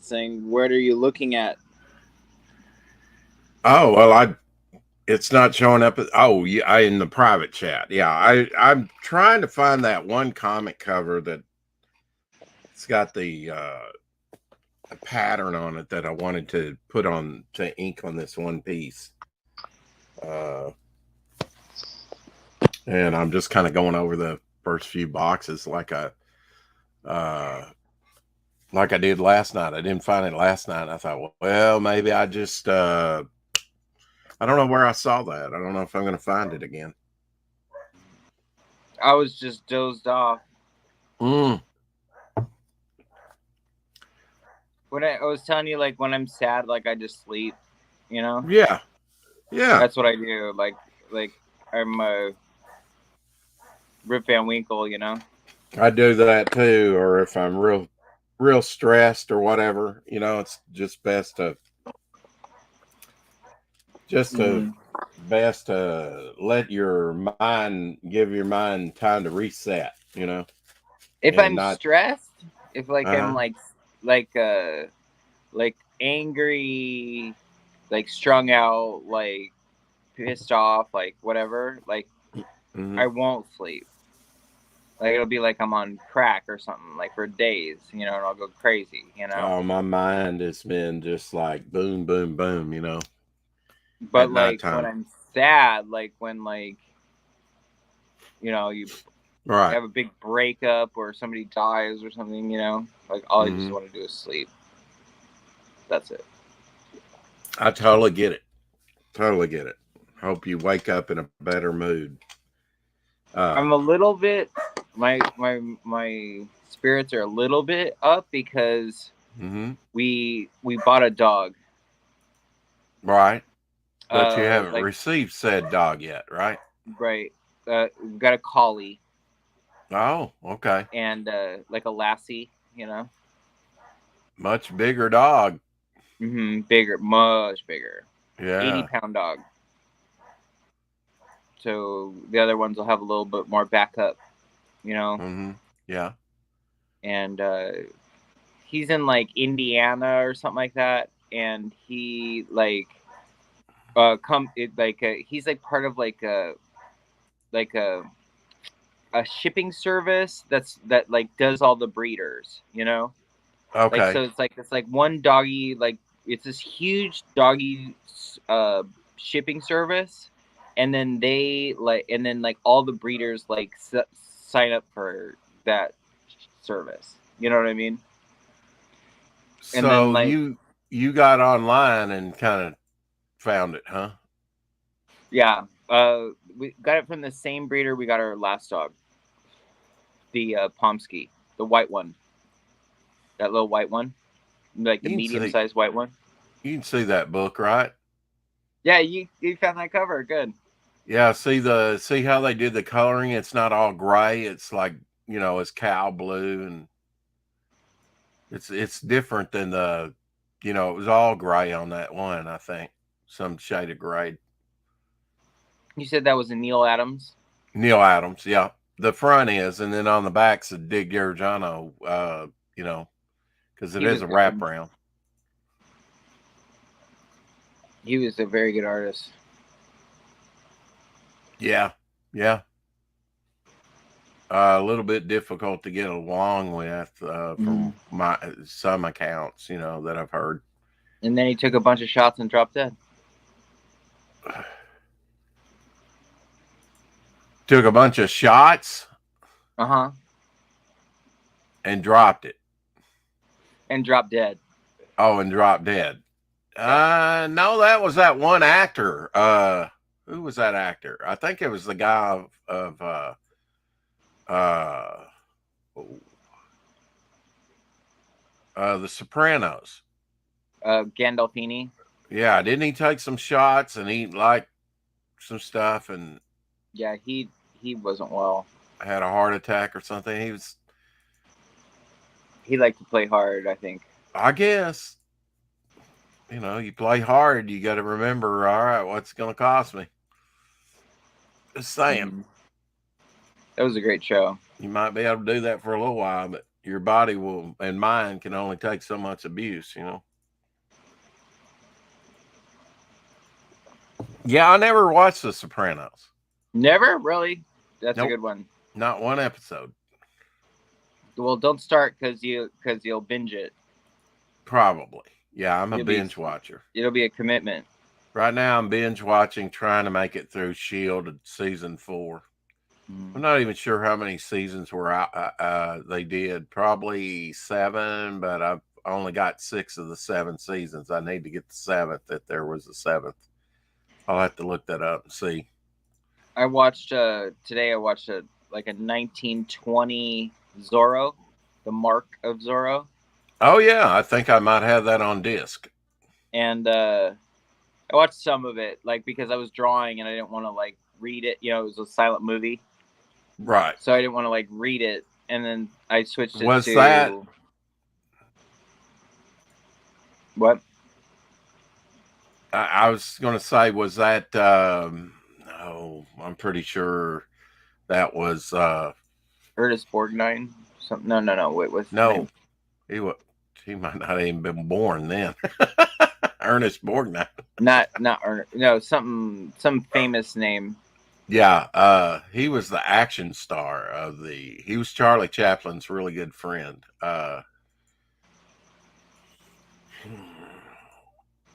saying, "What are you looking at?" Oh well, it's not showing up. Oh, yeah, in the private chat. Yeah, I'm trying to find that one comic cover that it's got the a pattern on it that I wanted to put on to ink on this one piece. Uh, and I'm just kind of going over the first few boxes uh, like I did last night. I didn't find it last night. I thought, well, maybe I just I don't know where I saw that. I don't know if I'm going to find it again. I was just dozed off Mm, when I was telling you, like when I'm sad, like I just sleep. You know, yeah, yeah. that's what I do. Like I'm Rip Van Winkle. You know. I do that too. Or if I'm real stressed or whatever, it's just just to Mm-hmm. best to let your mind give your mind time to reset, If and I'm not. stressed, if like I'm Uh-huh. like uh like angry, like strung out, like pissed off, like whatever, like Hmm. I won't sleep. Like it'll be like I'm on crack or something, like for days, you know, and I'll go crazy, you know. Oh, my mind has been just like boom, boom, boom, at But like when nighttime. I'm sad, like when like you know you Right. have a big breakup or somebody dies or something, you know, like all I just Hmm. want to do is sleep. That's it. I totally get it. Totally get it. Hope you wake up in a better mood. Uh, I'm a little bit my spirits are a little bit up because hmm. we bought a dog. Right. But you haven't Like received said dog yet, right? right. We got a collie Oh, okay. and like a lassie, you know. Much bigger dog. Bigger, much bigger. 80 Yeah. pound dog. So the other ones will have a little bit more backup, you know. Hmm. Yeah. And he's in like Indiana or something like that, and he like come it, like he's like part of like a shipping service that like does all the breeders, you know. Like Okay. so it's like one doggy, like it's this huge doggy uh shipping service, and then they like and then like all the breeders like sign up for that service, you know what I mean. And then So like you got online and kind of found it, huh? yeah, we got it from the same breeder we got our last dog, the Pomsky, the white one, that little white one, like the You can medium see sized white one. you can see that book, right? Yeah, you found that cover. Good. Yeah, see how they did the coloring? It's not all gray. It's like, it's cow blue, and it's different than it was all gray on that one, I think. Some shade of gray. You said that was a Neil Adams. Neil Adams, yeah. The front is, and then on the back's a Dig Gargiano, you know, because it He is was a good. wraparound. He was a very good artist. Yeah, yeah. A little bit difficult to get along with Mm. from my some accounts, that I've heard. And then he took a bunch of shots and dropped dead. Took a bunch of shots Uh huh. and dropped it. And dropped dead. Oh, and dropped dead. Yeah. No, that was that one actor. Who was that actor? I think it was the guy of uh, The Sopranos. Gandolfini. Yeah, didn't he take some shots and eat like some stuff and Yeah, he wasn't well. had a heart attack or something? He was, He liked to play hard, I think. I guess, you play hard, you got to remember, all right, what's it going to cost me? Just saying. Mm. That was a great show. You might be able to do that for a little while, but your body will and mind can only take so much abuse, you know. Yeah, I never watched The Sopranos. Never really. That's Nope. a good one. Not one episode. Well, don't start because you'll binge it. Probably. Yeah, I'm a You'll be- binge watcher. It'll be a commitment. Right now, I'm binge watching, trying to make it through Shield season 4. I'm not even sure how many seasons were out. They did probably 7, but I've only got 6 of the 7 seasons. I need to get the 7th if there was a 7th. I'll have to look that up and see. I watched today. I watched a 1920 Zorro, the Mark of Zorro. Oh yeah, I think I might have that on disc. And I watched some of it, like because I was drawing and I didn't want to like read it. You know, it was a silent movie, Right. so I didn't want to like read it. And then I switched it Was to that what? I was going to say, was that? No, I'm pretty sure that was. Ernest Borgnine? Something? No. Wait, what's his No, name? he might not have even been born then. Ernest Borgnine. Not Ernest. No, some famous name. Yeah, he was the action star of the. He was Charlie Chaplin's really good friend.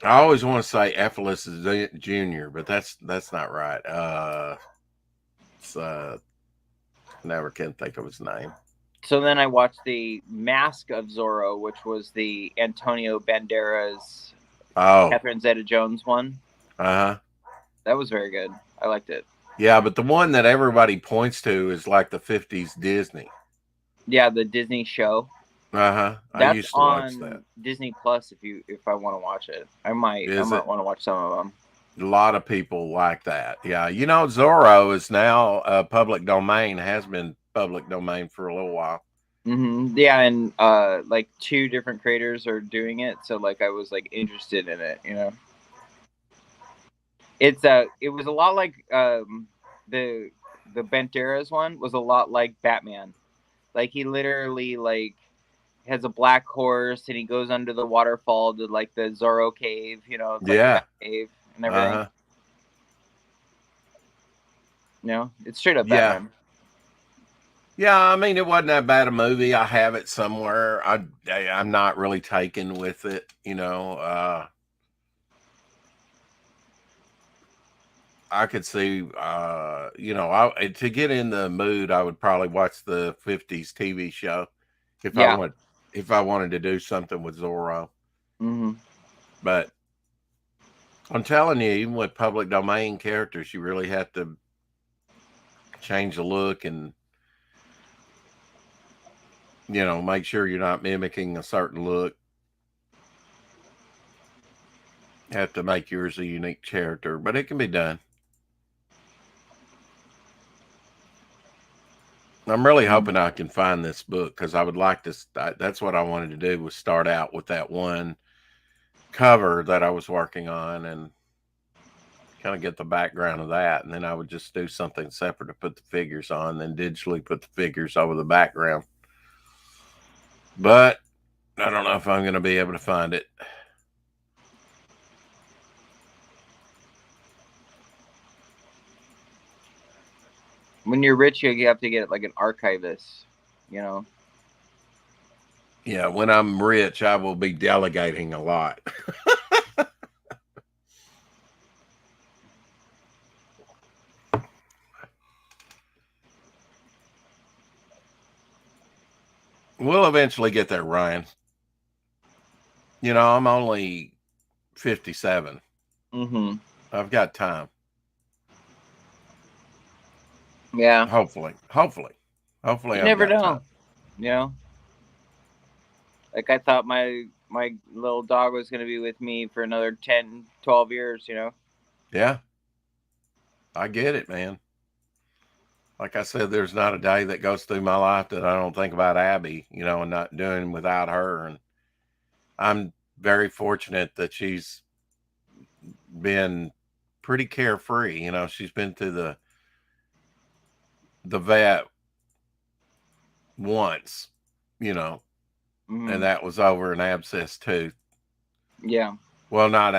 I always want to say Ephesus Jr., but that's not right. Never can think of his name. So then I watched the Mask of Zorro, which was the Antonio Banderas, Catherine Zeta-Jones one. That was very good. I liked it. Yeah, but the one that everybody points to is like the 50s Disney. Yeah, the Disney show. I used to watch that. Disney Plus. If I want to watch it, I might want to watch some of them. A lot of people like that. Yeah, you know, Zorro is now public domain. Has been public domain for a little while. Mm-hmm. Yeah, and like 2 different creators are doing it, so like I was like interested in it. You know, it was a lot like the Banderas one was a lot like Batman. Like he literally like has a black horse and he goes under the waterfall to like the Zorro cave, you know, it's like the cave and everything. You know, it's straight up Batman. Yeah, I mean, it wasn't that bad a movie. I have it somewhere. I'm not really taken with it, you know. I could see, you know, to get in the mood, I would probably watch the 50s TV show if I wanted to do something with Zorro. Mm-hmm. But I'm telling you, even with public domain characters, you really have to change the look and, you know, make sure you're not mimicking a certain look. You have to make yours a unique character, but it can be done. I'm really hoping I can find this book because I would like to. That's what I wanted to do, was start out with that one cover that I was working on and kind of get the background of that. And then I would just do something separate to put the figures on, then digitally put the figures over the background. But I don't know if I'm going to be able to find it. When you're rich, you have to get like an archivist, you know. Yeah, when I'm rich, I will be delegating a lot. We'll eventually get there, Ryan. You know, I'm only 57. Mm-hmm. I've got time. Yeah. Hopefully. You never know. Time. You know, like I thought my little dog was going to be with me for another 10, 12 years, you know? Yeah. I get it, man. Like I said, there's not a day that goes through my life that I don't think about Abby, you know, and not doing without her. And I'm very fortunate that she's been pretty carefree. You know, she's been to the vet once, you know, Mhm. and that was over an abscess tooth. Yeah. Well, not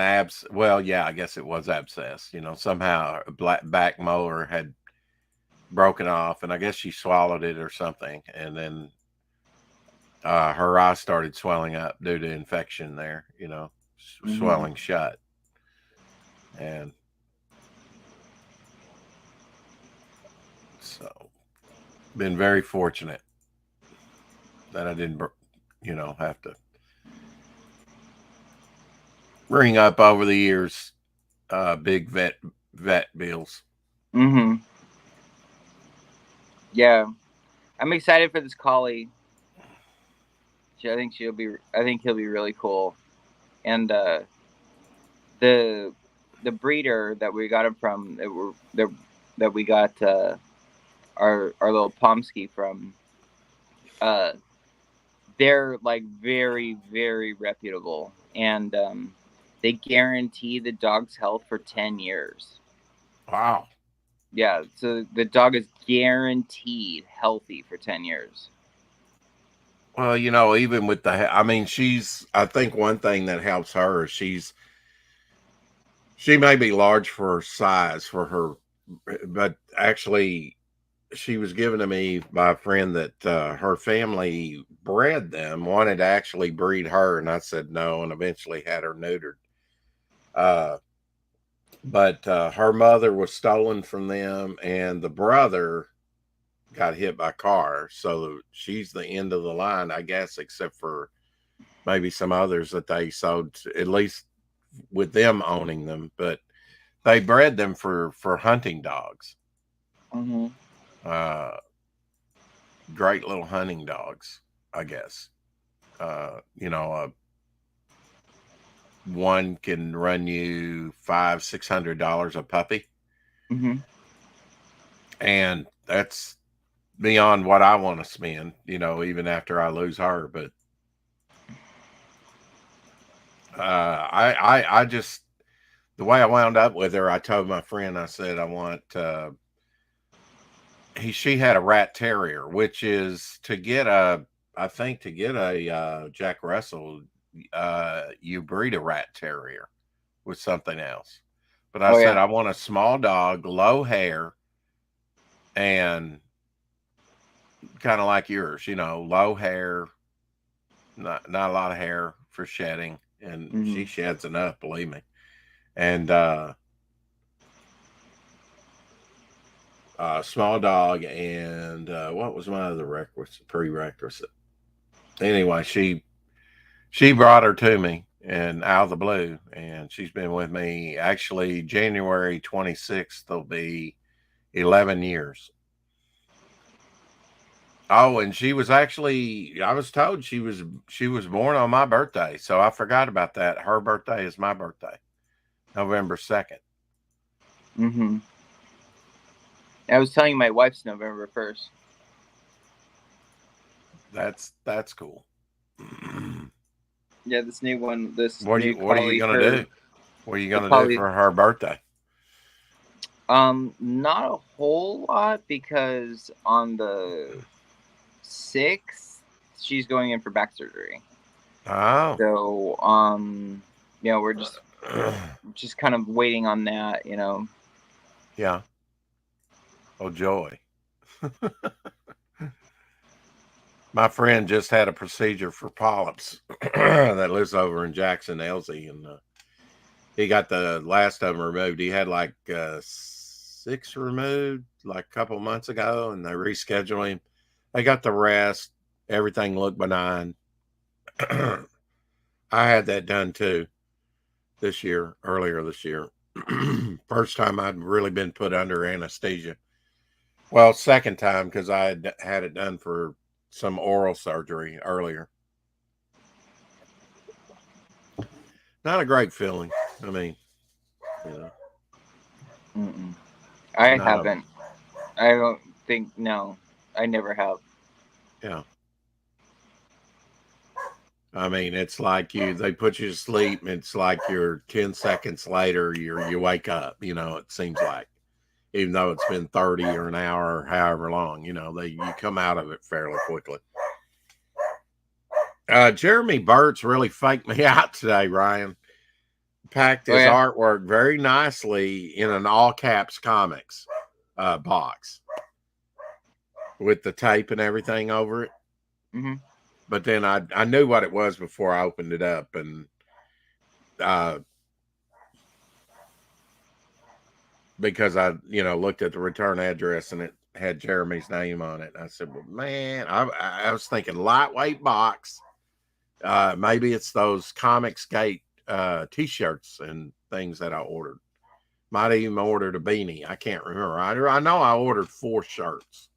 well, yeah, I guess it was abscess. You know, somehow a back molar had broken off, and I guess she swallowed it or something, and then her eye started swelling up due to infection there. You know, swelling shut, and so been very fortunate that I didn't, you know, have to ring up over the years big vet bills. Mhm. Yeah. I'm excited for this collie. I think he'll be really cool. And the breeder that we got him from, that we got our little Pomsky from, they're like very, very reputable, and they guarantee the dog's health for 10 years. Wow. Yeah, so the dog is guaranteed healthy for 10 years. Well, you know, even with I mean, I think one thing that helps her is she may be large for her size for her, but actually she was given to me by a friend that her family bred them, wanted to actually breed her, and I said no, and eventually had her neutered. But her mother was stolen from them, and the brother got hit by a car. So she's the end of the line, I guess, except for maybe some others that they sold, at least with them owning them. But they bred them for hunting dogs. Mm-hmm. Great little hunting dogs, I guess. You know, one can run you $500-600 a puppy, Mm-hmm. and that's beyond what I want to spend. You know, even after I lose her, but I just, the way I wound up with her, I told my friend, I said, I want, she had a rat terrier, which is I think to get a Jack Russell, you breed a rat terrier with something else. But I said, Yeah. I want a small dog, low hair, and kind of like yours, you know, low hair, not a lot of hair for shedding. And she sheds enough, believe me. And, small dog, and what was my other prerequisite? Anyway, she brought her to me and out of the blue, and she's been with me. Actually, January 26th will be 11 years. Oh, and she was actually, I was told she was born on my birthday, so I forgot about that. Her birthday is my birthday, November 2nd. Mm-hmm. I was telling you my wife's November 1st. That's cool. Yeah, this new one. What are you gonna do? What are you gonna do for her birthday? Not a whole lot, because on the 6th she's going in for back surgery. Oh. So you know, we're just kind of waiting on that, you know. Yeah. Oh, joy. My friend just had a procedure for polyps that lives over in Jackson, Elsie, and he got the last of them removed. He had like 6 removed like a couple months ago, and they rescheduled him. They got the rest. Everything looked benign. I had that done too earlier this year. First time I'd really been put under anesthesia. Well, second time, because I had it done for some oral surgery earlier. Not a great feeling. I mean, you know. I haven't. I don't think, no. I never have. Yeah. I mean, it's like they put you to sleep, and it's like you're 10 seconds later, you wake up, you know, it seems like, even though it's been 30 or an hour or however long, you know, you come out of it fairly quickly. Jeremy Burt's really faked me out today, Ryan. Packed Oh his yeah. artwork very nicely in an all caps comics box with the tape and everything over it. Mm-hmm. But then I knew what it was before I opened it up, and because I looked at the return address and it had Jeremy's name on it. I said, well, man, I was thinking lightweight box. Maybe it's those Comicsgate t-shirts and things that I ordered. Might have even ordered a beanie. I can't remember. I know I ordered 4 shirts.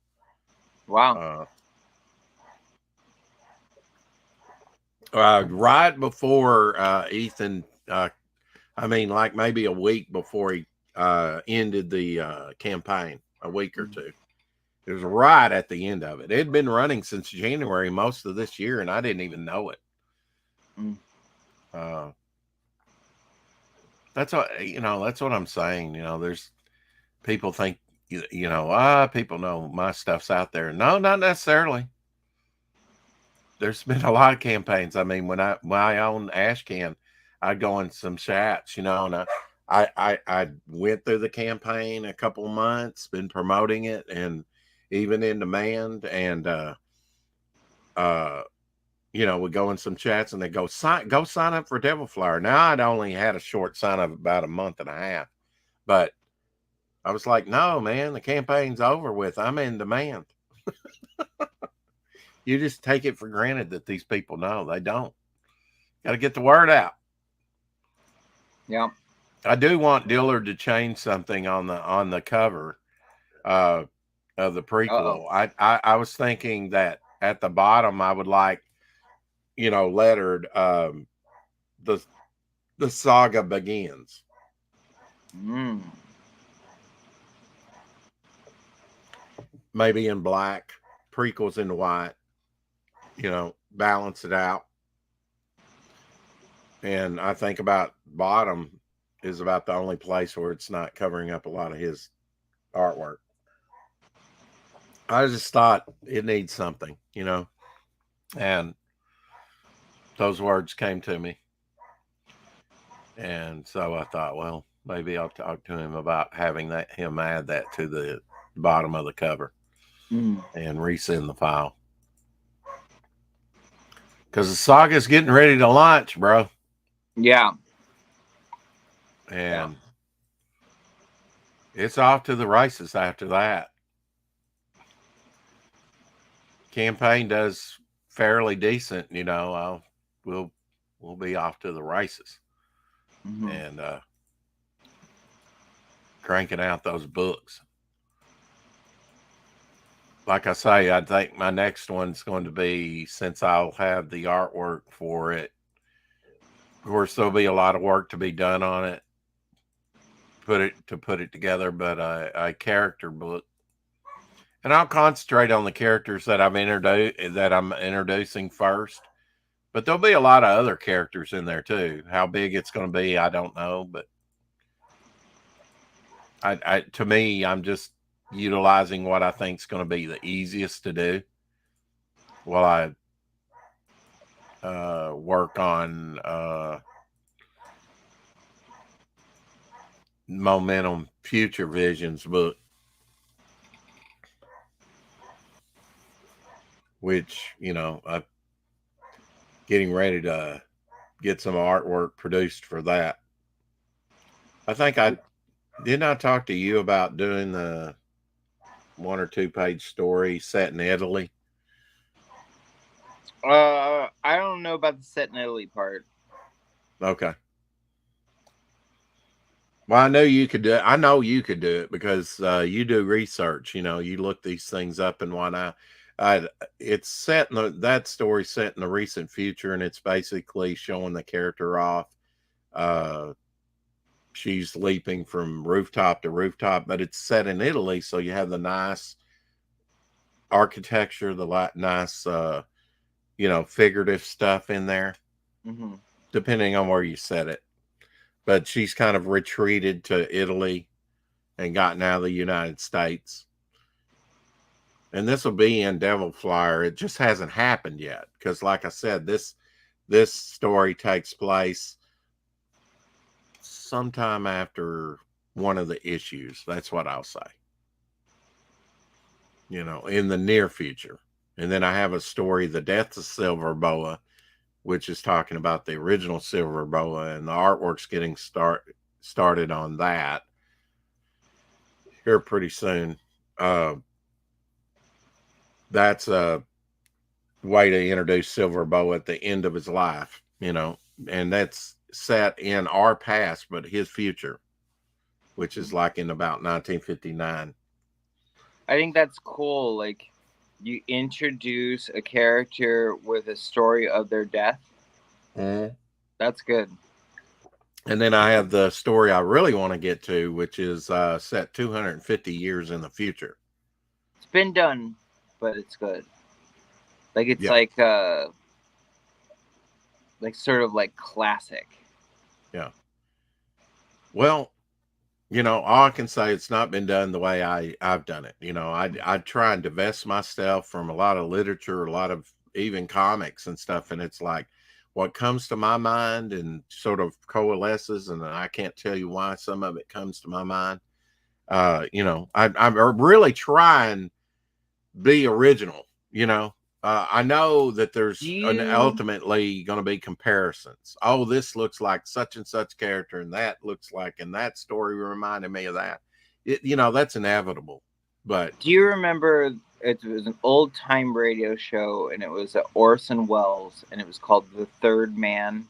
Wow. Right before Ethan, I mean, like maybe a week before he ended the campaign, a week or two. It was right at the end of it. It had been running since January most of this year, and I didn't even know it. That's what That's what I'm saying. There's people think people know my stuff's out there. No, not necessarily. There's been a lot of campaigns. I mean, when I owned Ashcan, I'd go in some chats, and I went through the campaign a couple of months, been promoting it, and even in demand, and we go in some chats and they go sign up for Devil Flower. Now I'd only had a short sign of about a month and a half, but I was like, no, man, the campaign's over with. I'm in demand. You just take it for granted that these people know. They don't. Got to get the word out. Yeah. I do want Dillard to change something on the cover of the prequel. I was thinking that at the bottom I would like, lettered the saga begins. Maybe in black, prequels in white, balance it out. And I think about bottom is about the only place where it's not covering up a lot of his artwork. I just thought it needs something, and those words came to me. And so I thought, well, maybe I'll talk to him about having him add that to the bottom of the cover and resend the file. Because the saga's getting ready to launch, bro. Yeah. And it's off to the races after that. Campaign does fairly decent, we'll be off to the races. And cranking out those books. Like I say, I think my next one's going to be, since I'll have the artwork for it. Of course, there'll be a lot of work to be done on it, put it together, but a character book. And I'll concentrate on the characters that I'm introducing first. But there'll be a lot of other characters in there too. How big it's going to be, I don't know. But to me, I'm just utilizing what I think is going to be the easiest to do while I work on Momentum Future Visions book, which I'm getting ready to get some artwork produced for that. I think I talk to you about doing the 1 or 2 page story set in Italy. I don't know about the set in Italy part. Okay. Well, I know you could do it. I know you could do it because you do research. You look these things up and whatnot. It's set in that story set in the recent future, and it's basically showing the character off. She's leaping from rooftop to rooftop, but it's set in Italy, so you have the nice architecture, the nice, figurative stuff in there, depending on where you set it. But she's kind of retreated to Italy and gotten out of the United States. and this will be in Devil Flyer. It just hasn't happened yet because, like I said, this story takes place sometime after one of the issues. That's what I'll say. You know, in the near future. And then I have a story, The Death of Silver Boa, which is talking about the original Silver Boa, and the artwork's getting started on that here pretty soon. That's a way to introduce Silver Boa at the end of his life, you know, and that's set in our past, but his future, which is like in about 1959. I think that's cool. Like, you introduce a character with a story of their death. That's good. And then I have the story I really want to get to, which is set 250 years in the future. It's been done, but it's good. Like, it's like sort of like classic. Yeah. Well, you know, all I can say, it's not been done the way I've done it. You know, I try and divest myself from a lot of literature, a lot of even comics and stuff, and it's like what comes to my mind and sort of coalesces, and I can't tell you why some of it comes to my mind. You know, I'm really trying be original. You know, I know that there's ultimately going to be comparisons. Oh, this looks like such and such character, and that looks like, and that story reminded me of that. You know, that's inevitable. But do you remember it was an old time radio show, and it was Orson Welles, and it was called The Third Man?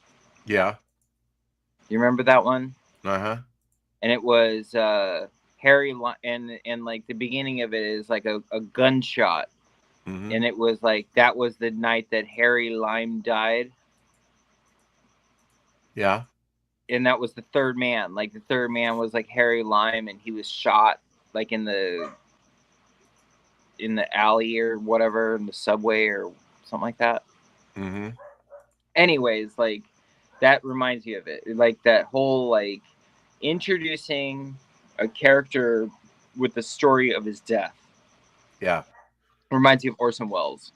Yeah. You remember that one? Uh-huh. And it was Harry, and like the beginning of it is like a gunshot. Mm-hmm. And it was like, that was the night that Harry Lime died. Yeah. And that was the third man. Like, the third man was like Harry Lime, and he was shot like in the alley or whatever, in the subway or something like that. Mm-hmm. Anyways, like, that reminds you of it. Like, that whole, like, introducing a character with the story of his death. Yeah. Reminds you of Orson Welles.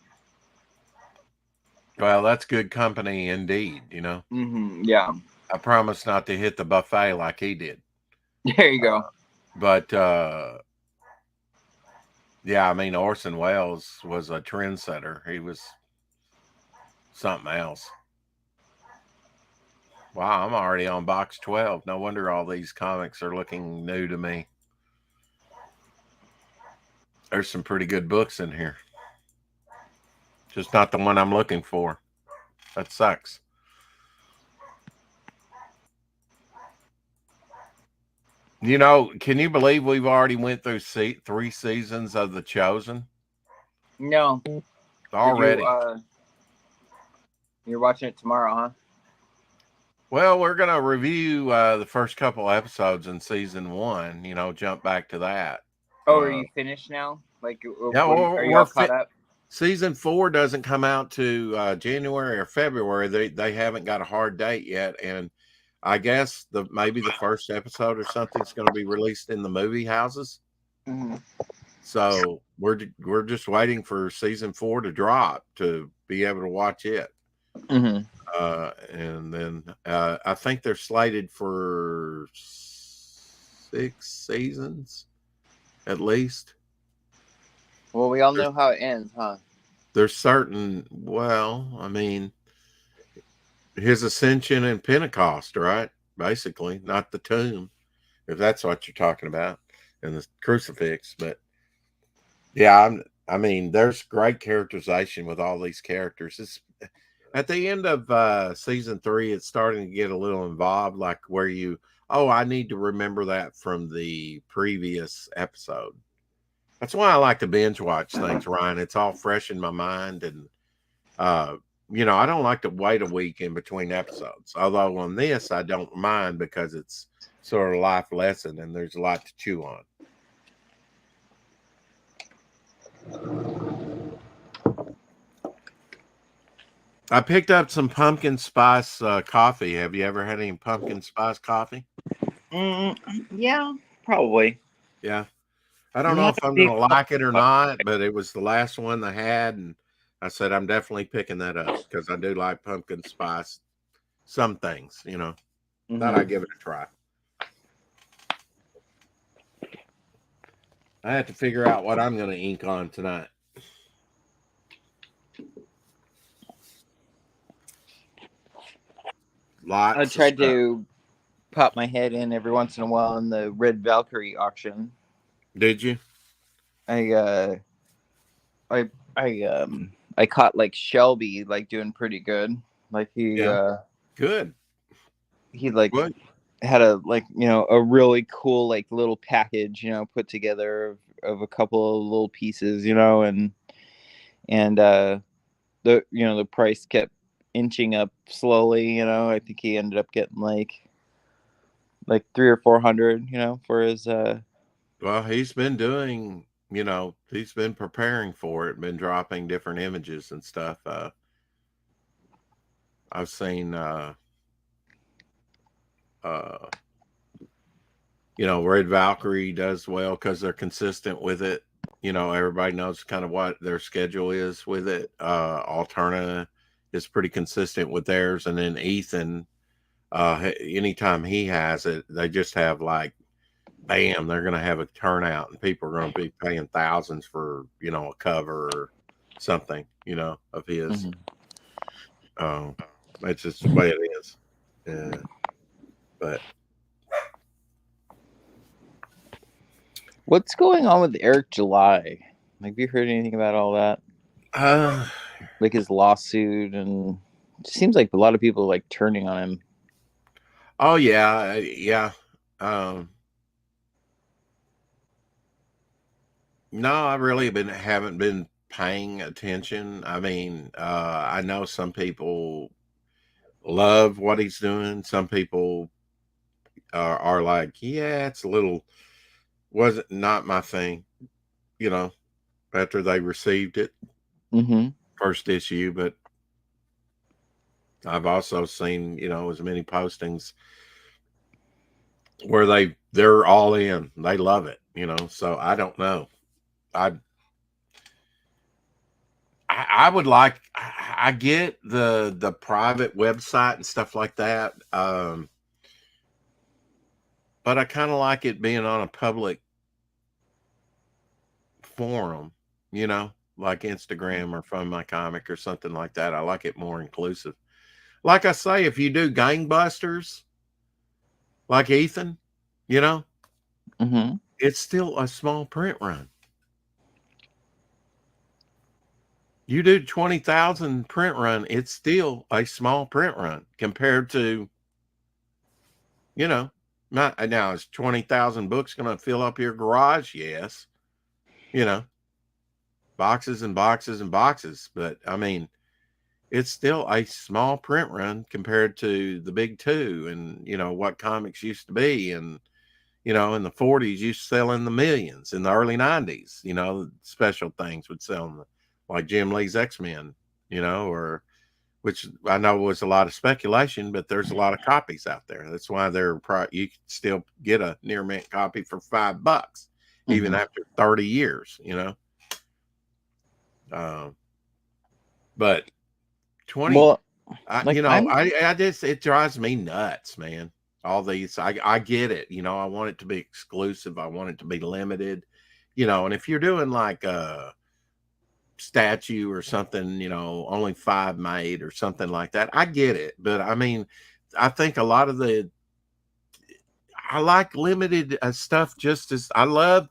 Well, that's good company indeed, you know. Mm-hmm, yeah. I promise not to hit the buffet like he did. There you go. But yeah, I mean, Orson Welles was a trendsetter. He was something else. Wow, I'm already on box 12. No wonder all these comics are looking new to me. There's some pretty good books in here. Just not the one I'm looking for. That sucks. You know, can you believe we've already went through 3 seasons of The Chosen? No. Already. You're watching it tomorrow, huh? Well, we're going to review the first couple episodes in season 1, you know, jump back to that. Oh, are you finished now? Like, yeah, are you all caught up? Season 4 doesn't come out to January or February. They haven't got a hard date yet, and I guess maybe the first episode or something is going to be released in the movie houses. Mm-hmm. So we're just waiting for season 4 to drop to be able to watch it. Mm-hmm. And then I think they're slated for 6 seasons at least. Well, we all know how it ends, huh? There's certain, well, I mean, his ascension and Pentecost, right? Basically, not the tomb, if that's what you're talking about, and the crucifix. But yeah, I mean, there's great characterization with all these characters. It's at the end of season 3, it's starting to get a little involved, like where I need to remember that from the previous episode. That's why I like to binge watch things, Ryan. It's all fresh in my mind, and you know, I don't like to wait a week in between episodes. Although on this, I don't mind because it's sort of a life lesson and there's a lot to chew on. I picked up some pumpkin spice coffee. Have you ever had any pumpkin spice coffee? Yeah, probably. Yeah. I don't You know have if to I'm pay going to like it or not, but it was the last one they had, and I said I'm definitely picking that up because I do like pumpkin spice. Some things, you know, thought I'd give it a try. I have to figure out what I'm going to ink on tonight. I Lots of tried stuff. to pop my head in every once in a while in the Red Valkyrie auction. Did you? I I I caught like Shelby like doing pretty good. Like Yeah. Good. he like Good. had a like a really cool like little package put together of a couple of little pieces and the price kept inching up slowly. I think he ended up getting like 300 or 400 for his Well, he's been doing, he's been preparing for it, been dropping different images and stuff. I've seen, uh, Red Valkyrie does well because they're consistent with it. Everybody knows kind of what their schedule is with it. Alterna is pretty consistent with theirs. And then Ethan, anytime he has it, they just have like, bam, they're going to have a turnout and people are going to be paying thousands for, a cover or something, of his. Um, that's just the way it is. Yeah. But What's going on with Eric July? Like, have you heard anything about all that? uh, Like his lawsuit, and it seems like a lot of people like turning on him. oh yeah, yeah. Um, no, I really haven't been paying attention. I mean, I know some people love what he's doing. Some people are like, yeah, it's a little wasn't not my thing, you know, after they received it Mm-hmm. first issue. But I've also seen, as many postings where they're all in. They love it, So I don't know. I I would like. I get the private website and stuff like that, but I kind of like it being on a public forum, like Instagram or Fund My Comic or something like that. I like it more inclusive. Like I say, if you do gangbusters, like Ethan, Mm-hmm. it's still a small print run. You do 20,000 print run, it's still a small print run compared to, not now is 20,000 books going to fill up your garage? Yes. You know, boxes and boxes and boxes, but I mean, it's still a small print run compared to the big two and, what comics used to be. And, in the 40s, used to sell in the millions. In the early 90s, special things would sell in like Jim Lee's X-Men, or which I know was a lot of speculation, but there's a lot of copies out there. That's why you can still get a near mint copy for $5, even after 30 years, But 20, Well, I just, it drives me nuts, man. All these, I get it. I want it to be exclusive. I want it to be limited, and if you're doing like a statue or something, only 5 made or something like that, I get it. But I mean, I think a lot of I like limited stuff just as I love.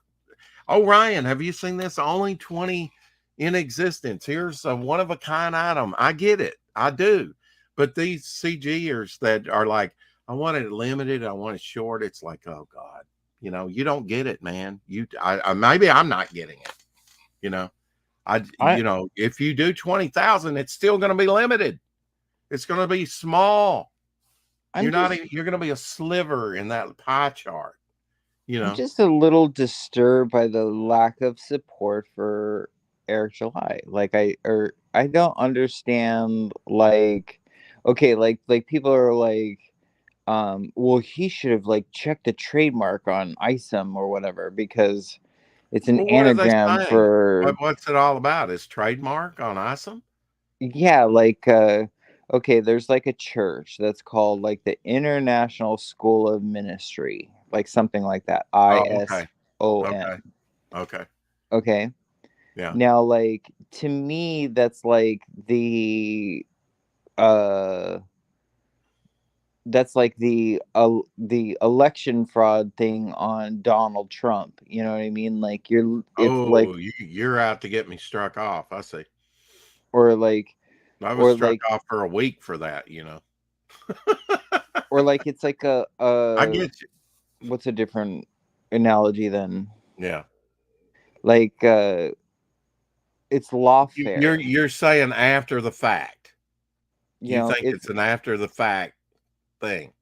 Oh, Ryan, have you seen this? Only 20 in existence. Here's a one of a kind item. I get it. I do. But these CGers that are like, I want it limited. I want it short. It's like, oh God, you don't get it, man. Maybe I'm not getting it. If you do 20,000, it's still going to be limited. It's going to be small. You're going to be a sliver in that pie chart. I'm just a little disturbed by the lack of support for Eric July. Like I don't understand. Like, okay, like people are like, well, he should have like checked the trademark on ISOM or whatever because It's an Well, what are they anagram saying? for, What's it all about? Is trademark on ISOM? yeah, like okay, there's like a church that's called like the International School of Ministry, like something like that. Oh, okay. ISON. Okay. Okay. Okay. Yeah. Now, like to me, that's like uh the election fraud thing on Donald Trump. You know what I mean? Like it's like Oh, you're out to get me struck off. I see. or like I was or struck like off for a week for that, you know. or like it's like I get you. what's a different analogy than Yeah. like it's lawfare. You're saying after the fact. You You know, think it's it's an after the fact thing.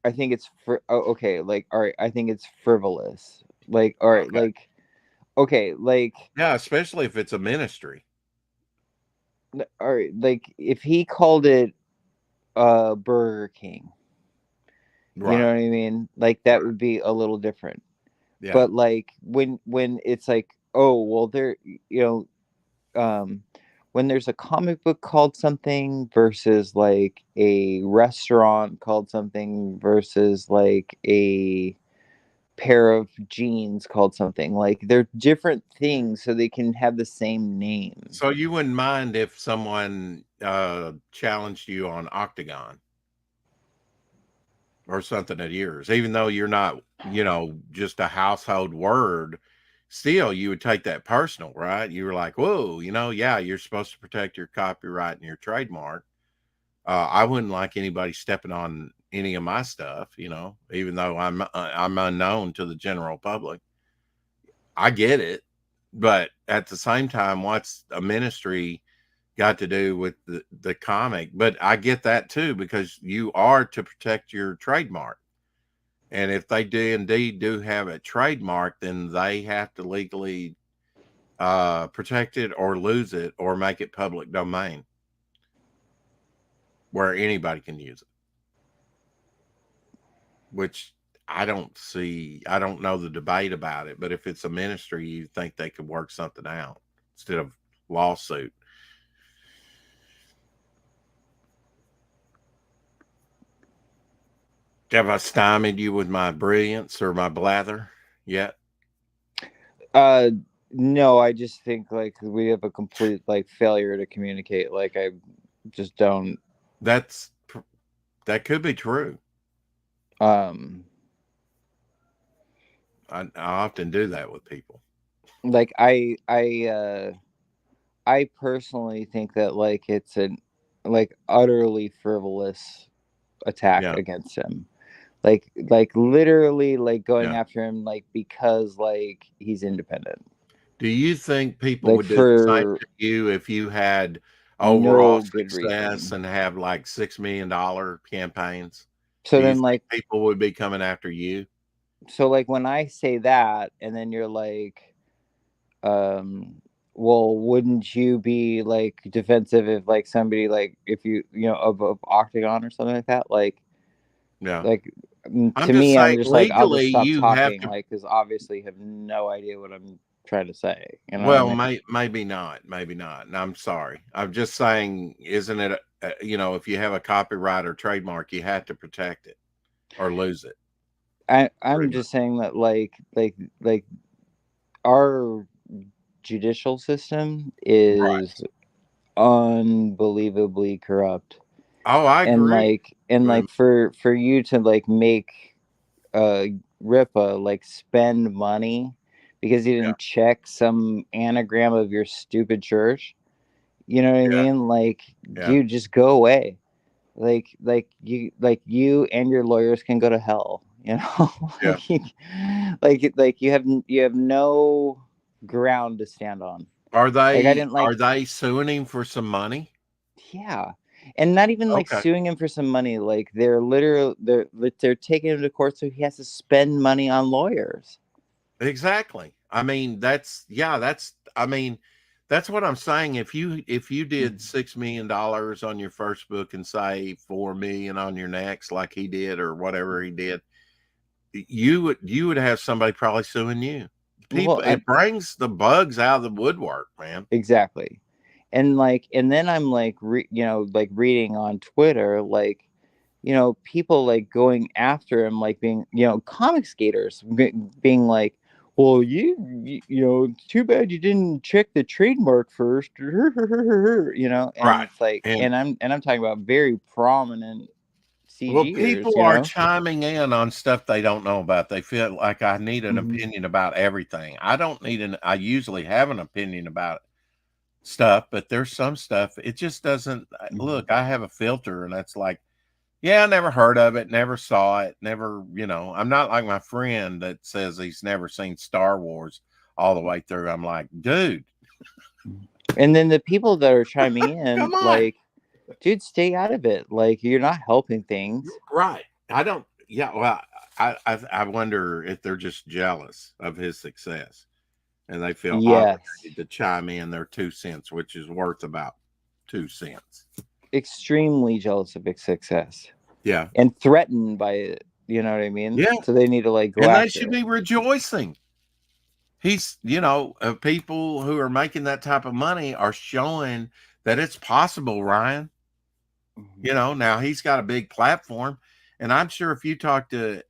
I think it's okay, like all right, I think it's frivolous. Like all right, Okay. like okay, like Yeah, especially if it's a ministry. all right, like if he called it Burger King, you know Right. what I mean? Like that Right. would be a little different. Yeah. But like when it's like, oh, well there, you know, when there's a comic book called something versus like a restaurant called something versus like a pair of jeans called something, like they're different things so they can have the same name. So you wouldn't mind if someone challenged you on Octagon or something of yours, even though you're not, just a household word, still you would take that personal, right? You were like, whoa, yeah, you're supposed to protect your copyright and your trademark. I wouldn't like anybody stepping on any of my stuff, even though I'm unknown to the general public. I get it, but at the same time, what's a ministry got to do with the comic? But I get that too, because you are to protect your trademark. And if they do indeed do have a trademark, then they have to legally protect it or lose it or make it public domain where anybody can use it. Which I don't see. I don't know the debate about it, but if it's a ministry, you think they could work something out instead of lawsuit. Have I stymied you with my brilliance or my blather yet? Uh, no, I just think like we have a complete like failure to communicate. Like I just don't. That's that could be true. Um, I often do that with people. like I personally think that like it's an like utterly frivolous attack Yeah, against him. Like literally like going yeah. after him like because like he's independent. Do you think people Like would do the same for to you if you had overall no good success reason. and have like $6 million campaigns? So Do you then think like people would be coming after you? so like when I say that and then you're like well wouldn't you be like defensive if like somebody like if you know of Octagon or something like that Yeah. like I'm to just me I'm saying just like I'll legally just stop you have talking to. like because obviously have no idea what I'm trying to say, you know what I Well, mean? maybe not, maybe not. And I'm sorry. I'm just saying, isn't it? If you have a copyright or trademark, you have to protect it or lose it. I'm Pretty much. just saying that like our judicial system Right. is unbelievably corrupt, Oh, I agree. and Um, like for you to like make Ripa like spend money because you Yeah, didn't check some anagram of your stupid church, you know what I yeah, mean? Like yeah, dude, just go away. Like you and your lawyers can go to hell, you know. yeah. Like you have no ground to stand on. Are Like I they didn't are like, they suing him for some money? yeah, and not even like Okay, suing him for some money. Like they're taking him to court so he has to spend money on lawyers. exactly. I mean, that's what I'm saying. If you did $6 million on your first book and say 4 million on your next, like he did or whatever he did, you would have somebody probably suing you people, it brings the bugs out of the woodwork, man. Exactly. And then I'm like, like reading on Twitter, like, people like going after him, like being, comic skaters being like, well, too bad you didn't check the trademark first, and Right. it's like, and I'm talking about very prominent Well, CGers, people are chiming in on stuff they don't know about. They feel like I need an opinion about everything. I don't need I usually have an opinion about stuff, but there's some stuff, it just doesn't, look, I have a filter and that's like, yeah, I never heard of it, never saw it, never, I'm not like my friend that says he's never seen Star Wars all the way through. I'm like, dude. And then the people that are chiming in, like, dude, stay out of it. Like, you're not helping things. Right. I don't, yeah, well, I wonder if they're just jealous of his success and they feel obligated to chime in their 2 cents, which is worth about 2 cents. Extremely jealous of his success. Yeah. And threatened by it. You know what I mean? Yeah. So they need to like go and after they should be rejoicing. He's, people who are making that type of money are showing that it's possible, Ryan. Now he's got a big platform. And I'm sure if you talk to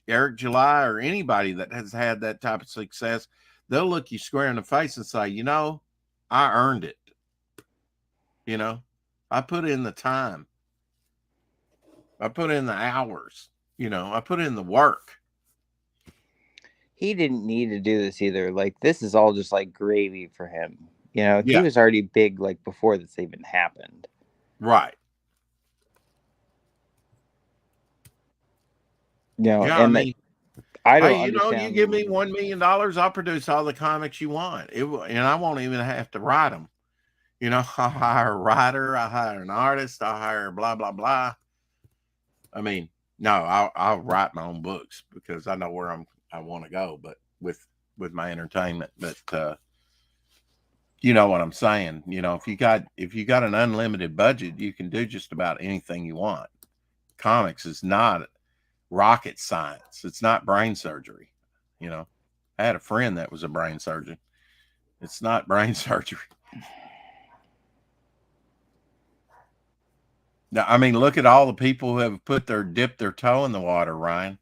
Eric July or anybody that has had that type of success, they'll look you square in the face and say, I earned it. I put in the time. I put in the hours. I put in the work. He didn't need to do this either. Like, this is all just like gravy for him. He was already big like before this even happened. Right. I mean, I don't understand. You give me $1 million, I'll produce all the comics you want. And I won't even have to write them. I'll hire a writer, I'll hire an artist, I'll hire blah, blah, blah. I mean, no, I'll write my own books because I know where I want to go, but with my entertainment. But you know what I'm saying? If you got an unlimited budget, you can do just about anything you want. Comics is not rocket science. It's not brain surgery. I had a friend that was a brain surgeon. It's not brain surgery. Now, I mean, look at all the people who have dipped their toe in the water, Ryan.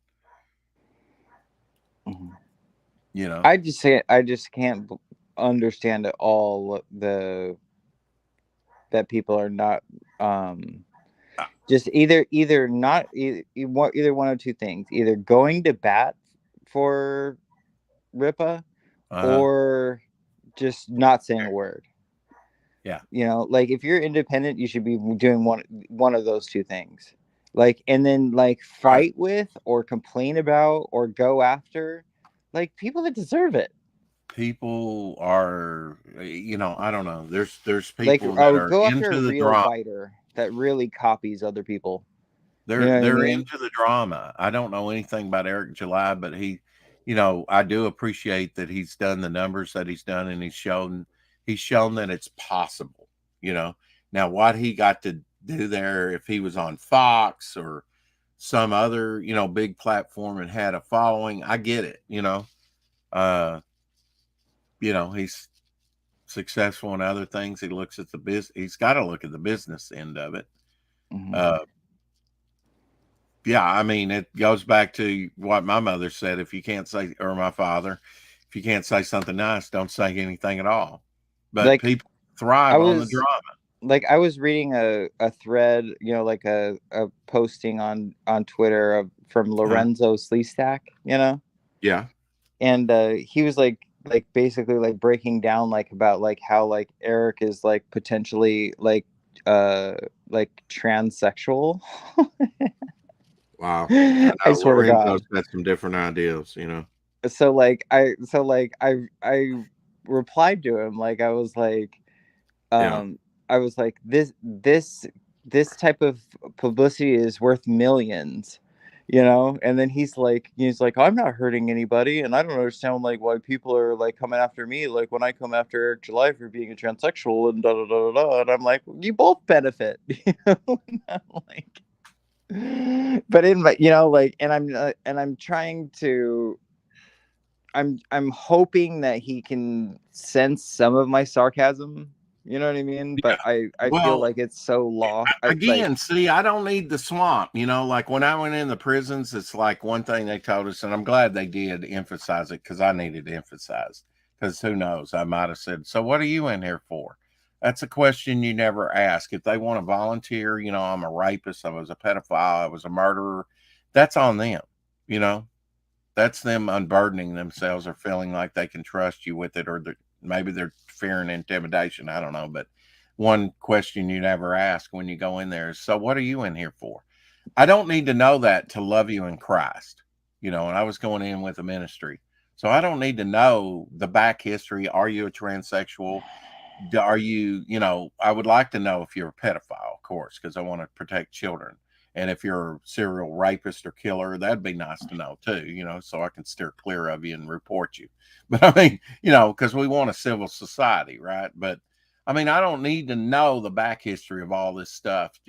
I just can't understand at all that people are not just either one of two things: either going to bat for Ripa or just not saying a word. Yeah. Like, if you're independent, you should be doing one of those two things. Like, and then like fight with or complain about or go after like people that deserve it. People are, I don't know. There's people that are go after into a the real drama. fighter that really copies other people. They're into the drama. I don't know anything about Eric July, but he, I do appreciate that he's done the numbers that he's done, and he's shown that it's possible. Now what he got to do there, if he was on Fox or some other, big platform and had a following, I get it. He's successful in other things. He looks at the business. He's got to look at the business end of it. Yeah, I mean, it goes back to what my mother said. If you can't say, or my father, if you can't say something nice, don't say anything at all. But like, people thrive on the drama. Like, I was reading a thread, like a posting on Twitter from Lorenzo Sleestack, Yeah. And he was like basically like breaking down like about like how like Eric is like potentially like transsexual. Wow. I swear to God. Got some different ideas, So like I replied to him, like I was like this type of publicity is worth millions, and then he's like I'm not hurting anybody, and I don't understand like why people are like coming after me, like when I come after Eric July for being a transsexual and da da da da, and I'm like, well, you both benefit. Like, but in my, like, and I'm trying to I'm hoping that he can sense some of my sarcasm. You know what I mean? But I feel Well, like it's so lost. again, see, I don't need the swamp. Like when I went in the prisons, it's like one thing they told us, and I'm glad they did emphasize it because I needed to emphasize. Because who knows, I might have said, "So what are you in here for?" That's a question you never ask. If they want to volunteer, I'm a rapist, I was a pedophile, I was a murderer. That's on them. You know, that's them unburdening themselves or feeling like they can trust you with it, or maybe they're fear and intimidation. I don't know, but one question you never ask when you go in there is, so what are you in here for? I don't need to know that to love you in Christ, and I was going in with a ministry. So I don't need to know the back history. Are you a transsexual? Are you, I would like to know if you're a pedophile, of course, because I want to protect children. And if you're a serial rapist or killer, that'd be nice to know too, so I can steer clear of you and report you. But I mean, because we want a civil society, right? But I mean, I don't need to know the back history of all this stuff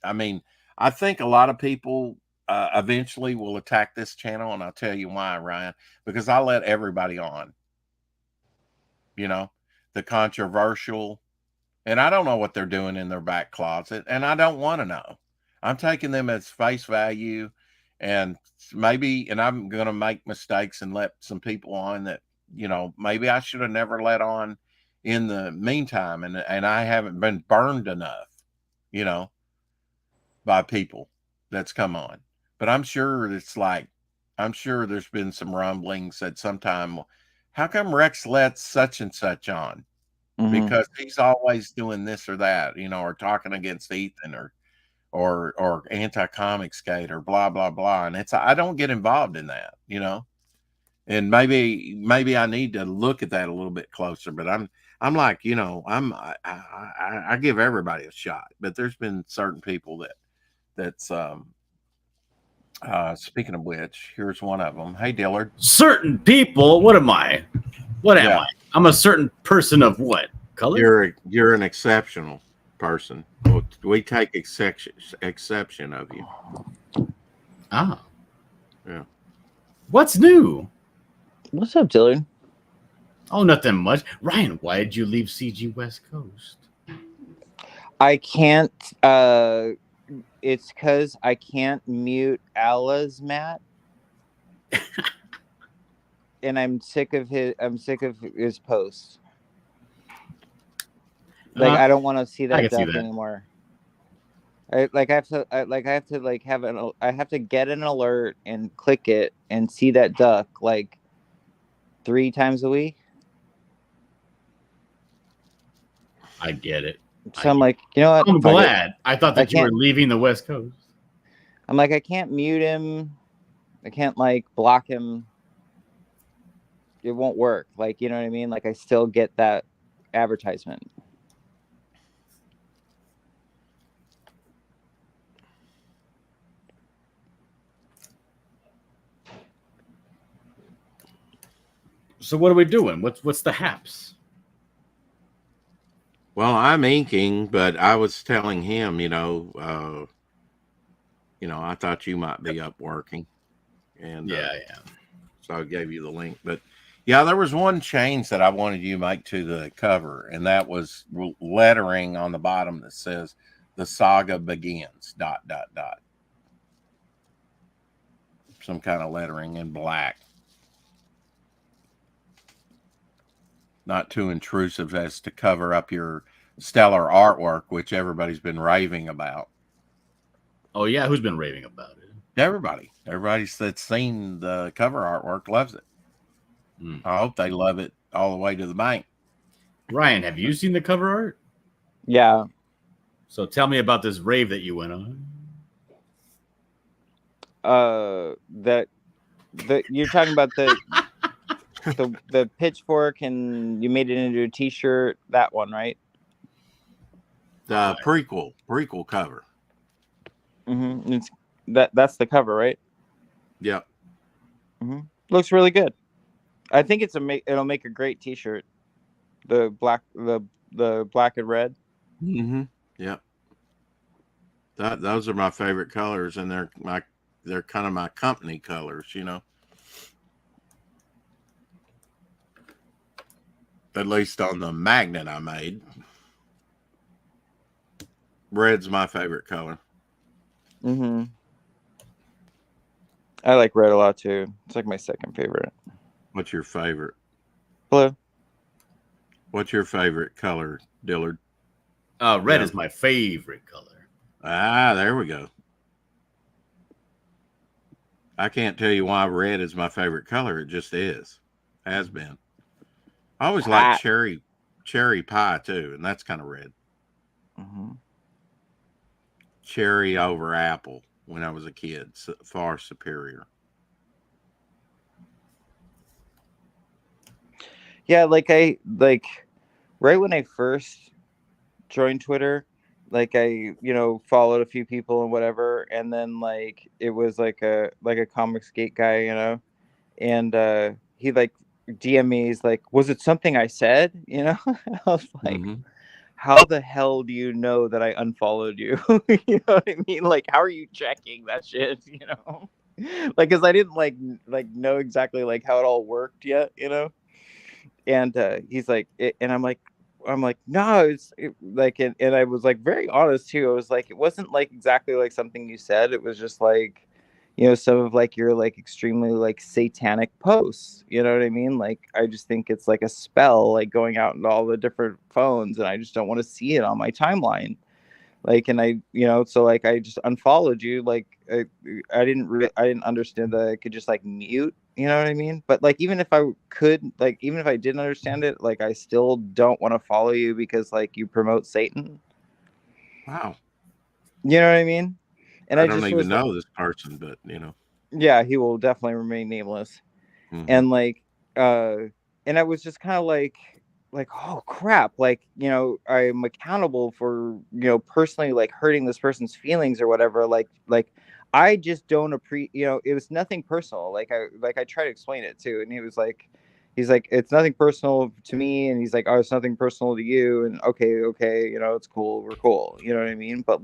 I mean, I think a lot of people eventually will attack this channel, and I'll tell you why, Ryan, because I let everybody on, the controversial, and I don't know what they're doing in their back closet, and I don't want to know. I'm taking them as face value, and I'm going to make mistakes and let some people on that, maybe I should have never let on in the meantime. And I haven't been burned enough, by people that's come on. But I'm sure there's been some rumblings at some time. How come Rex lets such and such on? Because he's always doing this or that, or talking against Ethan or anti-comic skate or blah blah blah. And I don't get involved in that, And maybe I need to look at that a little bit closer. But I'm like, I give everybody a shot. But there's been certain people that's speaking of which, here's one of them. Hey, Dillard. Certain people. What am I? What am I? I'm a certain person of what color? You're an exceptional person. We take exception of you. Ah. Yeah. What's new? What's up, Dillard? Oh, nothing much. Ryan, why did you leave CG West Coast? I can't. It's because I can't mute Allah's Matt, and I'm sick of his posts. Like I don't want to see that duck anymore. I have to get an alert and click it and see that duck like 3 times a week. I get it. So I'm like, you know what? I'm glad. I thought that you were leaving the West Coast. I'm like, I can't mute him. I can't like block him. It won't work. Like, you know what I mean? Like I still get that advertisement. So what are we doing? What's the haps? Well, I'm inking, but I was telling him, I thought you might be up working, and yeah. So I gave you the link. But yeah, there was one change that I wanted you to make to the cover, and that was lettering on the bottom that says "The saga begins." ... Some kind of lettering in black. Not too intrusive as to cover up your stellar artwork, which everybody's been raving about. Oh yeah, who's been raving about it? Everybody that's seen the cover artwork loves it. I hope they love it all the way to the bank. Ryan, have you seen the cover art? Yeah. So tell me about this rave that you went on. That you're talking about the pitchfork, and you made it into a t-shirt. That one, right? The prequel cover. It's that's the cover, right? Yep. Looks really good. I think it'll make a great t-shirt. The black and red. Yep. Those are my favorite colors, and they're kind of my company colors, At least on the magnet I made. Red's my favorite color. Mm-hmm. I like red a lot too. It's like my second favorite. What's your favorite? Blue. What's your favorite color, Dillard? Red Yeah. is my favorite color. Ah, there we go. I can't tell you why red is my favorite color. It just is. Has been. I always like cherry pie too, and that's kind of red. Mm-hmm. Cherry over apple when I was a kid, far superior. Yeah, right when I first joined Twitter, I followed a few people and whatever, and then it was like a Comics Gate guy, and he DM me, he's like, was it something I said? I was like, how the hell do you know that I unfollowed you? You know what I mean? How are you checking that shit? Because I didn't know exactly how it all worked yet, and he's like, and I'm like, no, and I was very honest too. I was like, it wasn't exactly something you said. It was just some of your extremely satanic posts. You know what I mean? I just think it's a spell going out into all the different phones, and I just don't want to see it on my timeline. And I, so I just unfollowed you. I didn't understand that I could just mute. You know what I mean? But even if I could, even if I didn't understand it, I still don't want to follow you because you promote Satan. Wow. You know what I mean? And I don't even know this person, but yeah, he will definitely remain nameless. Mhm. And and I was just kind of oh crap, I'm accountable for personally hurting this person's feelings or whatever. I just don't appreciate, it was nothing personal. I try to explain it too, and he's like, it's nothing personal to me, and he's like, oh, it's nothing personal to you, and okay, it's cool, we're cool, you know what I mean? But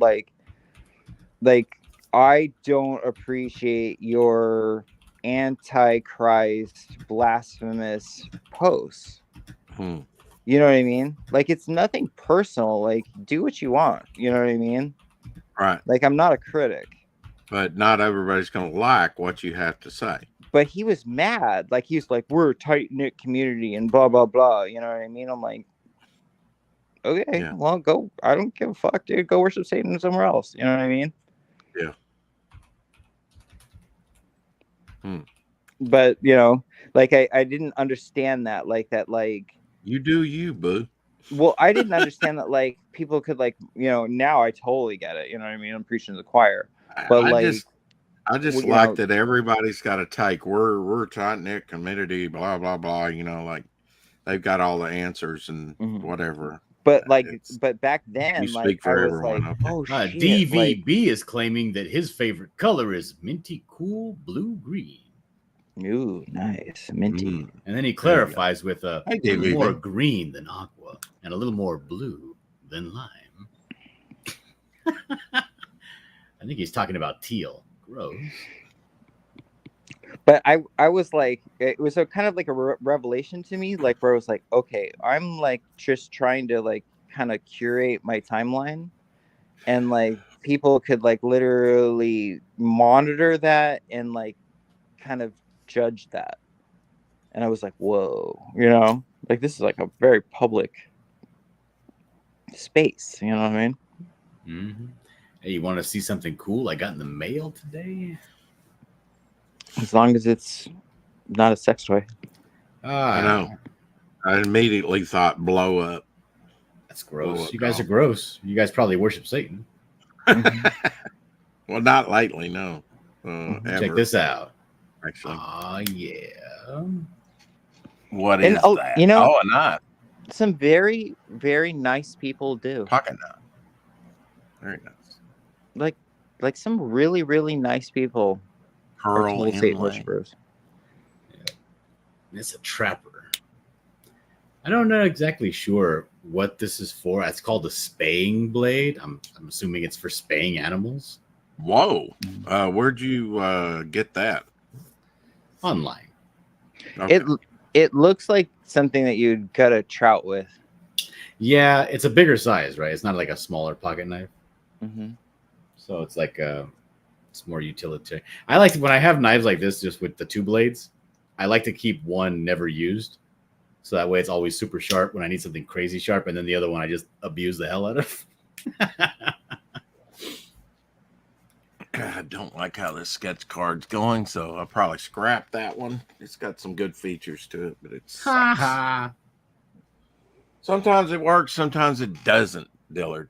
I don't appreciate your antichrist blasphemous posts. You know what I mean? It's nothing personal. Do what you want. You know what I mean? Right. I'm not a critic. But not everybody's going to like what you have to say. But he was mad. He was like, we're a tight-knit community and blah, blah, blah. You know what I mean? I'm like, okay, well, go. I don't give a fuck, dude. Go worship Satan somewhere else. You know what I mean? Yeah. But, I didn't understand that. You do you, boo. Well, I didn't understand that people could now I totally get it. You know what I mean? I'm preaching to the choir. But I just like that everybody's got a take. We're a tight-knit community, blah blah blah. They've got all the answers and whatever. But but back then, you speak for I was everyone. like, oh shit. DVB is claiming that his favorite color is minty cool blue green. Ooh, nice, minty. And then he clarifies with a little more green than aqua and a little more blue than lime. I think he's talking about teal. Gross. But I was like, it was a kind of a revelation to me, where I was like, okay, I'm just trying to kind of curate my timeline, and people could literally monitor that and kind of judge that. And I was like, whoa, this is a very public space, you know what I mean? Mm-hmm. Hey, you want to see something cool I got in the mail today? As long as it's not a sex toy. I know. I immediately thought blow up. That's gross. You guys are gross. You guys probably worship Satan. Well, not lately, no. Check this out. Actually. Oh, yeah. What is that? A knot. Some very, very nice people do. Pocket knot. Very nice. Like some really, really nice people. Pearl Satan worshipers. Yeah. It's a trapper. I don't know exactly sure what this is for. It's called a spaying blade. I'm assuming it's for spaying animals. Whoa. Where'd you get that? Online. Okay. It looks like something that you'd cut a trout with. Yeah, it's a bigger size, right? It's not like a smaller pocket knife. Mm-hmm. So it's like it's more utilitarian. I like when I have knives like this, just with the 2 blades. I like to keep one never used, so that way it's always super sharp when I need something crazy sharp, and then the other one I just abuse the hell out of. I don't like how this sketch card's going, so I'll probably scrap that one. It's got some good features to it, but it's sometimes it works, sometimes it doesn't, Dillard.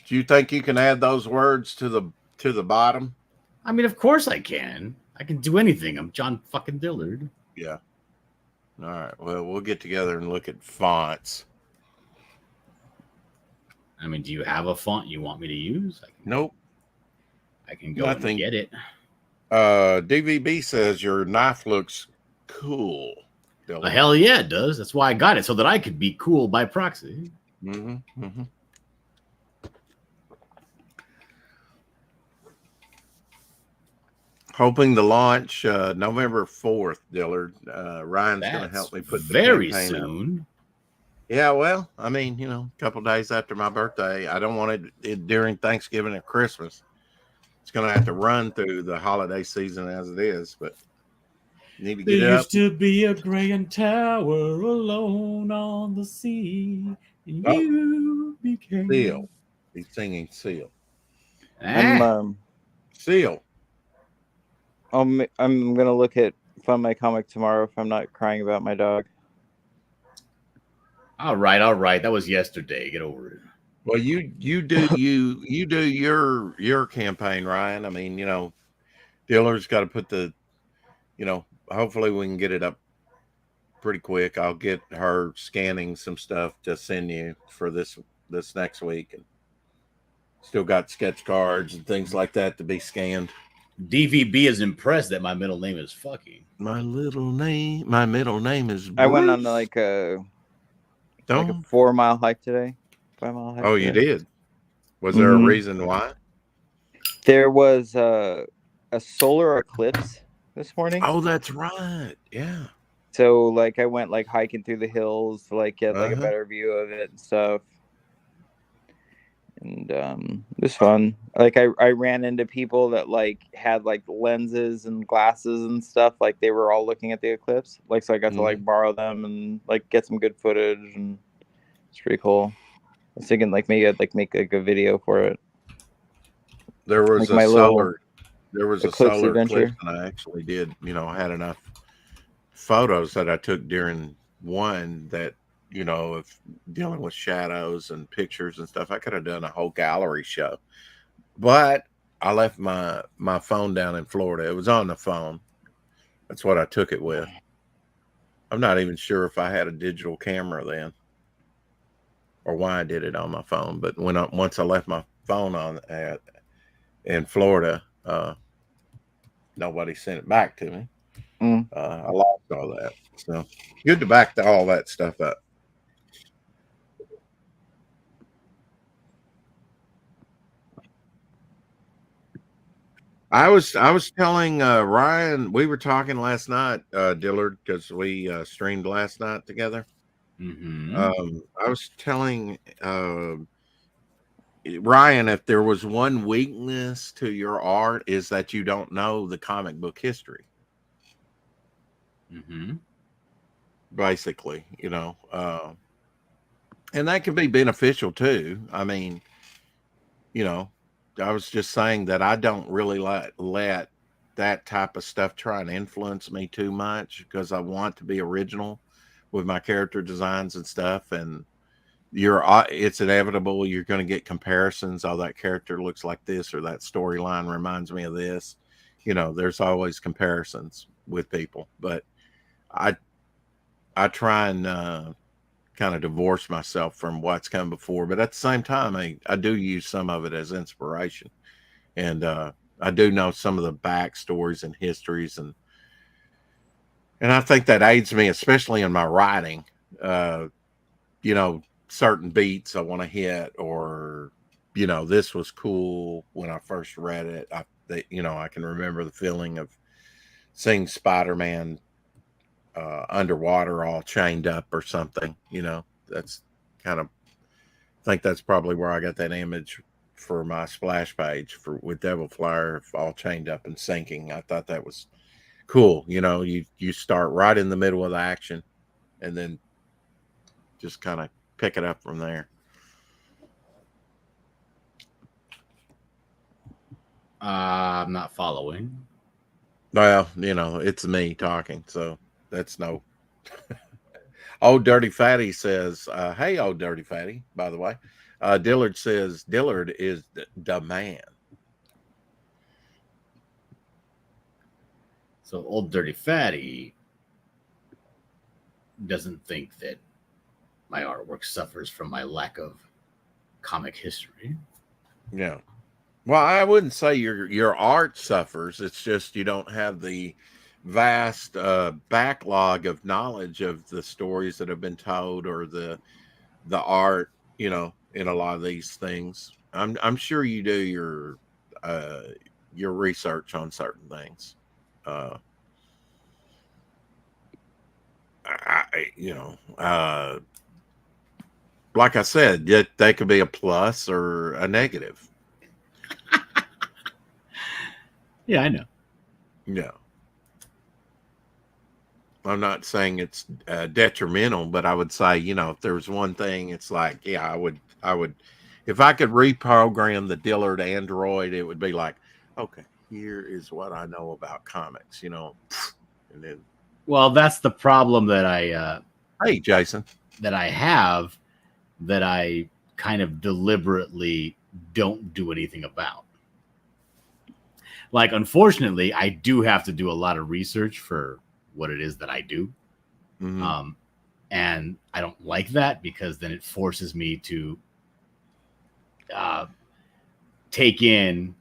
Do you think you can add those words to the bottom? I mean, of course I can. I can do anything. I'm John fucking Dillard. Yeah. All right. Well, we'll get together and look at fonts. I mean, do you have a font you want me to use? Nope. I can go and get it. DVB says your knife looks cool. Well, hell yeah, it does. That's why I got it, so that I could be cool by proxy. Mm-hmm. Mm-hmm. Hoping to launch November 4th, Dillard. Ryan's going to help me put the very campaign soon. Up. Yeah, well, I mean, you know, a couple days after my birthday. I don't want it during Thanksgiving or Christmas. It's going to have to run through the holiday season as it is, but you need to get it up. There used to be a Graham Tower alone on the sea. And you became Seal. He's singing Seal. Seal. I'm gonna look at Find My Comic tomorrow if I'm not crying about my dog. All right. That was yesterday. Get over it. Well, you do you do your campaign, Ryan. I mean, you know, Dillard's got to put the, you know, hopefully we can get it up pretty quick. I'll get her scanning some stuff to send you for this next week, and still got sketch cards and things like that to be scanned. DVB is impressed that my middle name is fucking. My middle name is Bruce. I went on like a 4-mile hike today. 5-mile hike. Oh, you did? Was there a reason why? There was a solar eclipse this morning. Oh, that's right. Yeah. So like I went like hiking through the hills to like get like a better view of it and stuff. And it was fun. Like I ran into people that like had like lenses and glasses and stuff. Like they were all looking at the eclipse. Like so I got to like borrow them and like get some good footage, and it's pretty cool. I was thinking like maybe I'd like make like a video for it. There was like a solar eclipse, and I actually did, you know, had enough photos that I took during one that, you know, if dealing with shadows and pictures and stuff, I could have done a whole gallery show. But I left my phone down in Florida. It was on the phone. That's what I took it with. I'm not even sure if I had a digital camera then, or why I did it on my phone. But once I left my phone on in Florida, nobody sent it back to me. I lost all that. So good to back all that stuff up. I was telling Ryan, we were talking last night, Dillard, because we streamed last night together. I was telling Ryan, if there was one weakness to your art, is that you don't know the comic book history. Basically, you know, and that can be beneficial too. I mean, you know, I was just saying that I don't really let that type of stuff try and influence me too much, because I want to be original with my character designs and stuff. And it's inevitable. You're going to get comparisons. Oh, that character looks like this, or that storyline reminds me of this. You know, there's always comparisons with people, but I try and kind of divorce myself from what's come before, but at the same time, I do use some of it as inspiration, and I do know some of the backstories and histories, and I think that aids me, especially in my writing. You know, certain beats I want to hit, or you know, this was cool when I first read it. I can remember the feeling of seeing Spider-Man underwater, all chained up or something. You know, that's kind of, I think that's probably where I got that image for my splash page with Devil Flyer all chained up and sinking. I thought that was cool. You know, you start right in the middle of the action and then just kind of pick it up from there. I'm not following. Well, you know, it's me talking, so that's no. Old Dirty Fatty says, hey, Old Dirty Fatty, by the way. Dillard says, Dillard is the man. So Old Dirty Fatty doesn't think that my artwork suffers from my lack of comic history. Yeah. Well, I wouldn't say your art suffers. It's just you don't have the vast backlog of knowledge of the stories that have been told or the art, you know, in a lot of these things. I'm sure you do your research on certain things. Like I said, they could be a plus or a negative. Yeah, I know. Yeah. I'm not saying it's detrimental, but I would say, you know, if there's one thing, it's like, yeah, I would, if I could reprogram the Dillard Android, it would be like, okay, here is what I know about comics, you know, and then. Well, that's the problem that I. Hey, Jason. That I have, that I kind of deliberately don't do anything about. Like, unfortunately, I do have to do a lot of research for what it is that I do. Mm-hmm. And I don't like that because then it forces me to take in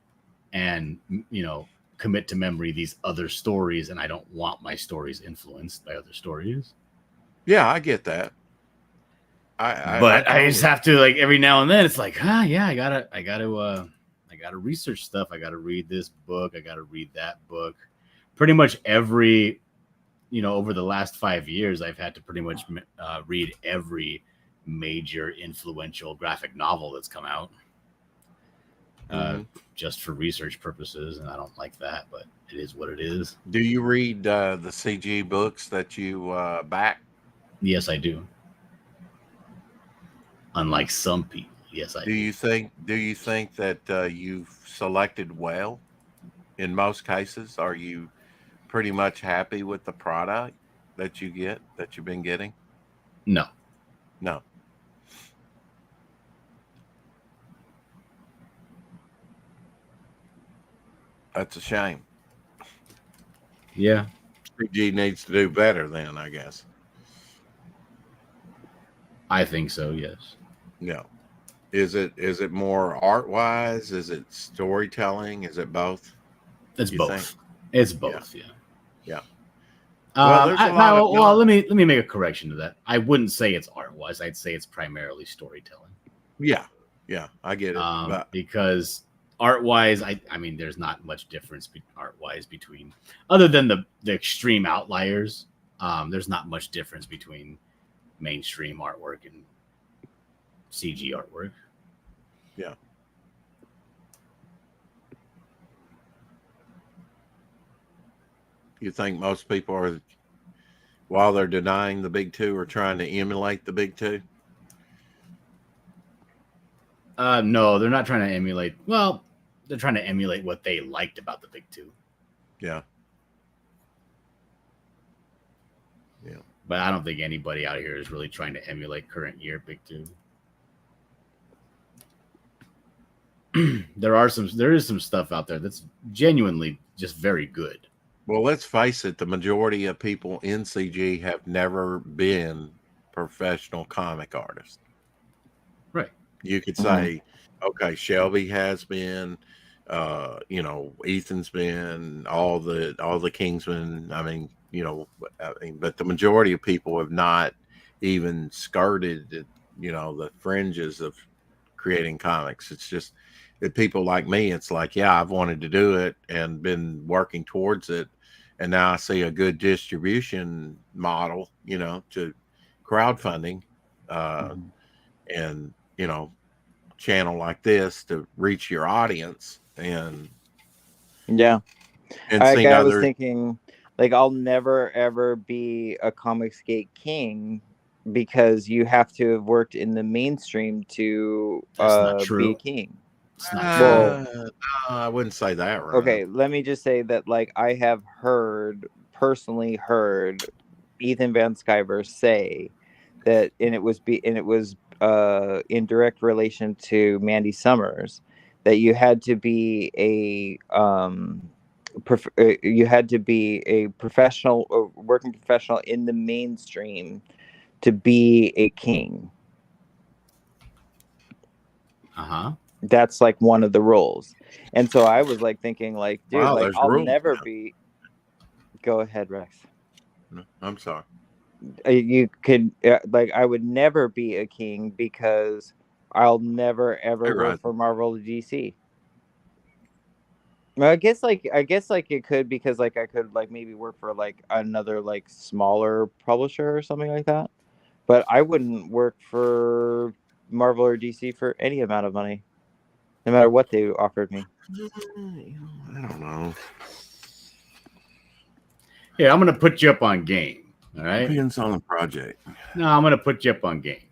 and, you know, commit to memory these other stories. And I don't want my stories influenced by other stories. Yeah, I get that. I just have to, like, every now and then it's like, yeah, I gotta research stuff. I gotta read this book. I gotta read that book. Pretty much every, you know, over the last 5 years, I've had to pretty much read every major influential graphic novel that's come out, just for research purposes. And I don't like that, but it is what it is. Do you read the CG books that you back? Yes, I do. Unlike some people, yes, I do. Do you think that you've selected well in most cases? Are you pretty much happy with the product that you've been getting? No. That's a shame. Yeah. CG needs to do better then, I guess. I think so, yes. Yeah. Is it more art wise? Is it storytelling? Is it both? It's both. It's both, yeah. Well, let me make a correction to that. I wouldn't say it's art wise. I'd say it's primarily storytelling. Yeah, I get it. Because art wise, I mean, there's not much difference art wise between, other than the extreme outliers. There's not much difference between mainstream artwork and CG artwork. Yeah. You think most people are, while they're denying the big two, are trying to emulate the big two? No, they're not trying to emulate. Well, they're trying to emulate what they liked about the big two. Yeah. But I don't think anybody out here is really trying to emulate current year big two. There is some stuff out there that's genuinely just very good. Well, let's face it, the majority of people in CG have never been professional comic artists. Right. You could say, okay, Shelby has been, you know, Ethan's been, all the Kingsmen. I mean, you know, but the majority of people have not even skirted, you know, the fringes of creating comics. It's just that people like me, it's like, yeah, I've wanted to do it and been working towards it. And now I see a good distribution model, to crowdfunding, and, channel like this to reach your audience and Yeah. seeing I was other. thinking, like, I'll never ever be a Comicsgate king because you have to have worked in the mainstream to That's not be a true. king. It's not Uh, true. no, I wouldn't say that, Rob. Okay, let me just say that, like, I have personally heard Ethan Van Sciver say that, and it was in direct relation to Mandy Summers, that you had to be a professional, working professional in the mainstream to be a king. That's like one of the rules. And so I was like thinking, like, dude, Wow, like, there's I'll rules never now. be. Go ahead, Rex. No, I'm sorry. You could, like, I would never be a king because I'll never ever Hey, work Rod. for Marvel or DC. Well, I guess like it could, because like I could like maybe work for like another like smaller publisher or something like that. But I wouldn't work for Marvel or DC for any amount of money, no matter what they offered me. I don't know. Yeah, I'm gonna put you up on game. All right. Depends on the project. No, I'm gonna put you up on game.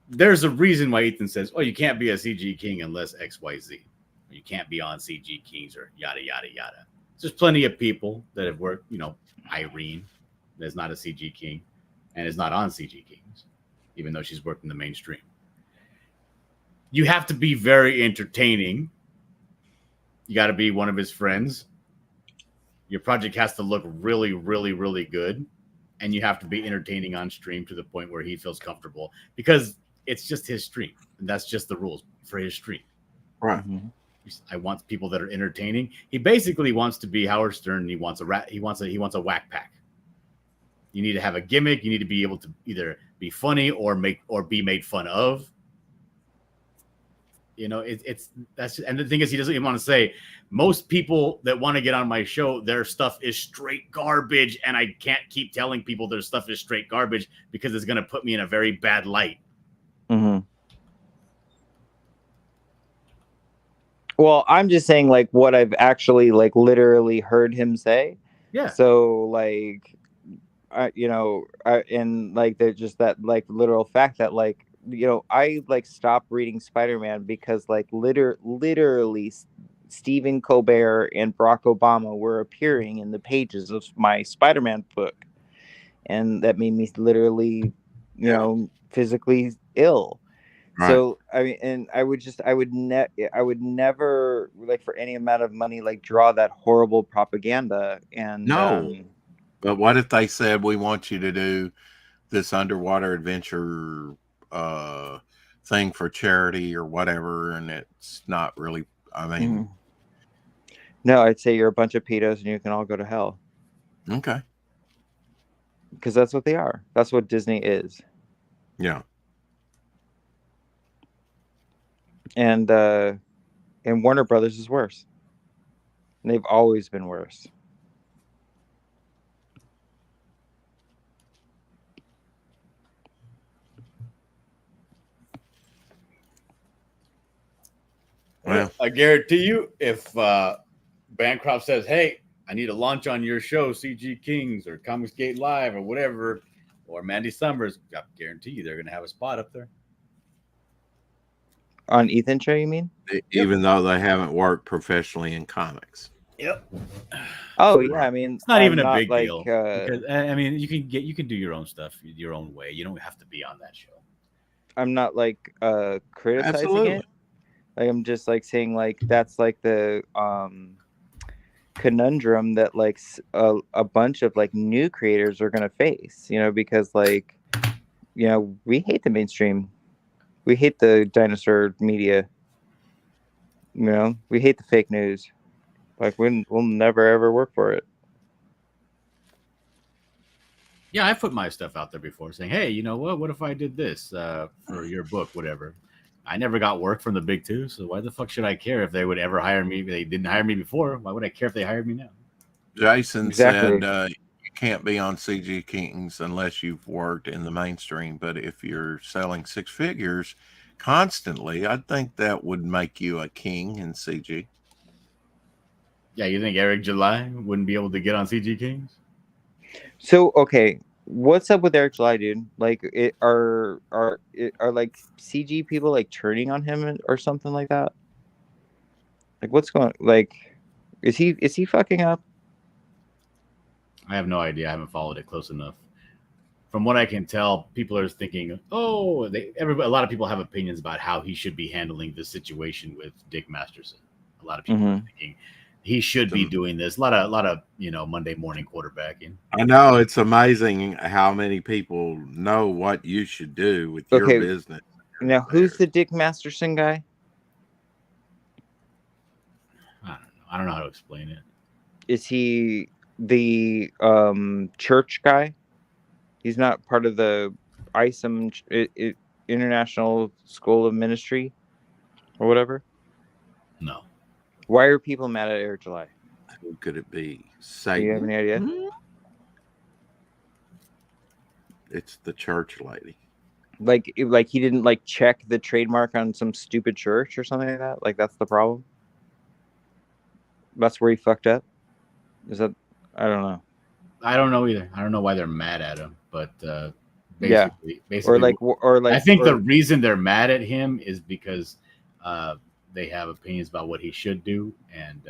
There's a reason why Ethan says, "Oh, you can't be a CG king unless XYZ. You can't be on CG Kings or yada yada yada." There's plenty of people that have worked. Irene, that's not a CG king, and is not on CG Kings, even though she's worked in the mainstream. You have to be very entertaining. You got to be one of his friends. Your project has to look really, really, really good. And you have to be entertaining on stream to the point where he feels comfortable, because it's just his stream. And that's just the rules for his stream. Right. Mm-hmm. I want people that are entertaining. He basically wants to be Howard Stern. And he wants a whack pack. You need to have a gimmick. You need to be able to either be funny or be made fun of. And the thing is, he doesn't even want to say, most people that want to get on my show, their stuff is straight garbage, and I can't keep telling people their stuff is straight garbage because it's going to put me in a very bad light. Mm-hmm. Well, I'm just saying, like, what I've actually like literally heard him say. Yeah. So like, and like just that like literal fact that like, I like stopped reading Spider-Man because like literally Stephen Colbert and Barack Obama were appearing in the pages of my Spider-Man book, and that made me literally, physically ill. Right. So I mean, and I would never, like, for any amount of money, like, draw that horrible propaganda. And No. But what if they said, we want you to do this underwater adventure thing for charity or whatever, and it's not really, I mean. No, I'd say you're a bunch of pedos and you can all go to hell. Okay. Because that's what they are. That's what Disney is. Yeah. And Warner Brothers is worse. And they've always been worse. Well, I guarantee you, if Bancroft says, "Hey, I need a launch on your show, CG Kings or Comicsgate Live or whatever," or Mandy Summers, I guarantee you they're going to have a spot up there. On Ethan's show, you mean? even though they haven't worked professionally in comics. Yep. Oh yeah, I mean, it's not I'm even a big like, deal. Because, I mean, you can do your own stuff your own way. You don't have to be on that show. I'm not like criticizing Absolutely. it. Like, I'm just like saying, like, that's like the conundrum that like a bunch of like new creators are gonna face, because like, we hate the mainstream, we hate the dinosaur media, we hate the fake news. Like, we'll never ever work for it. Yeah, I put my stuff out there before, saying, "Hey, you know what? What if I did this for your book, whatever?" I never got work from the big two, so why the fuck should I care if they would ever hire me? They didn't hire me before. Why would I care if they hired me now? Jason Exactly. said you can't be on CG Kings unless you've worked in the mainstream. But if you're selling six figures constantly, I think that would make you a king in CG. Yeah, you think Eric July wouldn't be able to get on CG Kings? So okay, what's up with Eric July, dude? Like, are like CG people like turning on him or something like that? Like, what's going? Like, is he fucking up? I have no idea. I haven't followed it close enough. From what I can tell, people are thinking, oh, a lot of people have opinions about how he should be handling this situation with Dick Masterson. A lot of people are thinking he should be doing this. A lot of Monday morning quarterbacking. I know, it's amazing how many people know what you should do with your business. Now, who's the Dick Masterson guy? I don't know how to explain it. Is he the church guy? He's not part of the ISOM International School of Ministry or whatever? No. Why are people mad at Eric July? Who could it be? Do you have any idea? It's the church lady. Like he didn't like check the trademark on some stupid church or something like that? Like, that's the problem? That's where he fucked up? Is that... I don't know. I don't know either. I don't know why they're mad at him, but basically, I think the reason they're mad at him is because they have opinions about what he should do, and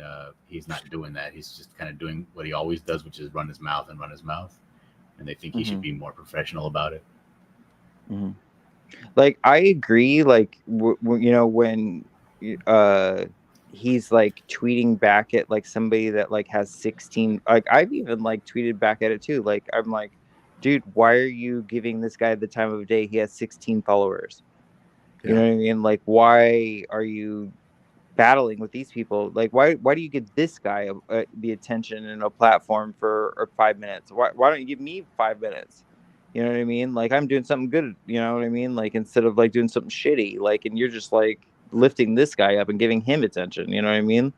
he's not doing that. He's just kind of doing what he always does, which is run his mouth, and they think he should be more professional about it. Like, I agree. Like, when he's like tweeting back at like somebody that like has 16, like I've even like tweeted back at it too. Like, I'm like, dude, why are you giving this guy the time of day? He has 16 followers. You know what I mean? Like, why are you battling with these people? Like, why do you give this guy the attention and a platform for 5 minutes? Why don't you give me 5 minutes? You know what I mean? Like, I'm doing something good. You know what I mean? Like, instead of like doing something shitty, like, and you're just like lifting this guy up and giving him attention. You know what I mean?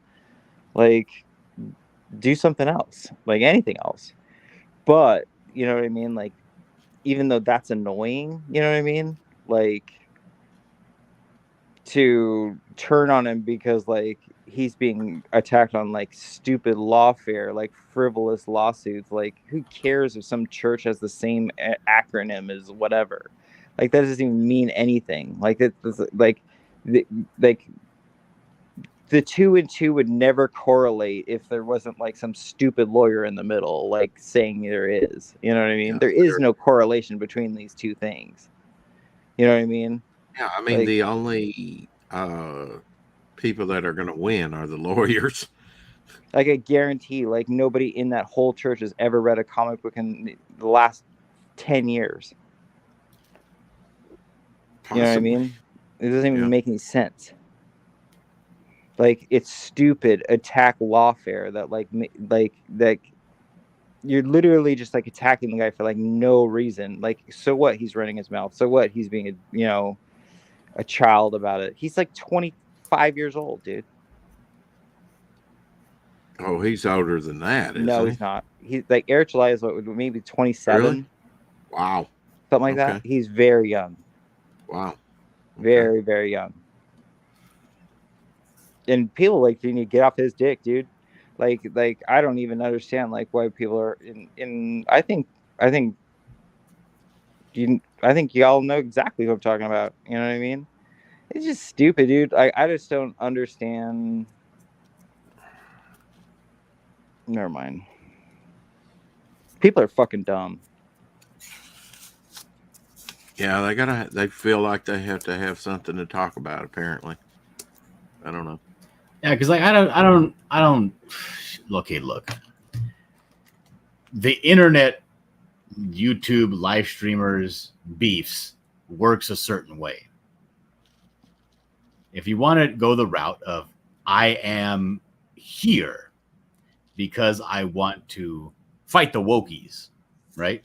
Like, do something else, like anything else. But you know what I mean? Like, even though that's annoying, you know what I mean? Like, to turn on him because like he's being attacked on like stupid lawfare, like frivolous lawsuits. Like, who cares if some church has the same acronym as whatever? Like, that doesn't even mean anything. Like, it's like the 2 and 2 would never correlate if there wasn't like some stupid lawyer in the middle, like saying there is. You know what I mean? Yeah, there is no correlation between these two things. You know what I mean? Yeah, I mean, like, the only people that are going to win are the lawyers. Like, I guarantee, like, nobody in that whole church has ever read a comic book in the last 10 years. Possibly. You know what I mean? It doesn't even make any sense. Like, it's stupid attack lawfare that like you're literally just like attacking the guy for like no reason. Like, so what? He's running his mouth. So what? He's being a child about it. He's like 25 years old, dude. Oh, he's older than that, isn't no, he? He's not. He's like, Eric July is maybe 27. Really? Wow. Something like that. He's very young. Wow. Okay. Very, very young. And people like, you need to get off his dick, dude. Like I don't even understand like why people are in I think y'all know exactly who I'm talking about. You know what I mean? It's just stupid, dude. I just don't understand. Never mind. People are fucking dumb. Yeah, they feel like they have to have something to talk about, apparently. I don't know. Yeah, because like I don't look. The internet, YouTube live streamers beefs works a certain way. If you want to go the route of I am here because I want to fight the wokies, right?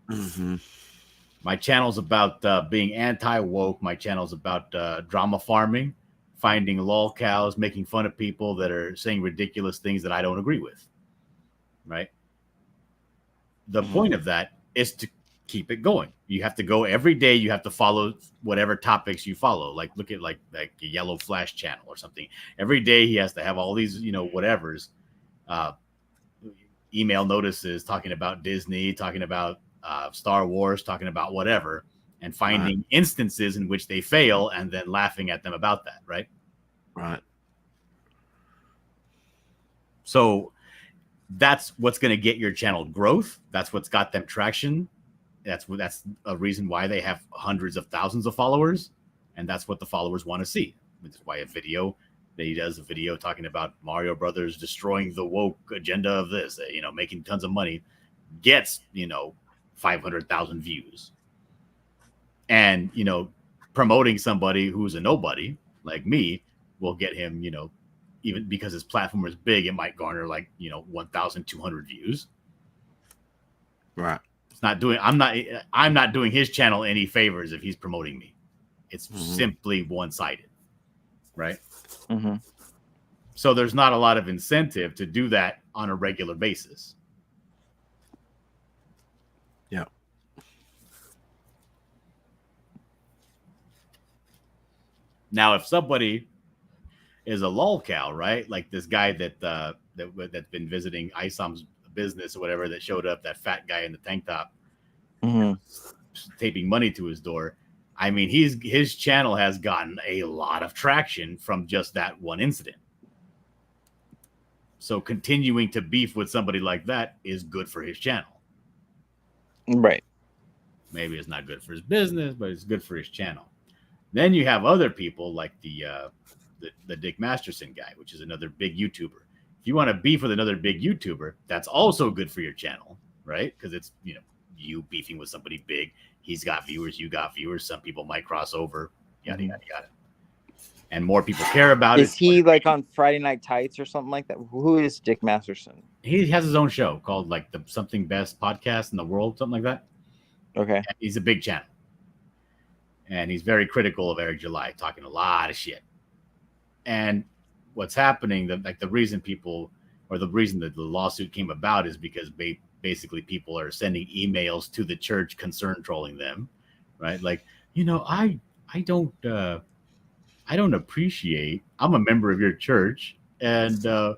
Mm-hmm. My channel's about being anti-woke. My channel's about drama farming, finding lol cows, making fun of people that are saying ridiculous things that I don't agree with. Right? The point of that is to keep it going. You have to go every day. You have to follow whatever topics you follow. Like look at like a Yellow Flash channel or something. Every day he has to have all these, whatevers, email notices talking about Disney, talking about Star Wars, talking about whatever, and finding instances in which they fail and then laughing at them about that. Right. Right. So that's what's going to get your channel growth. That's what's got them traction. That's a reason why they have hundreds of thousands of followers, and that's what the followers want to see. Which is why he does a video talking about Mario Brothers destroying the woke agenda of this, making tons of money, gets 500,000 views, and promoting somebody who's a nobody like me will get him, even because his platform is big, it might garner 1,200 views. Right. I'm not doing his channel any favors if he's promoting me. It's simply one-sided, right? Mm-hmm. So there's not a lot of incentive to do that on a regular basis. Yeah. Now, if somebody is a lolcow, right? Like this guy that's been visiting Isam's business or whatever, that showed up, that fat guy in the tank top, taping money to his door. I mean, his channel has gotten a lot of traction from just that one incident. So continuing to beef with somebody like that is good for his channel. Right. Maybe it's not good for his business, but it's good for his channel. Then you have other people like the Dick Masterson guy, which is another big YouTuber. If you want to beef with another big YouTuber, that's also good for your channel, right? Because it's, you beefing with somebody big. He's got viewers, you got viewers. Some people might cross over, yada, yada, yada. And more people care about it. Is he like on Friday Night Tights or something like that? Who is Dick Masterson? He has his own show called like the Something Best Podcast in the World, something like that. Okay. And he's a big channel. And he's very critical of Eric July, talking a lot of shit. And what's happening, the reason that the lawsuit came about is because basically people are sending emails to the church concern trolling them, right? Like, I don't appreciate, I'm a member of your church, and I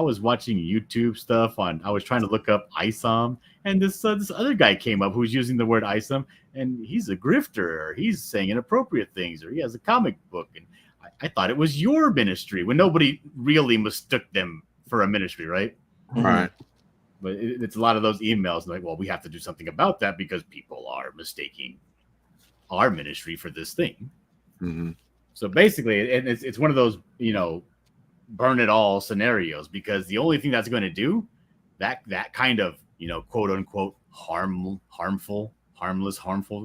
was watching YouTube stuff I was trying to look up ISOM, and this other guy came up who's using the word ISOM, and he's a grifter, or he's saying inappropriate things, or he has a comic book, and I thought it was your ministry, when nobody really mistook them for a ministry, right? Right. But it's a lot of those emails like, well, we have to do something about that because people are mistaking our ministry for this thing. Mm-hmm. So basically, it's one of those, burn it all scenarios, because the only thing that's going to do that kind of, quote unquote, harmful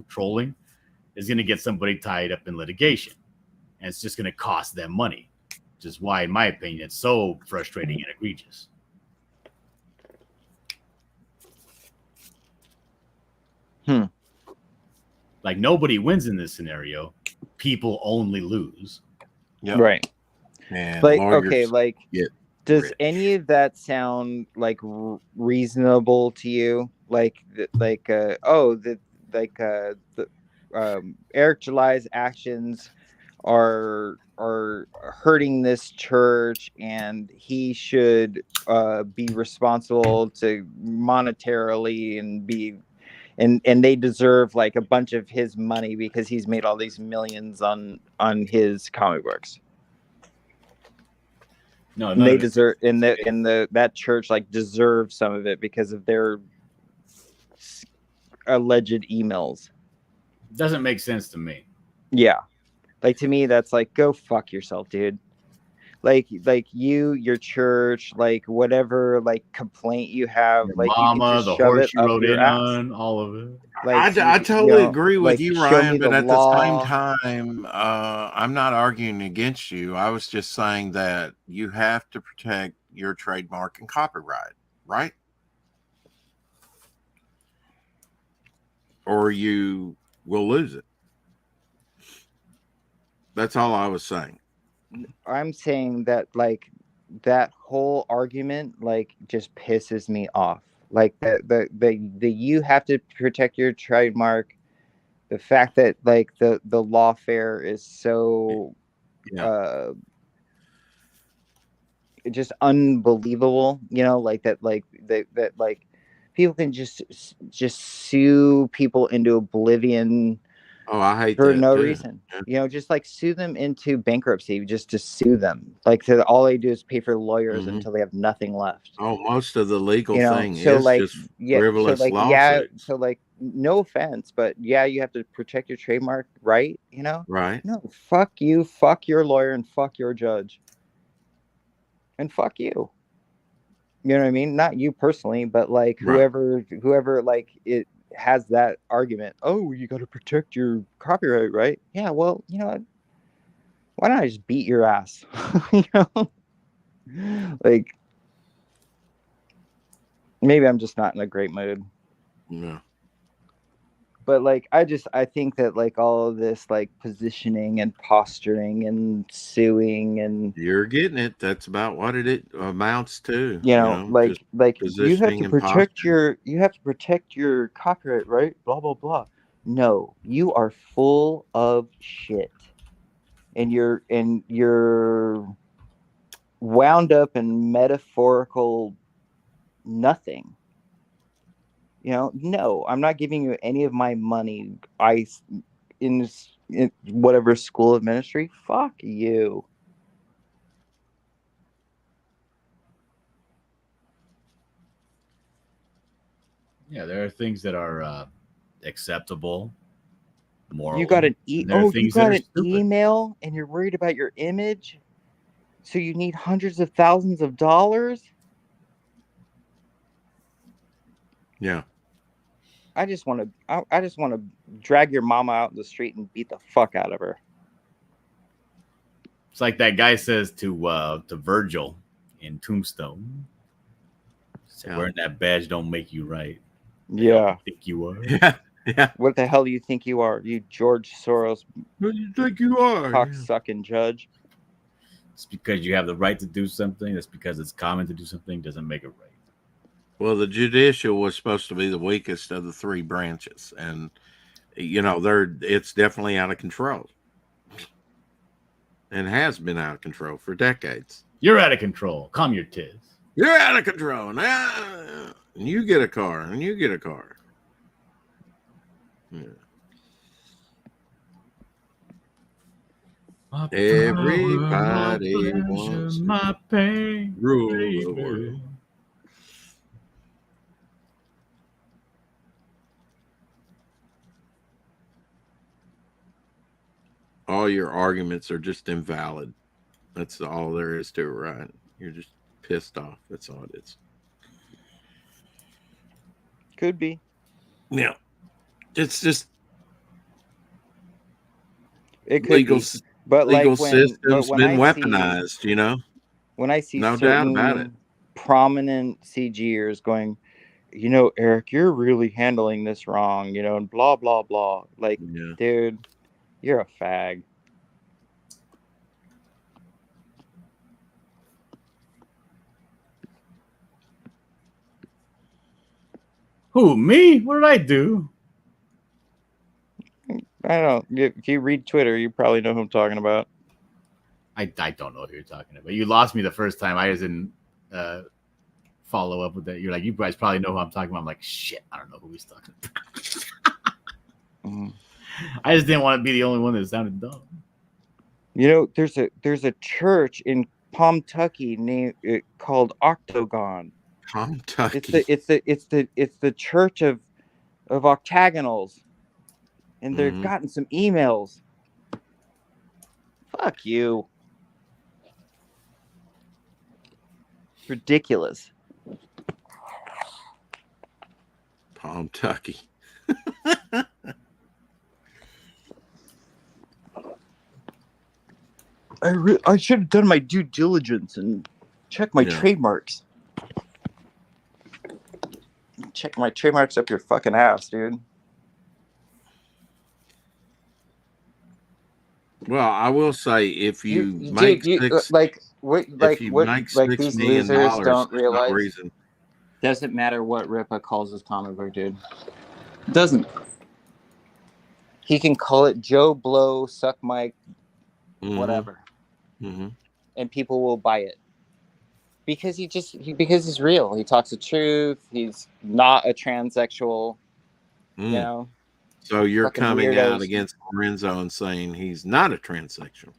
trolling is going to get somebody tied up in litigation. And it's just going to cost them money, which is why, in my opinion, it's so frustrating and egregious. Like, nobody wins in this scenario. People only lose. Yep. Right. And like, okay, like, does any of that sound like reasonable to you? Eric July's actions are hurting this church, and he should be responsible to monetarily and be. And they deserve like a bunch of his money because he's made all these millions on his comic books. No, and they deserve that church like deserves some of it because of their alleged emails. Doesn't make sense to me. Yeah, like to me that's like, go fuck yourself, dude. Like your church, like whatever, like complaint you have, your like mama, the horse you rode in on, all of it. Like, I totally agree with you, Ryan, but at the same time, I'm not arguing against you. I was just saying that you have to protect your trademark and copyright, right? or you will lose it. That's all I was saying. I'm saying that like that whole argument like just pisses me off. Like the you have to protect your trademark. The fact that like the lawfare is so Yeah. just unbelievable, like that like people can just sue people into oblivion Oh, I hate for that no too. reason. Yeah. Just like sue them into bankruptcy just to sue them. Like so all they do is pay for lawyers Mhm. until they have nothing left. Oh, most of the legal thing So is like just yeah, frivolous lawsuits. so like no offense, but yeah, you have to protect your trademark, right? Right. No, fuck you, fuck your lawyer, and fuck your judge, and fuck you. You know what I mean? Not you personally, but like Right. whoever like it has that argument. Oh, you got to protect your copyright, right? Yeah. Well, you know what? Why don't I just beat your ass? Like maybe I'm just not in a great mood. Yeah. But like I think that like all of this like positioning and posturing and suing and You're getting it. That's about what it amounts to. Just like positioning and posturing. you have to protect your copyright, right? Blah blah blah. No, you are full of shit. And you're wound up in metaphorical nothing. No, I'm not giving you any of my money. In whatever school of ministry, fuck you. Yeah, there are things that are acceptable, moral. You got you got an email and you're worried about your image, so you need hundreds of thousands of dollars. Yeah. I just want to drag your mama out in the street and beat the fuck out of her. It's like that guy says to Virgil in Tombstone. So wearing that badge don't make you right. Yeah. Think you are? Yeah. What the hell do you think you are? You George Soros? What do you think you are? Cocksucking judge. It's because you have the right to do something. That's because it's common to do something. Doesn't make it right. Well, the judicial was supposed to be the weakest of the three branches, and it's definitely out of control, and has been out of control for decades. You're out of control. Calm your tits. You're out of control now. And you get a car, and you get a car. Yeah. Everybody wants my pain, rule the world. All your arguments are just invalid. That's all there is to it, right? You're just pissed off. That's all it is. Could be. Yeah. It's just it could legal, be. But legal like system's been weaponized, When I see no doubt about it. Prominent CGers going, Eric, you're really handling this wrong, and blah blah blah. Like, dude, you're a fag. Who, me? What did I do? I don't know. If you read Twitter, you probably know who I'm talking about. I don't know who you're talking about. You lost me the first time. I just didn't follow up with that. You're like, you guys probably know who I'm talking about. I'm like, shit, I don't know who he's talking about. I just didn't want to be the only one that sounded dumb. There's a church in Palm-tucky called Octagon. Palm-tucky. It's the church of octagonals, and they've gotten some emails. Fuck you. It's ridiculous. Palm-tucky. I should have done my due diligence and checked my trademarks. Check my trademarks up your fucking ass, dude. Well, I will say if you dude, make you six like what if you make like $6 these million, losers there's don't no realize. reason. Doesn't matter what Ripa calls his comic book, dude. Doesn't. He can call it Joe Blow, suck my whatever, Mm-hmm. and people will buy it because because he's real. He talks the truth. He's not a transsexual. You Mm. know, So you're fucking coming out weirdos. against Lorenzo and saying he's not a transsexual.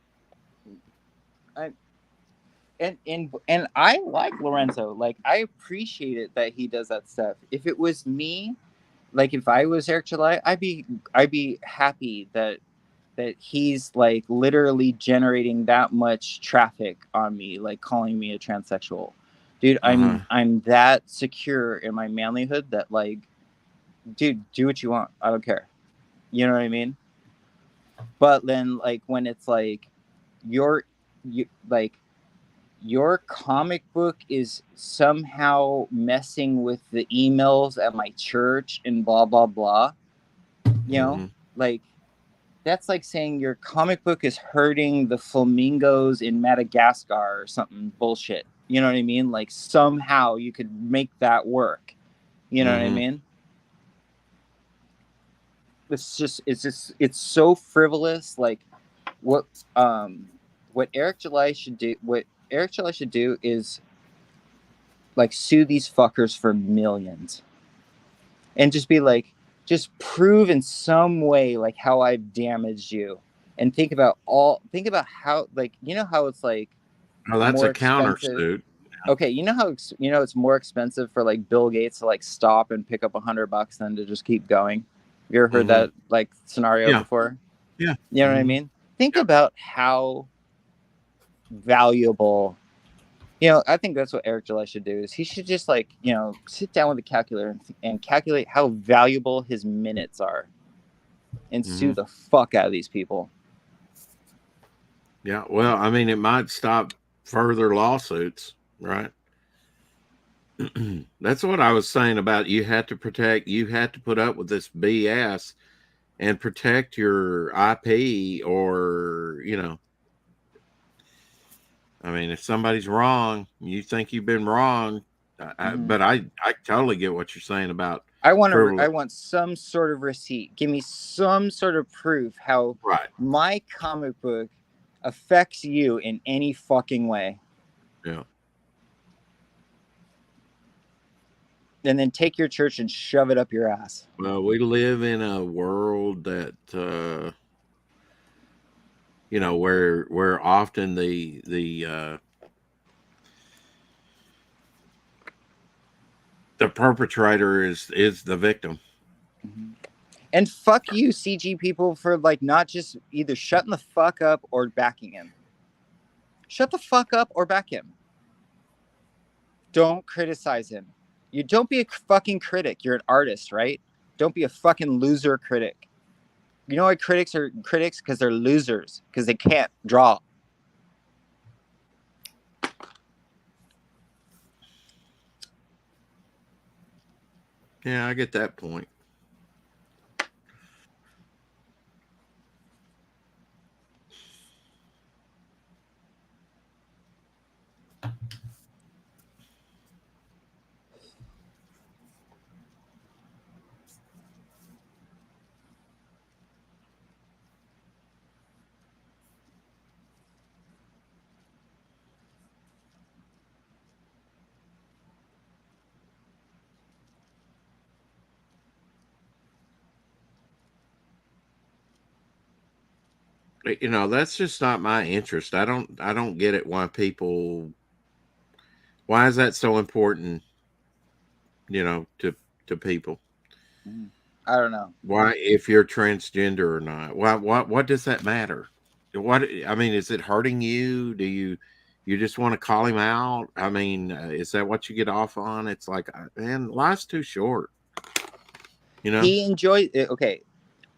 And I like Lorenzo. Like I appreciate it that he does that stuff. If it was me, like if I was Eric July, I'd be happy that he's like literally generating that much traffic on me, like calling me a transsexual. Dude, Uh-huh. I'm that secure in my manlyhood that like, dude, do what you want. I don't care. You know what I mean? But then like when it's like you like your comic book is somehow messing with the emails at my church and blah blah blah, you know, like that's like saying your comic book is hurting the flamingos in Madagascar or something bullshit. You know what I mean? Like somehow you could make that work. You know what I mean? It's so frivolous. Like what Eric July should do is like sue these fuckers for millions and just be like, just prove in some way like how I've damaged you, and think about how, like, you know how it's like Oh, that's more a expensive. countersuit. Okay, you know how it's more expensive for like Bill Gates to like stop and pick up $100 than to just keep going. You ever heard that like scenario before? Yeah. You know what I mean? Think about how valuable. I think that's what Eric July should do. Is he should just like sit down with a calculator and calculate how valuable his minutes are, and sue the fuck out of these people. Yeah, well, I mean, it might stop further lawsuits, right? That's what I was saying about you had to put up with this BS and protect your IP, or, I mean, if somebody's wrong, you think you've been wrong. But I totally get what you're saying about. I want some sort of receipt. Give me some sort of proof how my comic book affects you in any fucking way. Yeah. And then take your church and shove it up your ass. Well, we live in a world that, where often the perpetrator is the victim. And fuck you, CG people, for like not just either shutting the fuck up or backing him. Shut the fuck up or back him. Don't criticize him. You don't be a fucking critic. You're an artist, right? Don't be a fucking loser critic. You know why critics are critics? Because they're losers. Because they can't draw. Yeah, I get that point. That's just not my interest. I don't get it. Why is that so important, to people? I don't know. Why, if you're transgender or not, what does that matter? I mean, is it hurting you? Do you just want to call him out? I mean, is that what you get off on? It's like, man, life's too short. He enjoyed it. Okay.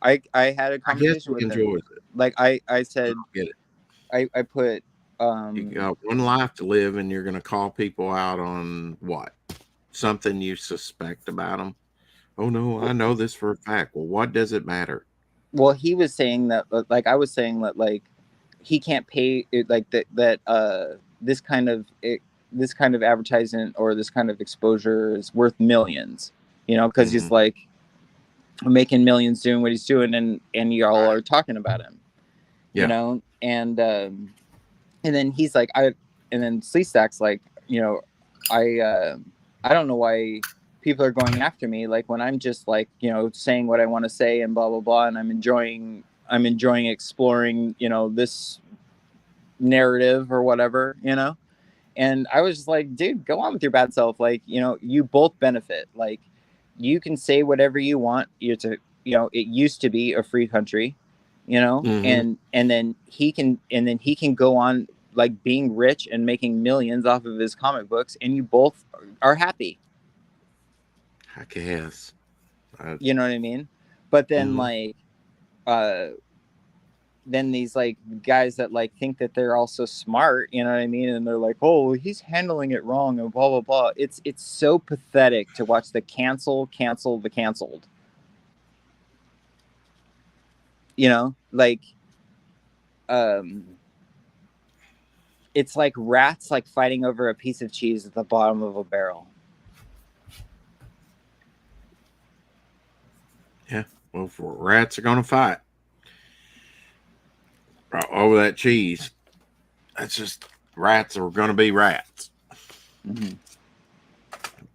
I had a conversation with him. Like I said, I put you got one life to live, and you're going to call people out on what? Something you suspect about them. Oh no, I know this for a fact. Well, what does it matter? Well, he was saying that, like I was saying that, like he can't pay it, like this kind of advertisement or this kind of exposure is worth millions, because he's like making millions doing what he's doing, and y'all are talking about him, and then he's like, and then Sleestack's like, I don't know why people are going after me, like when I'm just like, saying what I want to say and blah blah blah, and I'm enjoying exploring, this narrative or whatever, and I was just like, dude, go on with your bad self, like, you both benefit, like you can say whatever you want. It used to be a free country, and then he can go on like being rich and making millions off of his comic books, and you both are happy. I guess. You know what I mean? But then like then these like guys that like think that they're all so smart, you know what I mean? And they're like, oh, he's handling it wrong and blah blah blah. It's so pathetic to watch the cancel the canceled. Like it's like rats like fighting over a piece of cheese at the bottom of a barrel. Yeah, well, rats are gonna fight over that cheese. That's just, rats are gonna be rats.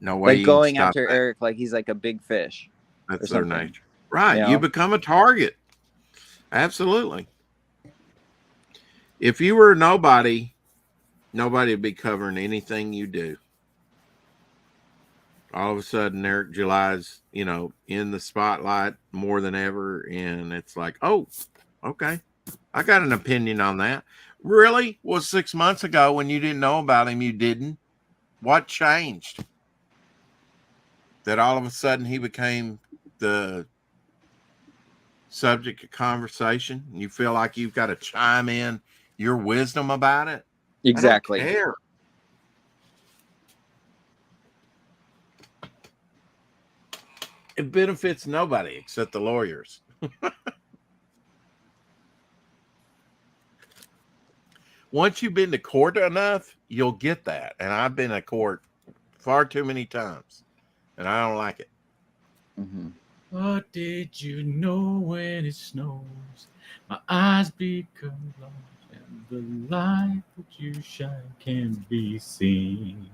No way. Like going after that. Eric like he's like a big fish. That's their nature, right? You become a target. Absolutely. If you were nobody would be covering anything you do. All of a sudden, Eric July's, in the spotlight more than ever. And it's like, oh, okay, I got an opinion on that. Really? Was 6 months ago when you didn't know about him, you didn't? What changed? That all of a sudden he became the subject of conversation? You feel like you've got to chime in your wisdom about it? Exactly. I don't care. It benefits nobody except the lawyers. Once you've been to court enough, you'll get that. And I've been to court far too many times, and I don't like it. What did you know when it snows? My eyes become lost, and the light that you shine can be seen.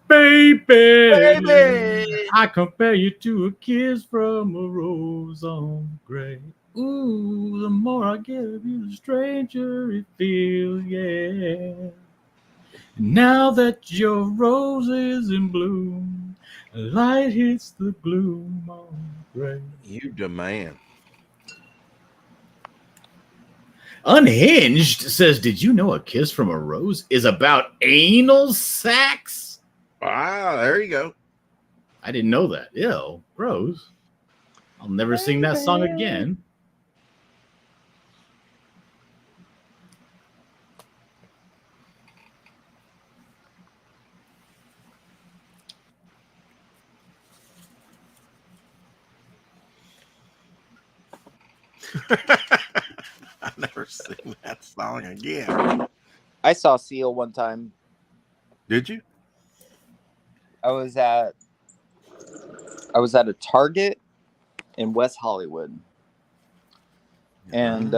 Baby, I compare you to a kiss from a rose on gray. Ooh, the more I get of you, the stranger it feels, yeah. Now that your rose is in bloom, a light hits the gloom on gray. You demand. Unhinged says, did you know A Kiss from a Rose is about anal sex? Wow, there you go. I didn't know that. Ew, gross. I'll never sing that song again. I've never seen that song again. I saw Seal one time. Did you? I was at a Target in West Hollywood, and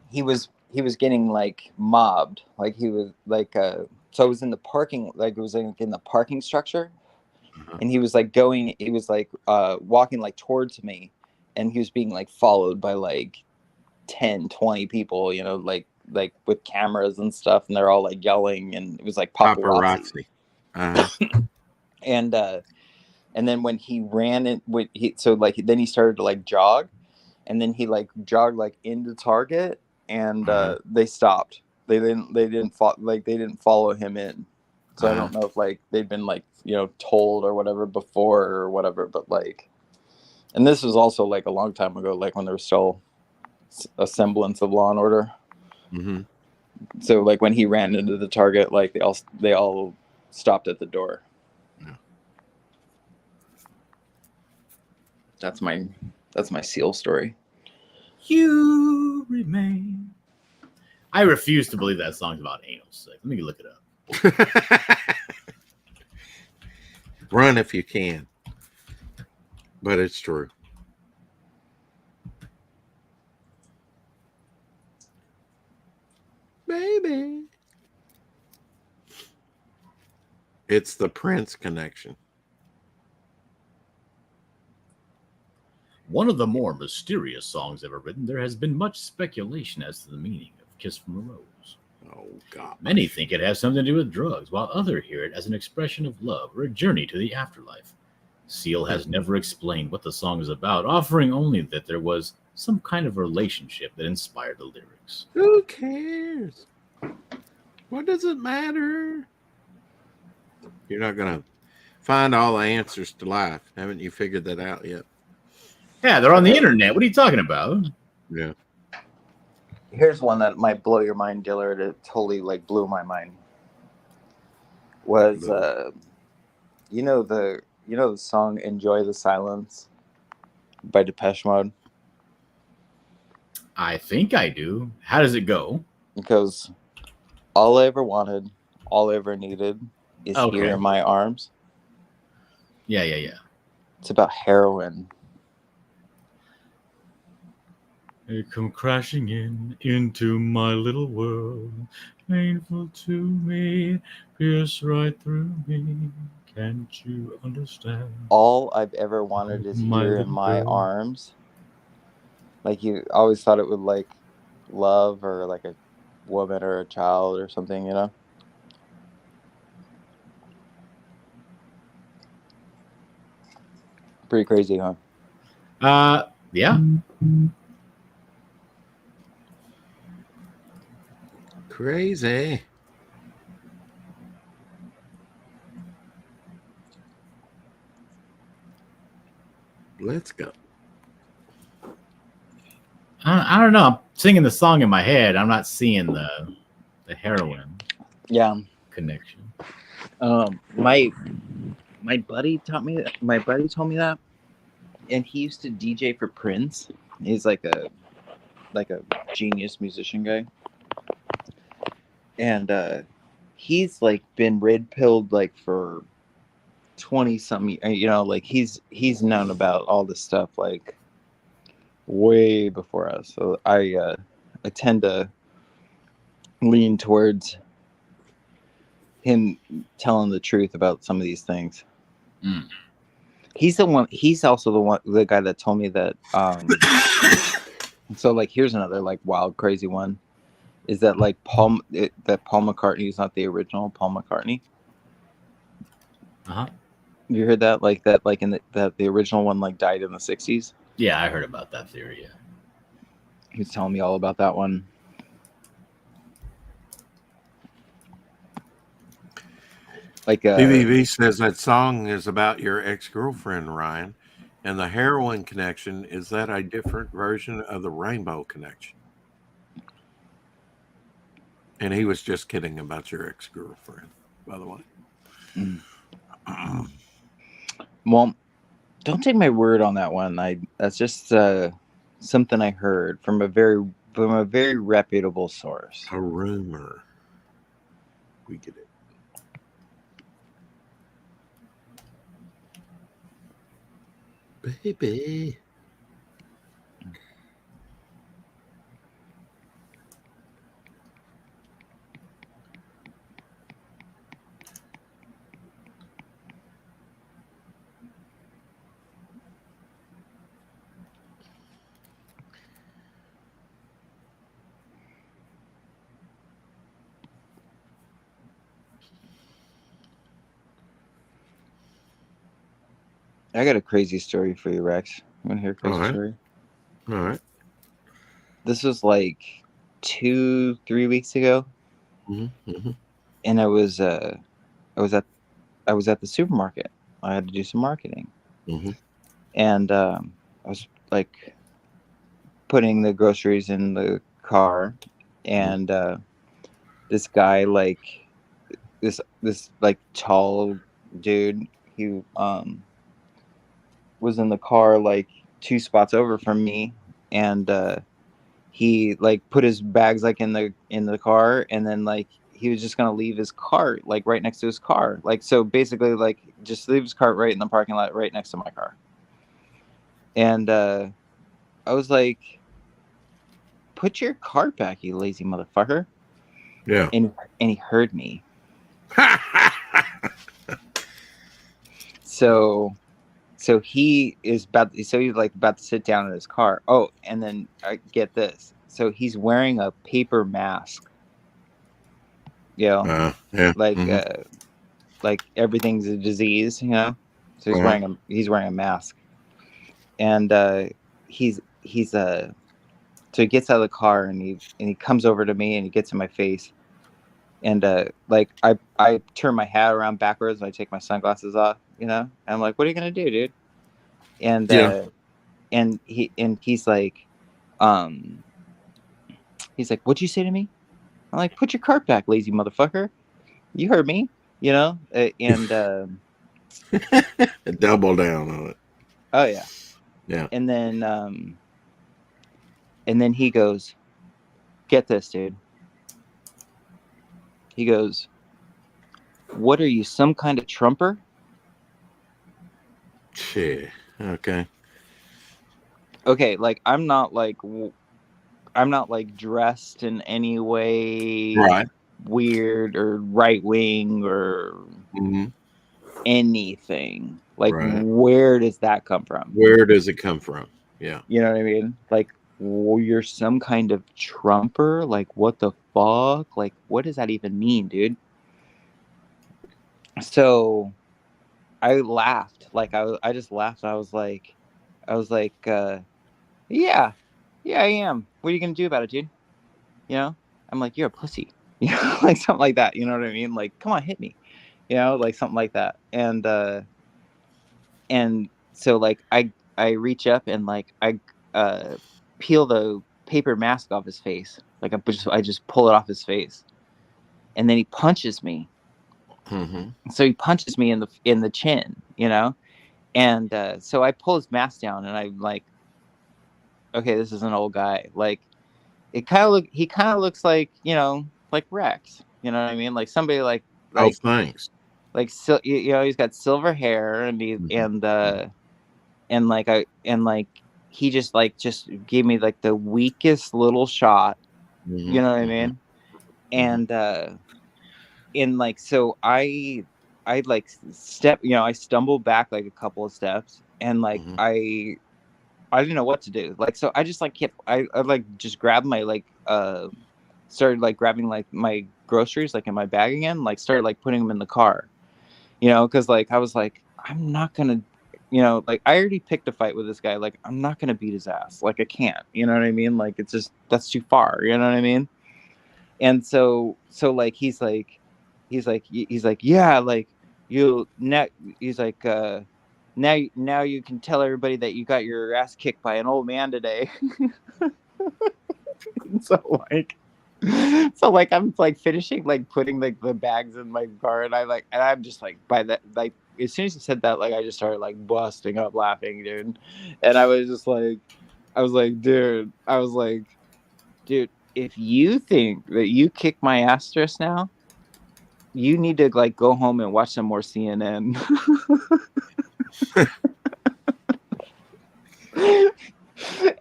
he was getting like mobbed. Like he was like so it was in the parking, like it was like in the parking structure, and he was like walking like towards me, and he was being like followed by like 10, 20 people, like with cameras and stuff, and they're all like yelling, and it was like paparazzi. And then when he ran in, then he started to like jog, and then he like jogged like into Target, and they stopped. They didn't follow him in. So I don't know if like they'd been like told or whatever before or whatever, but like, and this was also like a long time ago, like when there was still a semblance of law and order. So like when he ran into the Target, like they all stopped at the door. That's my Seal story. You remain I refuse to believe that song's about anal sex. Let me look it up. Run if you can. But it's true. Baby. It's the Prince connection. One of the more mysterious songs ever written, there has been much speculation as to the meaning of Kiss from a Rose. Oh, God. Many think it has something to do with drugs, while others hear it as an expression of love or a journey to the afterlife. Seal has never explained what the song is about, offering only that there was some kind of relationship that inspired the lyrics. Who cares? What does it matter? You're not going to find all the answers to life. Haven't you figured that out yet? Yeah, they're on the internet. What are you talking about? Yeah. Here's one that might blow your mind, Dillard. It totally like blew my mind. Was you know the song "Enjoy the Silence" by Depeche Mode? I think I do. How does it go? It goes, "All I ever wanted, all I ever needed is Okay. here in my arms." Yeah. It's about heroin. They come crashing into my little world, painful to me, pierce right through me. Can't you understand? All I've ever wanted is My here in little my girl. arms. Like, you always thought it would like love or like a woman or a child or something, you know? Pretty crazy, huh? Yeah. Crazy. Let's go. I don't know. I'm singing the song in my head. I'm not seeing the heroin Yeah. connection. My buddy taught me that. My buddy told me that, and he used to DJ for Prince. He's like a genius musician guy, and he's like been red pilled like for 20 something. You know, like he's known about all this stuff like way before us. So I tend to lean towards him telling the truth about some of these things. Mm. He's also the guy that told me that so like here's another like wild crazy one is that like Paul McCartney is not the original Paul McCartney. Uh-huh. You heard that like in that the original one like died in the 60s? Yeah, I heard about that theory. Yeah. He was telling me all about that one. Like BBB says that song is about your ex-girlfriend, Ryan, and the heroin connection, is that a different version of the Rainbow Connection? And he was just kidding about your ex-girlfriend, by the way. Well, don't take my word on that one. That's just something I heard from a very reputable source. A rumor. We get it. Baby. I got a crazy story for you, Rex. You want to hear a crazy story? All right. This was like 2-3 weeks ago, and I was at the supermarket. I had to do some marketing, and I was like putting the groceries in the car, and this guy, like this like tall dude, he was in the car like 2 spots over from me, and he like put his bags like in the car, and then like he was just gonna leave his cart like right next to his car. Like so basically like just leave his cart right in the parking lot right next to my car. And I was like, put your cart back, you lazy motherfucker. Yeah. And he heard me. So he's about to sit down in his car. Oh, and then I get this. So he's wearing a paper mask. You know, Yeah. like everything's a disease, you know. So he's wearing a mask. And he's so he gets out of the car and he comes over to me and he gets in my face. And like I turn my hat around backwards and I take my sunglasses off, you know. And I'm like, what are you gonna do, dude? And and he's like, what'd you say to me? I'm like, put your cart back, lazy motherfucker. You heard me, you know. Double down on it. Oh yeah. Yeah. And then he goes, get this, dude. He goes, what are you, some kind of trumper? Shit. Okay. Okay, like I'm not like dressed in any way Right. weird or right wing or anything. Like, where does that come from? Where does it come from? Yeah. You know what I mean? Like, you're some kind of trumper? Like, what the fuck? Like, what does that even mean, dude? So I laughed. Like, I just laughed. I was like, yeah, I am. What are you gonna do about it, dude? You know? I'm like, you're a pussy. You know, like something like that. You know what I mean? Like, come on, hit me. You know, like something like that. And so like I reach up and like I peel the paper mask off his face. Like I just pull it off his face. And then he punches me. So he punches me in the chin, you know? And so I pull his mask down and I'm like, okay, this is an old guy. Like he kind of looks like, you know, like Rex. You know what I mean? Like somebody like oh, thanks. Like so, you know, he's got silver hair and he and he just gave me like the weakest little shot. You know what I mean? And like so I like I stumbled back like a couple of steps and like I didn't know what to do. Like so I just like kept I like just grabbed my like started like grabbing like my groceries like in my bag again, like started like putting them in the car. You know, because like I was like, I'm not gonna, you know, like I already picked a fight with this guy. Like I'm not gonna beat his ass. Like I can't. You know what I mean? Like it's just that's too far. You know what I mean? And so like he's like yeah, like you now. He's like now you can tell everybody that you got your ass kicked by an old man today. So I'm like finishing like putting like the bags in my car and I'm just like by that like as soon as he said that like I just started like busting up laughing, dude. And I was like dude, if you think that you kick my ass just now, you need to like go home and watch some more CNN.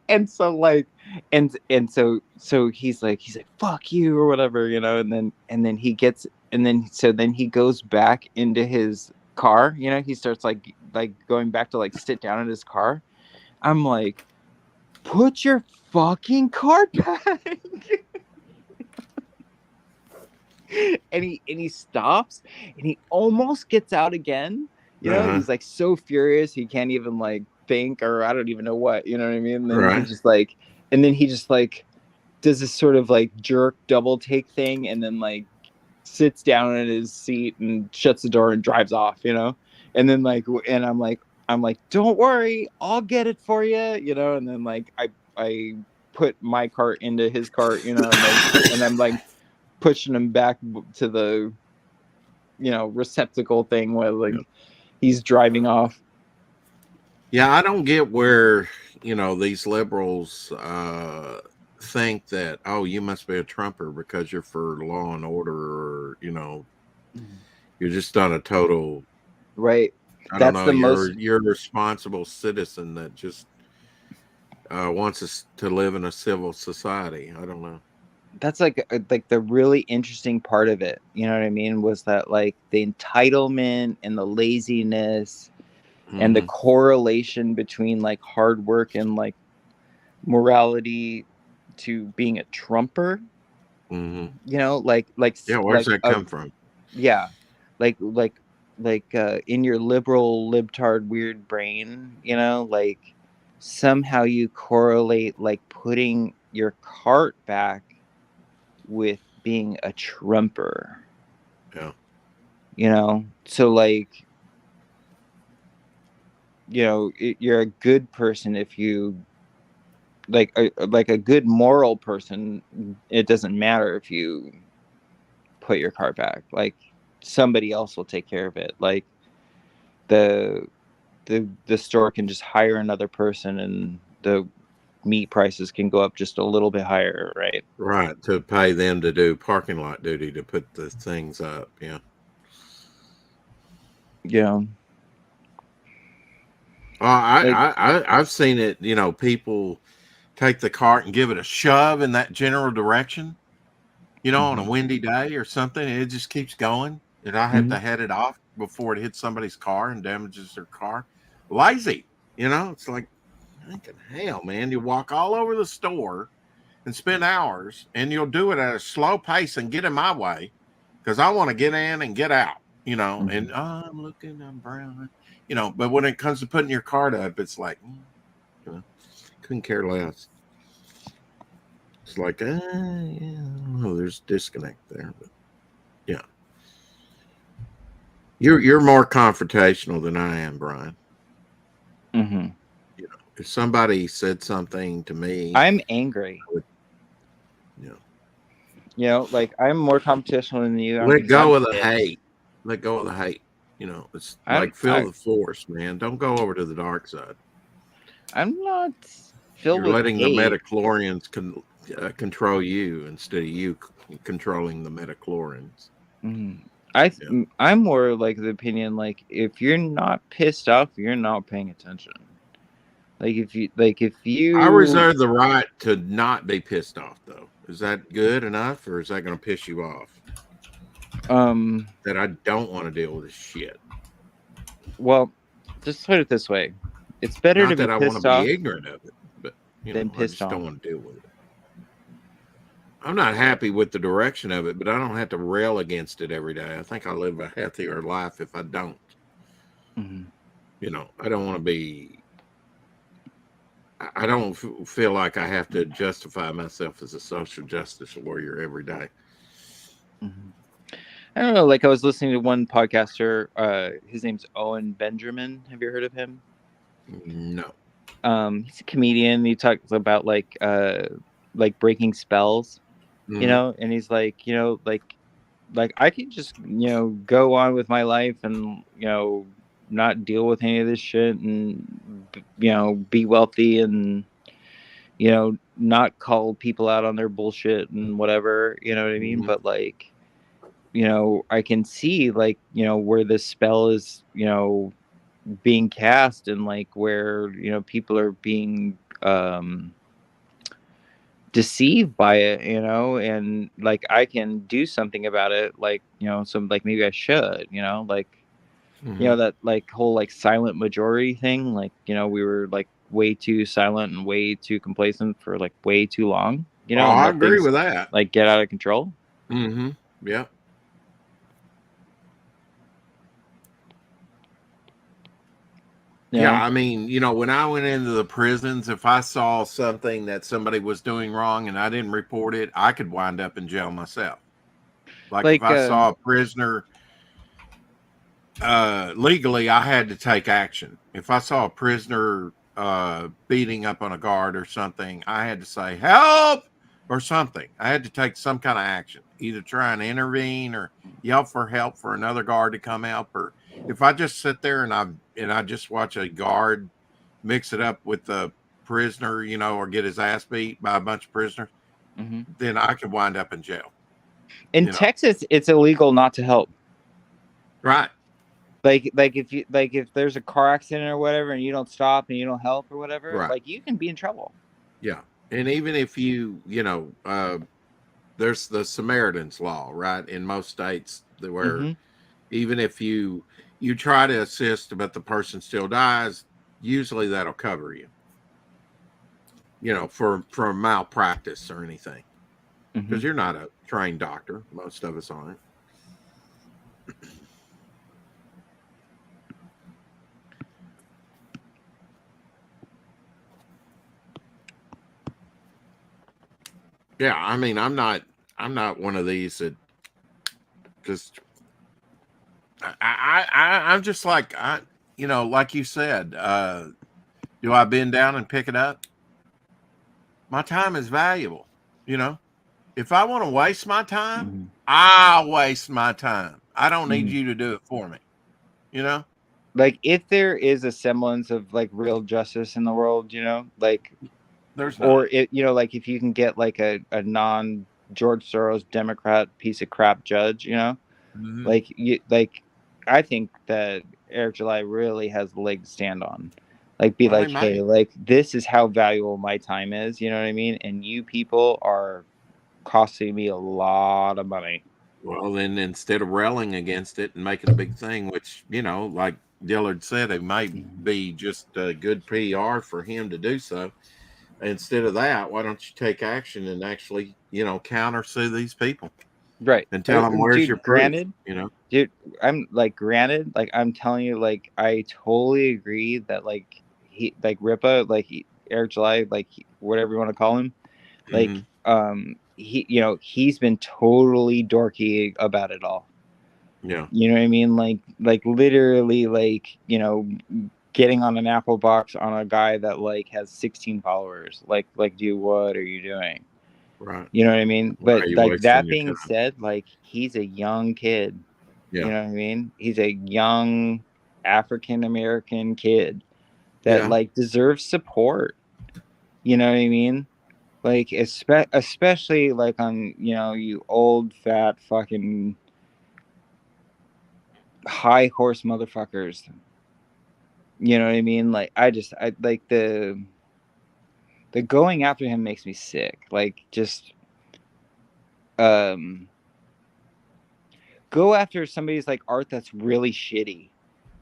And so like and so he's like fuck you or whatever, you know, and then he goes back into his car, you know, he starts like going back to like sit down in his car. I'm like, put your fucking car back. and he stops and he almost gets out again, you know. He's like so furious he can't even like think or I don't even know what, you know what I mean. And then he just like does this sort of like jerk double take thing and then like sits down in his seat and shuts the door and drives off, you know. And then like and I'm like don't worry, I'll get it for you, you know. And then like I put my cart into his cart, you know, and I'm like pushing him back to the, you know, receptacle thing where like he's driving off. Yeah, I don't get where, you know, these liberals think that, oh, you must be a Trumper because you're for law and order, or you're just not a total, Right. I don't That's know, the most. you're a responsible citizen that just wants us to live in a civil society. I don't know. That's like the really interesting part of it. You know what I mean? Was that like the entitlement and the laziness and the Mhm. correlation between like hard work and like morality to being a Trumper. Mhm. You know, Yeah, where's that come from? yeah, in your liberal libtard weird brain, you know, like somehow you correlate like putting your cart back with being a Trumper, Yeah. you know? So like, you know, you're a good person if you like a good moral person. It doesn't matter if you put your cart back. Like somebody else will take care of it. Like the the store can just hire another person and the meat prices can go up just a little bit higher, right? Right, to pay them to do parking lot duty to put the things up. Yeah. Yeah. Like I've seen it. You know, people take the cart and give it a shove in that general direction. You know, on a mhm, windy day or something, and it just keeps going, and I have to mhm. head it off before it hits somebody's car and damages their car. Lazy. You know, it's like, thinking, hell, man, you walk all over the store and spend hours, and you'll do it at a slow pace and get in my way because I want to get in and get out, you know. And Mhm. I'm looking, I'm brown, you know. But when it comes to putting your card up, it's like, you know, couldn't care less. It's like, yeah, there's disconnect there, but yeah, you're more confrontational than I am, Brian. Mhm. You know, if somebody said something to me, I'm angry. I would, you know, You know, like I'm more competitional than you let because I'm go of the pissed. hate. Let go of the hate. You know, it's I'm like feel I the force, man. Don't go over to the dark side. I'm not filled You're with letting the hate. metachlorians control you instead of you controlling the metachlorians. Mhm. Yeah. I'm more like the opinion like if you're not pissed off, you're not paying attention. Like if I you reserve the right to not be pissed off, though. Is that good enough, or is that going to piss you off? um That I don't want to deal with this shit. well, just put it this way. It's better to Not be that I want to pissed be off ignorant of it, but you than know, I pissed just don't on. want to deal with it. I'm not happy with the direction of it, but I don't have to rail against it every day. I think I live a healthier life if I don't. Mhm. You know, I don't want to be. I don't feel like I have to justify myself as a social justice warrior every day. Mhm. I don't know. Like I was listening to one podcaster. His name's Owen Benjamin. Have you heard of him? No. He's a comedian. He talks about like breaking spells, you Mm-hmm. know. And he's like, you know, like I can just you know go on with my life and you know not deal with any of this shit and you know be wealthy and you know not call people out on their bullshit and whatever. You know what I mean? Mm-hmm. But like you know, I can see like, you know, where this spell is, you know, being cast and like where, you know, people are being deceived by it, you know, and like I can do something about it, like, you know, some like maybe I should, like, you Mm-hmm. know, that like whole like silent majority thing, like, you know, we were like way too silent and way too complacent for like way too long, you Oh, know, and I let agree things with that. like get out of control. Mm-hmm. Yeah. You Yeah, know, I mean, you know, when I went into the prisons, if I saw something that somebody was doing wrong and I didn't report it, I could wind up in jail myself. Like if like I saw a prisoner legally, I had to take action. If I saw a prisoner beating up on a guard or something, I had to say help or something. I had to take some kind of action, either try and intervene or yell for help for another guard to come help. Or if I just sit there and I just watch a guard mix it up with the prisoner, you know, or get his ass beat by a bunch of prisoners, Mm-hmm. then I could wind up in jail. In You know. Texas, it's illegal not to help. Right. Like if there's a car accident or whatever, and you don't stop and you don't help or whatever, Right. like you can be in trouble. Yeah. And even if you know, there's the Samaritan's Law, right? In most states where Mm-hmm. even if you try to assist, but the person still dies, usually that'll cover you. You know, for malpractice or anything, because you're not a trained doctor. Most of us aren't. Yeah, I mean, I'm not one of these that just. I'm just like you know, like you said. Do I bend down and pick it up? My time is valuable. You know, if I want to waste my time, I'll waste my time. I don't need you to do it for me. You know, like if there is a semblance of like real justice in the world, you know, like there's not. or it, you know, like if you can get like a non George Soros Democrat piece of crap judge, you know, like I think that Eric July really has the leg to stand on. Like be like, hey, like this is how valuable my time is, you know what I mean? And you people are costing me a lot of money. Well, then instead of railing against it and making a big thing, which, you know, like Dillard said, it might be just a good PR for him to do so. Instead of that, why don't you take action and actually, you know, countersue these people? Right. And tell them where's your granted, proof, you know? Dude, I'm like granted, like I'm telling you, like I totally agree that like he like Ripa, like Eric July, like whatever you want to call him, like he, you know, he's been totally dorky about it all. Yeah. You know what I mean? Like literally, like, you know, getting on an Apple box on a guy that like has 16 followers. Like, dude, what are you doing? Right. You know what I mean? Why But are you like wasting that your being time? said, like he's a young kid. Yeah. You know what I mean? He's a young African American kid that like deserves support. You know what I mean? Like especially like on, you know, you old fat fucking high horse motherfuckers. You know what I mean? Like I like the going after him makes me sick. Like just go after somebody's like art that's really shitty.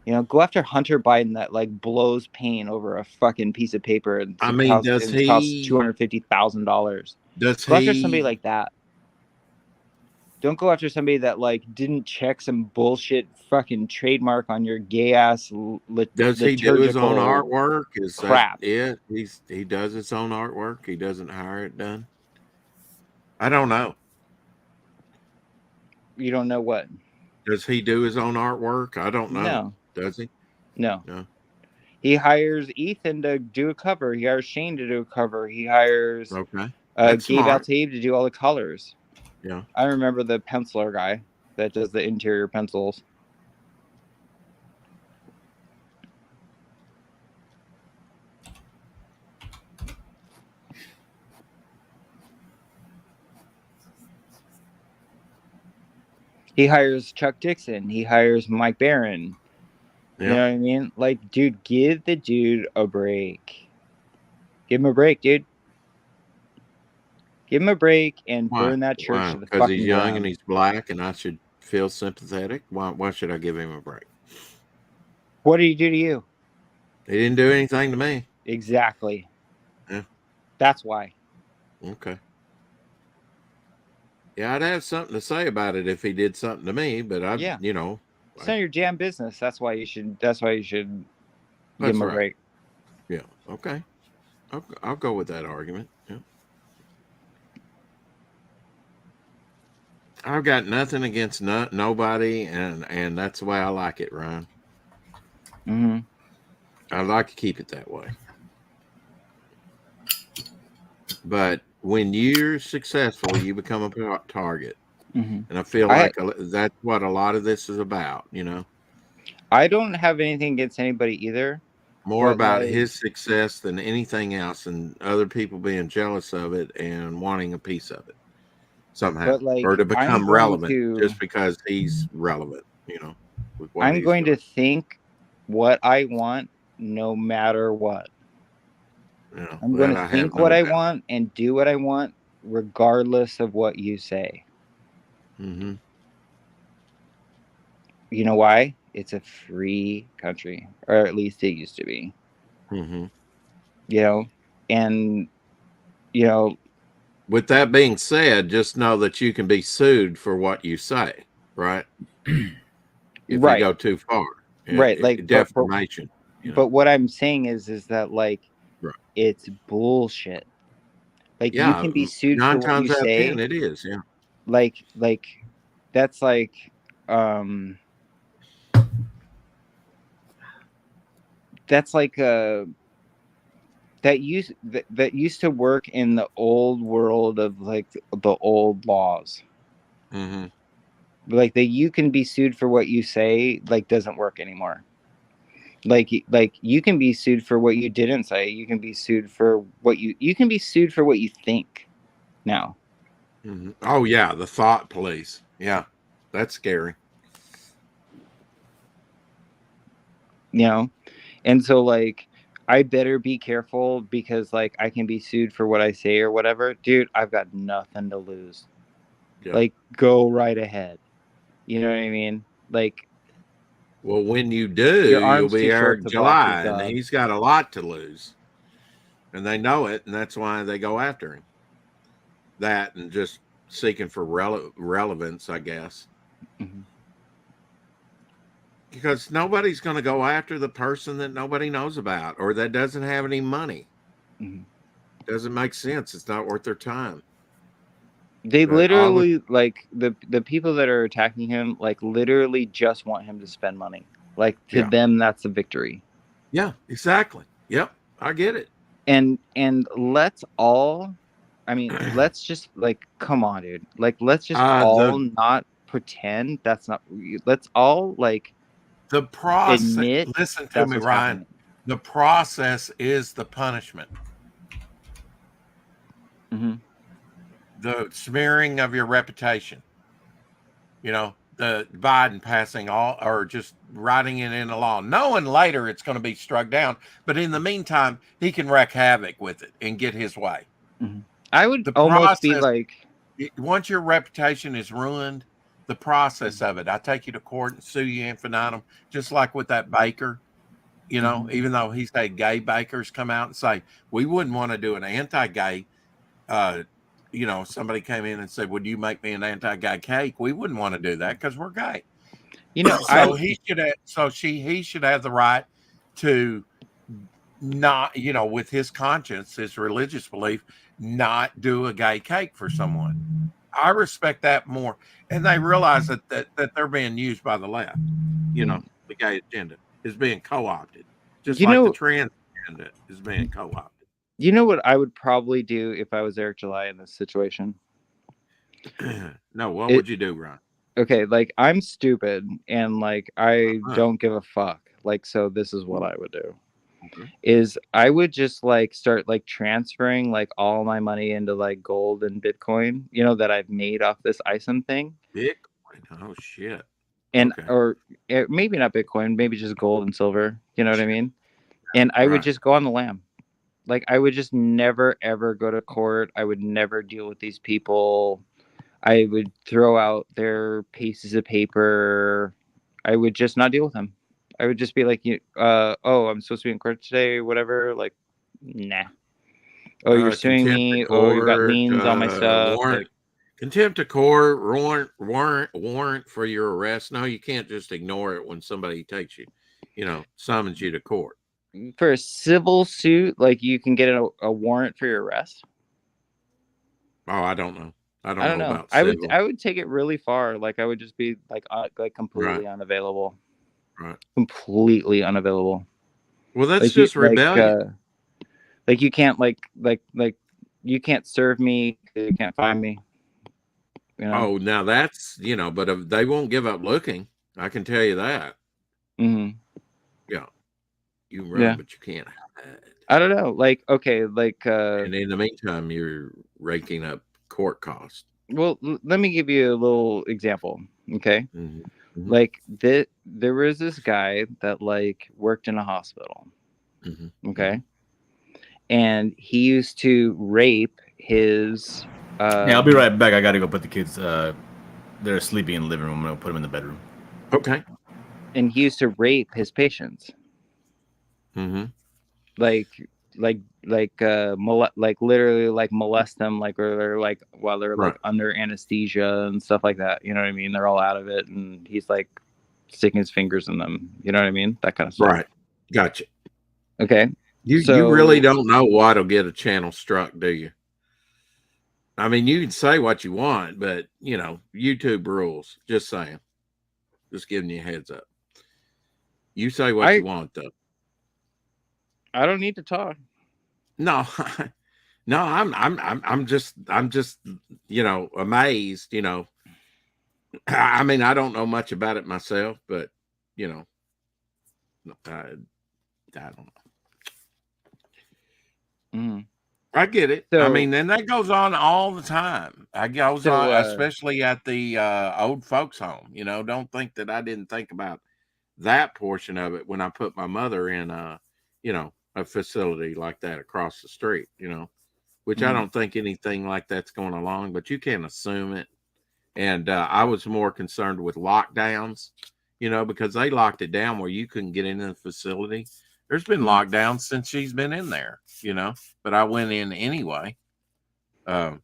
You know, go after Hunter Biden that like blows paint over a fucking piece of paper and I mean, does it costs he $250,000? Does Go he after somebody like that. Don't go after somebody that like didn't check some bullshit fucking trademark on your gay ass does he do his own liturgical artwork? Is crap? that it? He does his own artwork. He doesn't hire it done. I don't know. You don't know what? Does he do his own artwork? I don't know. No. Does he? No. No. He hires Ethan to do a cover. He hires Shane to do a cover. He hires Okay. Gabe Altaib to do all the colors. Yeah. I remember the penciler guy that does the interior pencils. He hires Chuck Dixon. He hires Mike Barron. Yeah. You know what I mean? Like, dude, give the dude a break. Give him a break, dude. Give him a break and burn that church to the fucking ground. Because he's young and he's black, and I should feel sympathetic. Why should I give him a break? What did he do to you? He didn't do anything to me. Exactly. Yeah. That's why. Okay. Yeah, I'd have something to say about it if he did something to me, but you know, it's not your damn business. That's why you should give him a break. Yeah. Okay. I'll go with that argument. Yeah. I've got nothing against nobody, and that's the way I like it, Ryan. Mm-hmm. I like to keep it that way. But when you're successful, you become a target. Mm-hmm. And I feel like that's what a lot of this is about, you know? I don't have anything against anybody either. More But, about like- his success than anything else, and other people being jealous of it and wanting a piece of it somehow, But, like, or to I'm become going relevant to- just because he's relevant, you know. With what I'm he's going doing. to think what I want no matter what. Yeah, I'm going that to I think have what no I doubt. want and do what I want regardless of what you say. Mm-hmm. You know why? It's a free country, or at least it used to be. Mm-hmm. You know, and you know, With that being said, just know that you can be sued for what you say, right? If right, you go too far, right, like defamation. You know? But what I'm saying is that like Right. it's bullshit. Like you Yeah, can be sued for 9 what you times out of say. 10, it is. Yeah. Like that's like um that's like that used to work in the old world of like the old laws. Mm-hmm. Like that you can be sued for what you say like doesn't work anymore. Like you can be sued for what you didn't say. You can be sued for what you can be sued for what you think now. Mm-hmm. Oh yeah, the thought police. Yeah, that's scary. You know, and so like I better be careful because like I can be sued for what I say or whatever. Dude, I've got nothing to lose. Yeah. Like go right ahead. You know what I mean? Like Well, when you do, your you'll arm's be too short Eric to box his July, and dog. he's got a lot to lose, and they know it, and that's why they go after him. That and just seeking for relevance, I guess. Mm-hmm. Because nobody's going to go after the person that nobody knows about or that doesn't have any money. Mm-hmm. Doesn't make sense. It's not worth their time. They But literally like the people that are attacking him like literally just want him to spend money. Like to Yeah. them that's a victory. Yeah, exactly. Yep, I get it. And let's all let's just like come on, dude. Like let's just all not pretend that's not let's all like the process. admit Listen to that's me, what's Ryan. happening. The process is the punishment. Mm-hmm. The smearing of your reputation. You know, the Biden passing all or just writing it in the law, knowing later it's going to be struck down. But in the meantime, he can wreak havoc with it and get his way. Mm-hmm. I would The almost process, be like, once your reputation is ruined, the process of it, I take you to court and sue you infinitum, just like with that baker. You know, even though he's had gay bakers come out and say, we wouldn't want to do an anti-gay, you know, somebody came in and said, would you make me an anti-gay cake? We wouldn't want to do that because we're gay. you know, So he should have the right to not, you know, with his conscience, his religious belief, not do a gay cake for someone. I respect that more. And they realize that they're being used by the left. You know, the gay agenda is being co-opted, just like the trans agenda is being co-opted. You know what I would probably do if I was Eric July in this situation? No, what would you do, Ron? Okay, like I'm stupid and like I don't give a fuck. Like, so this is what I would do. Is I would just like start like transferring like all my money into like gold and Bitcoin, you know, that I've made off this ISIM thing. Bitcoin? Oh shit. And or maybe not Bitcoin, maybe just gold and silver. You know what I mean? And I would just go on the lam. Like I would just never ever go to court. I would never deal with these people. I would throw out their pieces of paper. I would just not deal with them. I would just be like, oh, I'm supposed to be in court today, whatever. Like, nah. Oh, you're suing me. Oh, you got liens on my stuff. Warrant, contempt of court, warrant for your arrest. No, you can't just ignore it when somebody takes you, you know, summons you to court. For a civil suit, like you can get a warrant for your arrest. Oh, I don't know. I don't know about civil. I would take it really far. Like I would just be like completely unavailable. Right. Completely unavailable. Well, that's like just rebellion. Like you can't like you can't serve me. You can't find me. You know? Oh, now that's, you know, but they won't give up looking. I can tell you that. Mm-hmm. Yeah. You can run, Yeah. but you can't hide. I don't know. Like, okay, like, And in the meantime, you're raking up court costs. well, let me give you a little example. Okay. Mm-hmm. Mm-hmm. Like, there was this guy that, like, worked in a hospital. Mm-hmm. Okay. And he used to rape his. Yeah, I'll be right back. I got to go put the kids. They're sleeping in the living room. I'm going to put them in the bedroom. Okay. And he used to rape his patients. Mm-hmm. Like literally like molest them, like, or they're like while they're like under anesthesia and stuff like that. You know what I mean? They're all out of it, and he's like sticking his fingers in them. You know what I mean? That kind of stuff. Right. Gotcha. Okay. You really don't know what'll get a channel struck, do you? I mean, you can say what you want, but you know, YouTube rules. Just saying. Just giving you a heads up. You say what you want, though. I don't need to talk. No, no, I'm just, you know, amazed. You know, I mean, I don't know much about it myself, but you know, I don't know. Mm. I get it. So, I mean, and that goes on all the time. I goes on, especially at the old folks' home. You know, don't think that I didn't think about that portion of it when I put my mother in you know, a facility like that across the street, you know, which I don't think anything like that's going along, but you can't assume it. And I was more concerned with lockdowns, you know, because they locked it down where you couldn't get into the facility. There's been lockdowns since she's been in there, you know, but I went in anyway. Well,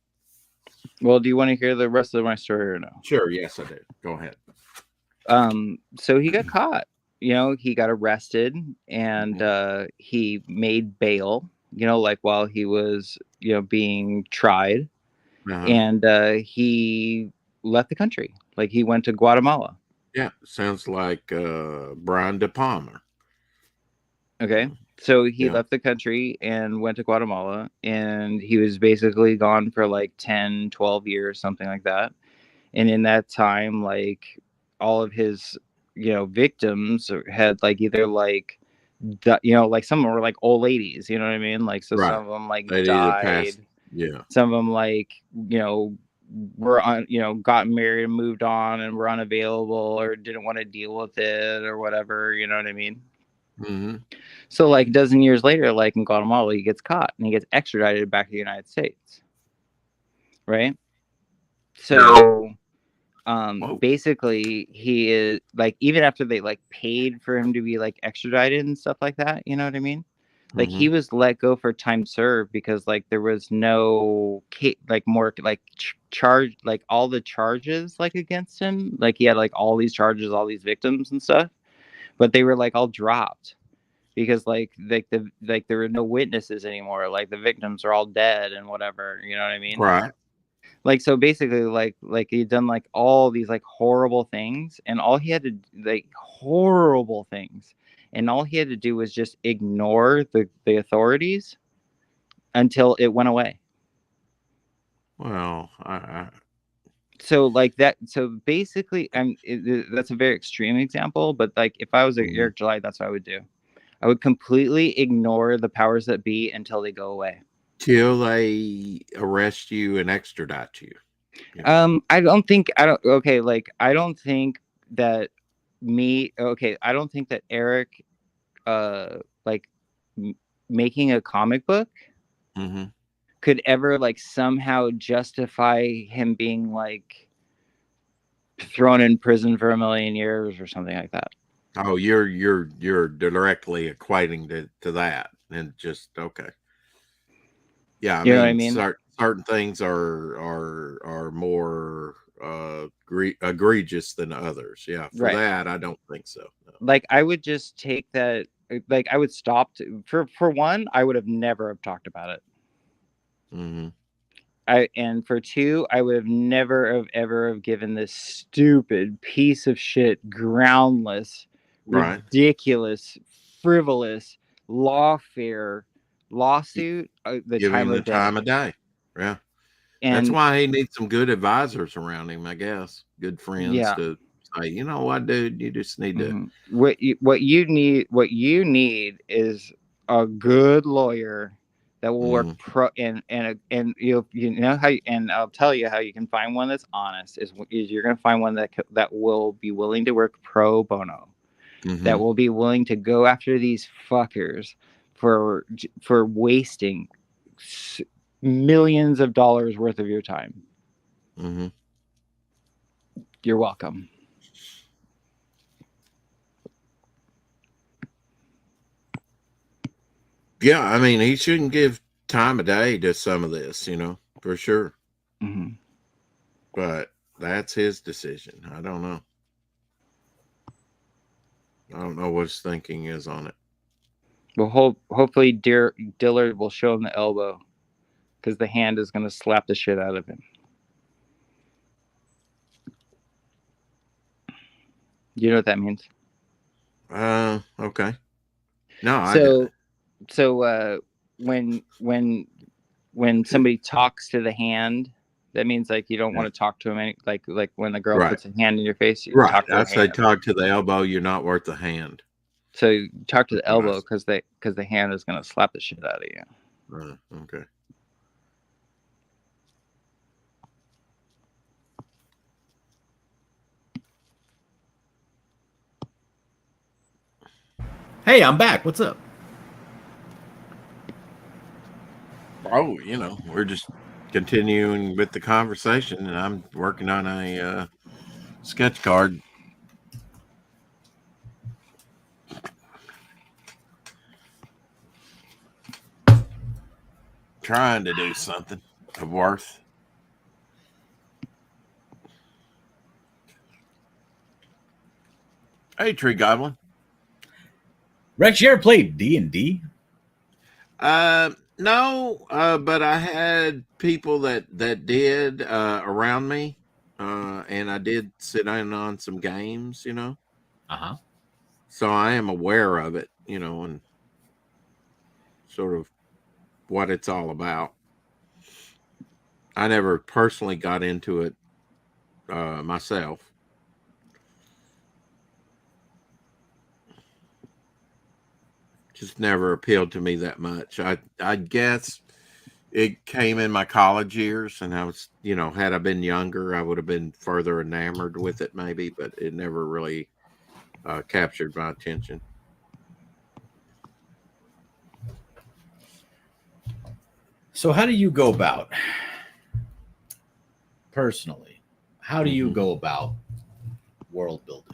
do you want to hear the rest of my story or no? Sure. Yes, I do. Go ahead. So he got caught. You know, he got arrested, and he made bail, you know, like while he was, you know, being tried. And he left the country. Like, he went to Guatemala. Yeah, sounds like Brian De Palma. Okay. So he left the country and went to Guatemala, and he was basically gone for like 10, 12 years, something like that. And in that time, like, all of his, you know, victims had like either like, you know, like some of them were like old ladies, you know what I mean? Like, so some of them like died. Yeah. Some of them like, you know, were on, you know, got married and moved on and were unavailable or didn't want to deal with it or whatever, you know what I mean? Mm-hmm. So like a dozen years later, like in Guatemala, he gets caught and he gets extradited back to the United States. Right? So basically he is like, even after they like paid for him to be like extradited and stuff like that, you know what I mean? Like he was let go for time served because like there was no like more like charge, like all the charges like against him, like he had like all these charges, all these victims and stuff, but they were like all dropped because like there were no witnesses anymore, like the victims are all dead and whatever, you know what I mean? Right. Like, so basically like he'd done like all these like horrible things, and all he had to like horrible things, and all he had to do was just ignore the authorities until it went away. Well, so like that, so basically that's a very extreme example, but like if I was Eric July, that's what I would do. I would completely ignore the powers that be until they go away. Till they arrest you and extradite you. Yeah. I don't think that Eric like making a comic book could ever like somehow justify him being like thrown in prison for 1 million years or something like that. Oh, you're directly equating to that, and just okay. Yeah, I you mean, know what I mean? Certain things are more egregious than others. Yeah, for that, I don't think so. No. Like, I would just take that. Like, I would stop for one. I would have never have talked about it. And for two, I would have never have ever have given this stupid piece of shit, groundless, ridiculous, frivolous, lawfare lawsuit the time of day. Yeah. And that's why he needs some good advisors around him, I guess. Good friends to say, you know what, dude, you just need to. What you need is a good lawyer that will work and you know how and I'll tell you how you can find one that's honest is you're going to find one that will be willing to work pro bono, that will be willing to go after these fuckers for wasting millions of dollars worth of your time. You're welcome. Yeah, I mean, he shouldn't give time of day to some of this, you know, for sure. But that's his decision. I don't know. I don't know what his thinking is on it. Well, hopefully Dillard will show him the elbow, because the hand is going to slap the shit out of him. You know what that means? Okay. No, So when somebody talks to the hand, that means like you don't want to talk to him like when the girl puts a hand in your face, you talk to I'd say talk to the elbow, you're not worth the hand. So you talk to the elbow because the hand is going to slap the shit out of you. Okay. Hey, I'm back. What's up? Oh, you know, we're just continuing with the conversation, and I'm working on a sketch card. Trying to do something of worth. Hey, Tree Goblin. Rex, you ever played D&D? No, but I had people that did around me, and I did sit in on some games, you know. So I am aware of it, you know, and sort of what it's all about. I never personally got into it myself. Just never appealed to me that much. I guess it came in my college years, and I was, you know, had I been younger, I would have been further enamored with it maybe, but it never really captured my attention. So how do you go about, personally, how do you go about world building?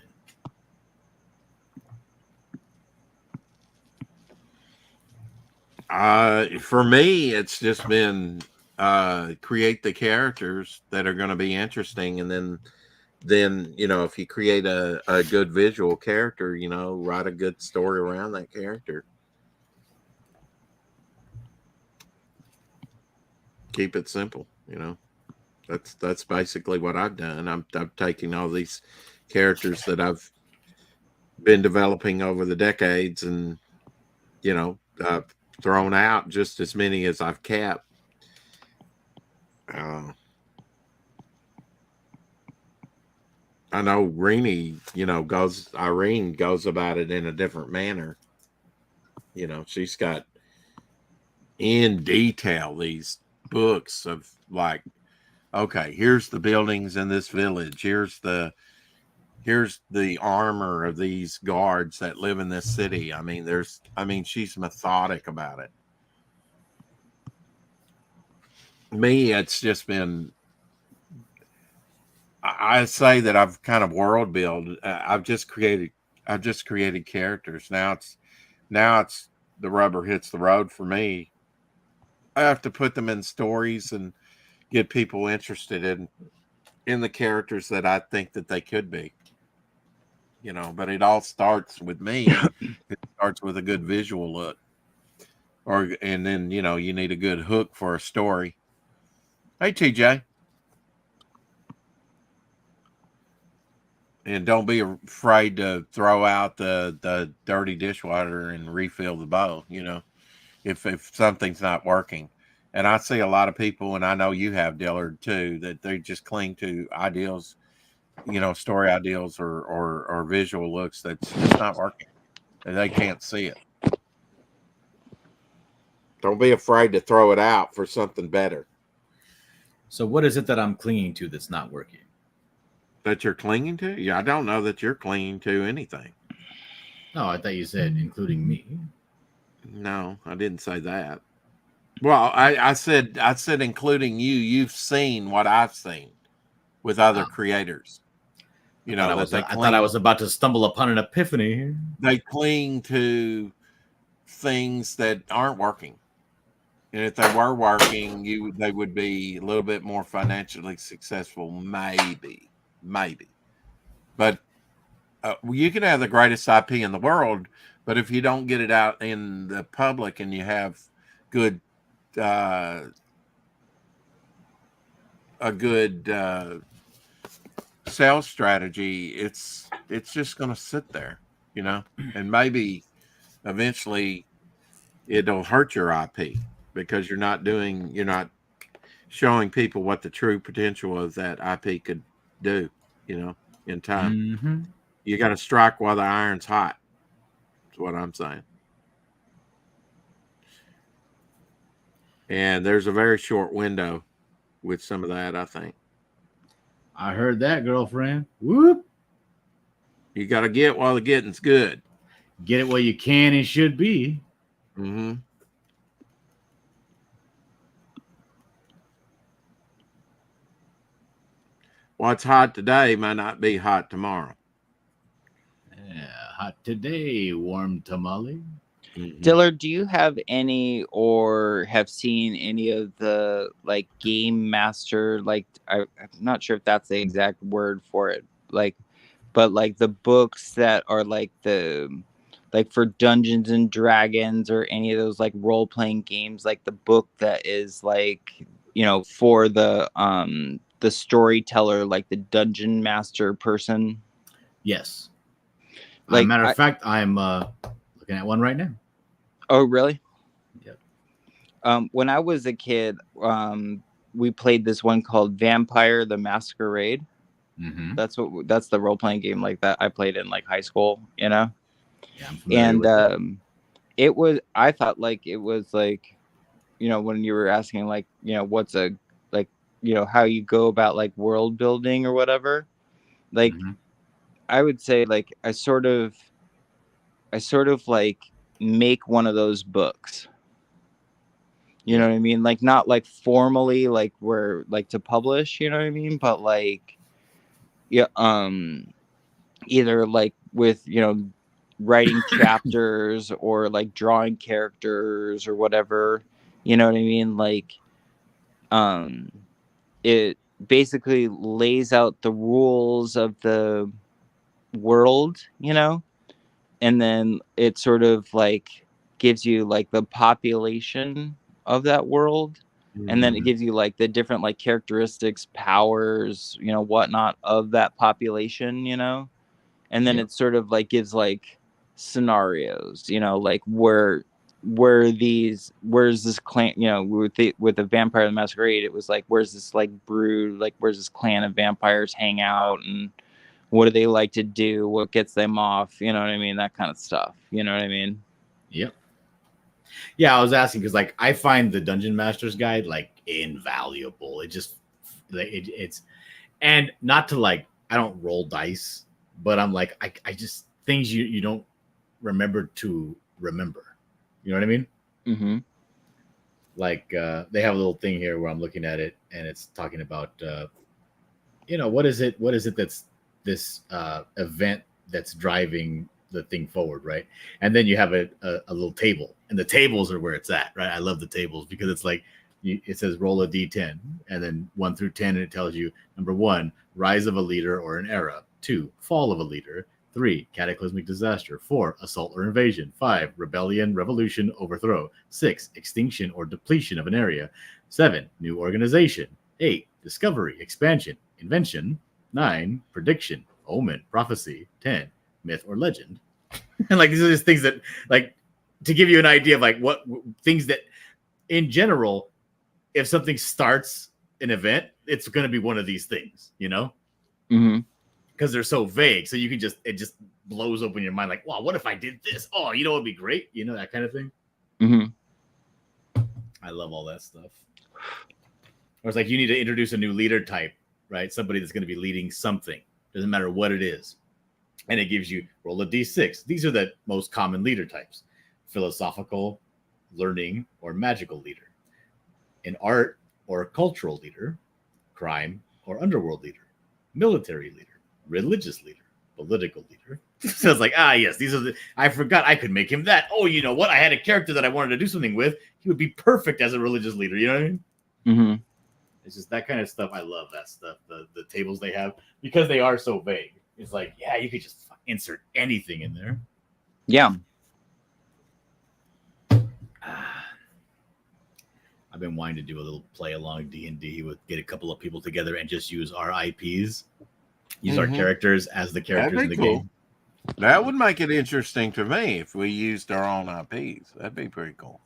For me, it's just been create the characters that are going to be interesting, and then you know, if you create a good visual character, you know, write a good story around that character. Keep it simple, you know. That's basically what I've done. I'm taking all these characters that I've been developing over the decades, and you know, thrown out just as many as I've kept. I know Irene goes about it in a different manner. You know, she's got in detail these books of like, okay, here's the buildings in this village. Here's the armor of these guards that live in this city. I mean, she's methodic about it. Me, it's just been, I say that I've kind of world built. I've just created characters. Now it's the rubber hits the road for me. I have to put them in stories and get people interested in the characters that I think that they could be. You know, but it all starts with me. It starts with a good visual look, and then, you know, you need a good hook for a story. Hey, TJ. And don't be afraid to throw out the dirty dishwater and refill the bowl, you know, if something's not working. And I see a lot of people, and I know you have, Dillard, too, that they just cling to ideals story ideals or visual looks that's just not working. And they can't see it. Don't be afraid to throw it out for something better. So what is it that I'm clinging to that's not working? That you're clinging to? Yeah, I don't know that you're clinging to anything. No, I thought you said including me. No, I didn't say that. Well, I said including you. You've seen what I've seen with other creators. I thought I was about to stumble upon an epiphany here. They cling to things that aren't working. And if they were working, they would be a little bit more financially successful, maybe. But you can have the greatest IP in the world, but if you don't get it out in the public and you have a good sales strategy, it's just going to sit there, and maybe eventually it'll hurt your IP because you're not showing people what the true potential of that IP could do, in time. Mm-hmm. You got to strike while the iron's hot. That's what I'm saying. And there's a very short window with some of that, I think. I heard that, girlfriend. Whoop. You got to get while the getting's good. Get it while you can and should be. Mm-hmm. What's hot today might not be hot tomorrow. Yeah, hot today, warm tamale. Mm-hmm. Dillard, do you have any or have seen any of the Game Master? I'm not sure if that's the exact word for it. But the books that are for Dungeons and Dragons or any of those role playing games, the book that is for the storyteller, the dungeon master person. Yes. Matter of fact, I'm looking at one right now. Oh, really? Yep. When I was a kid, we played this one called Vampire the Masquerade. Mm-hmm. That's the role playing game that I played in high school. Yeah, I'm familiar with that. I thought it was when you were asking what's how you go about world building or whatever. Mm-hmm. I would say I sort of make one of those books. You know what I mean? Not formally where to publish, you know what I mean? But either with writing chapters or drawing characters or whatever, you know what I mean? It basically lays out the rules of the world, and then it sort of gives you the population of that world, and then it gives you the different characteristics, powers, whatnot of that population, and then it sort of gives scenarios, where's this clan, with the Vampire the Masquerade, it was where's this brood, where's this clan of vampires hang out, and what do they like to do, what gets them off, you know what I mean, that kind of stuff, you know what I mean? Yep. Yeah, I was asking because I find the Dungeon Master's Guide invaluable. It just it's, and not to I don't roll dice, but I'm I just things you don't remember to remember. You know what I mean? Mm-hmm. They have a little thing here where I'm looking at it, and it's talking about what is it that's this event that's driving the thing forward, right? And then you have a little table, and the tables are where it's at, right? I love the tables because it's it says roll a d10, and then 1 through 10, and it tells you number 1, rise of a leader or an era; 2, fall of a leader; 3, cataclysmic disaster; 4, assault or invasion; 5, rebellion, revolution, overthrow; 6, extinction or depletion of an area; 7, new organization; 8, discovery, expansion, invention; 9, prediction, omen, prophecy; 10, myth or legend. And these are just things that to give you an idea of what things that in general, if something starts an event, it's going to be one of these things, Mm-hmm. because they're so vague. So you can just, it just blows open your mind. Like, wow, what if I did this? Oh, you know, it'd be great. You know, that kind of thing. Mm-hmm. I love all that stuff. Or it's like you need to introduce a new leader type, right? Somebody that's going to be leading something. Doesn't matter what it is. And it gives you roll a d6. These are the most common leader types: philosophical, learning, or magical leader. In art or cultural leader, crime or underworld leader, military leader, religious leader, political leader. So it's like, yes, these are the, I forgot I could make him that. Oh, you know what? I had a character that I wanted to do something with. He would be perfect as a religious leader. You know what I mean? Mm-hmm. It's just that kind of stuff. I love that stuff. The tables they have, because they are so vague. It's like, yeah, you could just insert anything in there. Yeah. I've been wanting to do a little play along D&D with get a couple of people together and just use our IPs, use our characters as the characters in the game. That would make it interesting to me if we used our own IPs. That'd be pretty cool.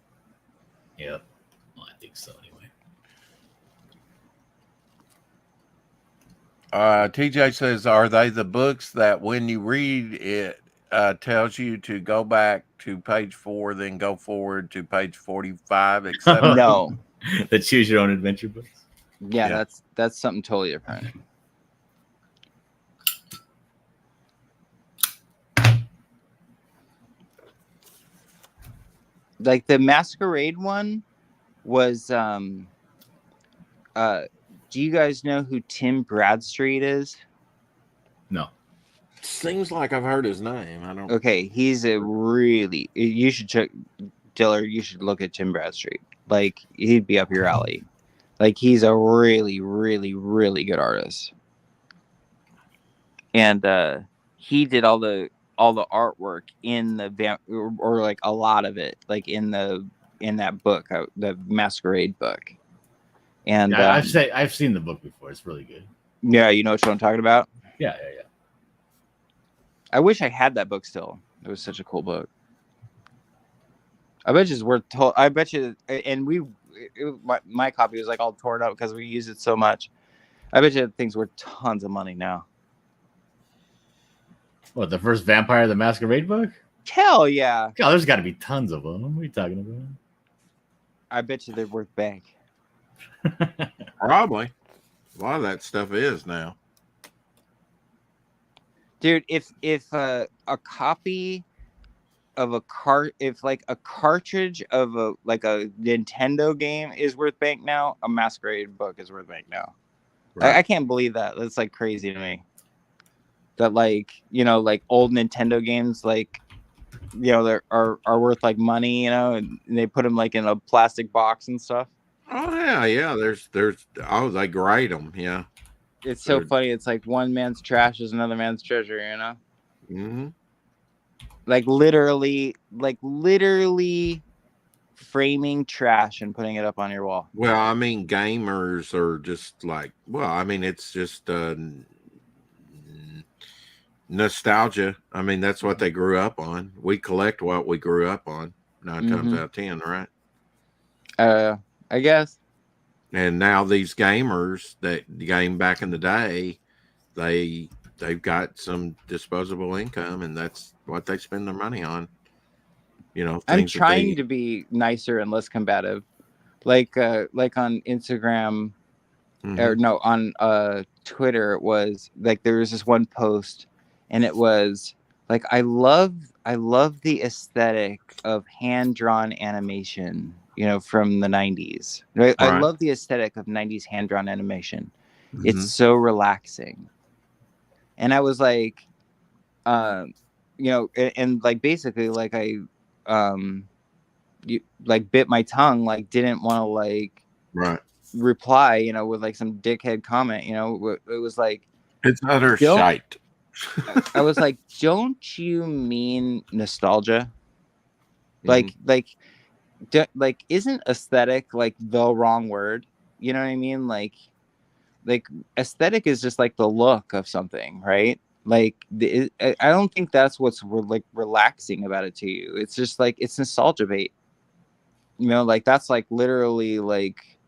Yep. Well, I think so anyway. TJ says, are they the books that when you read it tells you to go back to page 4, then go forward to page 45, etc.? No. The choose your own adventure books. Yeah, that's something totally different. Like the Masquerade one was do you guys know who Tim Bradstreet is? No. Seems like I've heard his name. I don't. Okay, he's a really, you should check, Diller, you should look at Tim Bradstreet. Like, he'd be up your alley. Like, he's a really, really, really good artist. And he did all the artwork in the or like a lot of it, like in that book, the Masquerade book. And yeah, I've seen the book before. It's really good. Yeah, you know what I'm talking about? Yeah. I wish I had that book still. It was such a cool book. I bet you it's worth. I bet you, and my copy was like all torn up because we used it so much. I bet you things worth tons of money now. What, the first Vampire the Masquerade book? Hell yeah! God, there's got to be tons of them. What are you talking about? I bet you they're worth bank. Probably. A lot of that stuff is now. Dude, if a copy of a a cartridge of a Nintendo game is worth bank now, a Masquerade book is worth bank now. Right. I can't believe that. That's like crazy to me. That old Nintendo games they are worth like money, and they put them like in a plastic box and stuff. Oh yeah. There's they grade them, yeah. It's so funny. It's like one man's trash is another man's treasure, Mm-hmm. Like literally framing trash and putting it up on your wall. Well, I mean, gamers are just like, it's just nostalgia. I mean, that's what they grew up on. We collect what we grew up on 9 times out of 10, right? I guess. And now these gamers that game back in the day, they've got some disposable income, and that's what they spend their money on. I'm trying to be nicer and less combative, like on Instagram, or no, on Twitter. It was like there was this one post, and it was like I love the aesthetic of hand-drawn animation. From the 90s. Right? I love the aesthetic of 90s hand-drawn animation. Mm-hmm. It's so relaxing. And I was like, and like basically like I bit my tongue, didn't want to reply, with like some dickhead comment, it was like, it's utter shite. I was like, don't you mean nostalgia? Like isn't aesthetic like the wrong word? You know what I mean? Like aesthetic is just like the look of something, right? Like I don't think that's what's relaxing about it to you. It's just like it's nostalgia bait. Like that's like literally like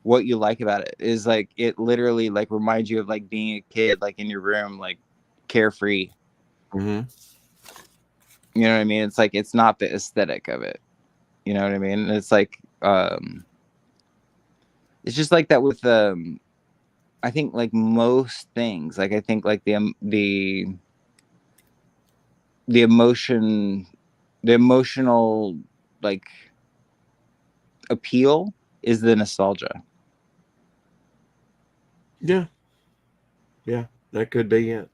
what you like about it is like it literally like reminds you of like being a kid, like in your room, like carefree. Mm-hmm. You know what I mean? It's like it's not the aesthetic of it. You know what I mean? It's like it's just like that with I think like most things. Like I think like the emotional like appeal is the nostalgia. Yeah, yeah, that could be it.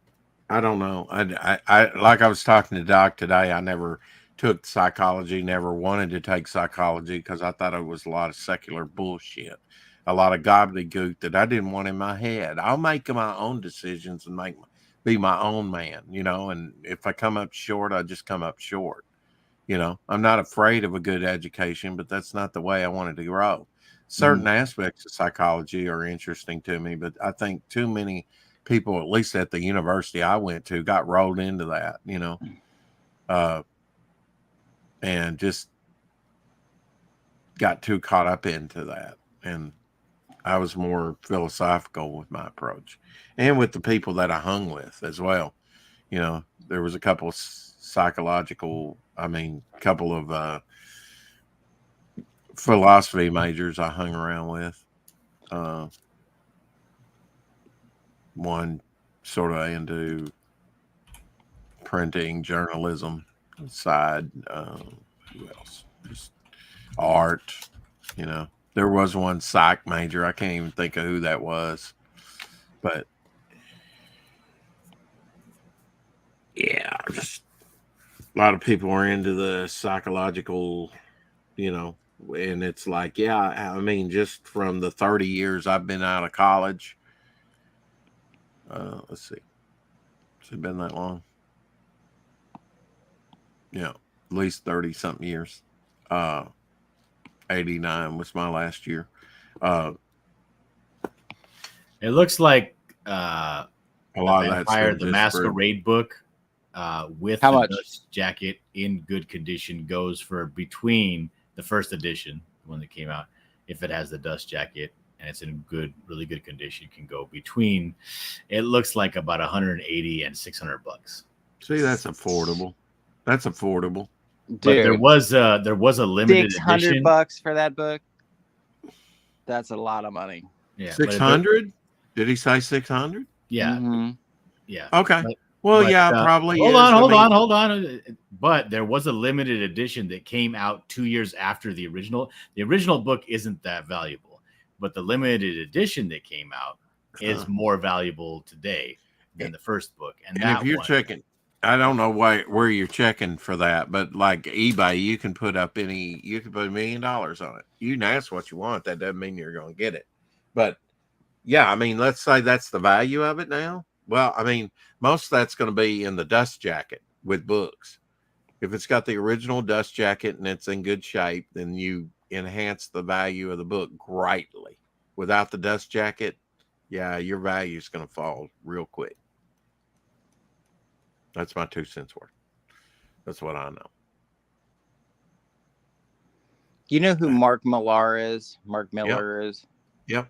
I don't know. I like I was talking to Doc today. I never took psychology. Never wanted to take psychology because I thought it was a lot of secular bullshit, a lot of gobbledygook that I didn't want in my head. I'll make my own decisions and be my own man, you know. And if I come up short, I just come up short. You know, I'm not afraid of a good education, but that's not the way I wanted to grow. Certain aspects of psychology are interesting to me, but I think too many people, at least at the university I went to, got rolled into that, you know, and just got too caught up into that. And I was more philosophical with my approach and with the people that I hung with as well. You know, there was a couple of couple of philosophy majors I hung around with. One sort of into printing, journalism side. Who else? Just art. You know, there was one psych major. I can't even think of who that was, but yeah, just a lot of people are into the psychological, you know, and it's like, yeah, I mean, just from the 30 years I've been out of college, let's see, has it been that long? Yeah, at least 30 something years. 89 was my last year. It looks like A lot of that's Vampire been the just for Masquerade book with How the much? dust jacket in good condition goes for between the first edition, the one that came out, if it has the dust jacket and it's in really good condition, can go between. It looks like about 180 and $600. See, that's affordable. That's affordable. But there Dude, was a limited edition. $600 for that book. That's a lot of money. Yeah, 600? Did he say 600? Yeah, Mm-hmm. yeah. Okay. Well, yeah, probably hold is. Hold on. But there was a limited edition that came out 2 years after the original. The original book isn't that valuable, but the limited edition that came out is more valuable today than the first book. And if you're checking, I don't know where you're checking for that, but like eBay, you can put $1 million on it. You can ask what you want. That doesn't mean you're going to get it. But yeah, I mean, let's say that's the value of it now. Well, I mean, most of that's going to be in the dust jacket with books. If it's got the original dust jacket and it's in good shape, then you enhance the value of the book greatly. Without the dust jacket, yeah, your value is going to fall real quick. That's my 2 cents worth. That's what I know. You know who Mark Millar is? Mark Miller is? Yep.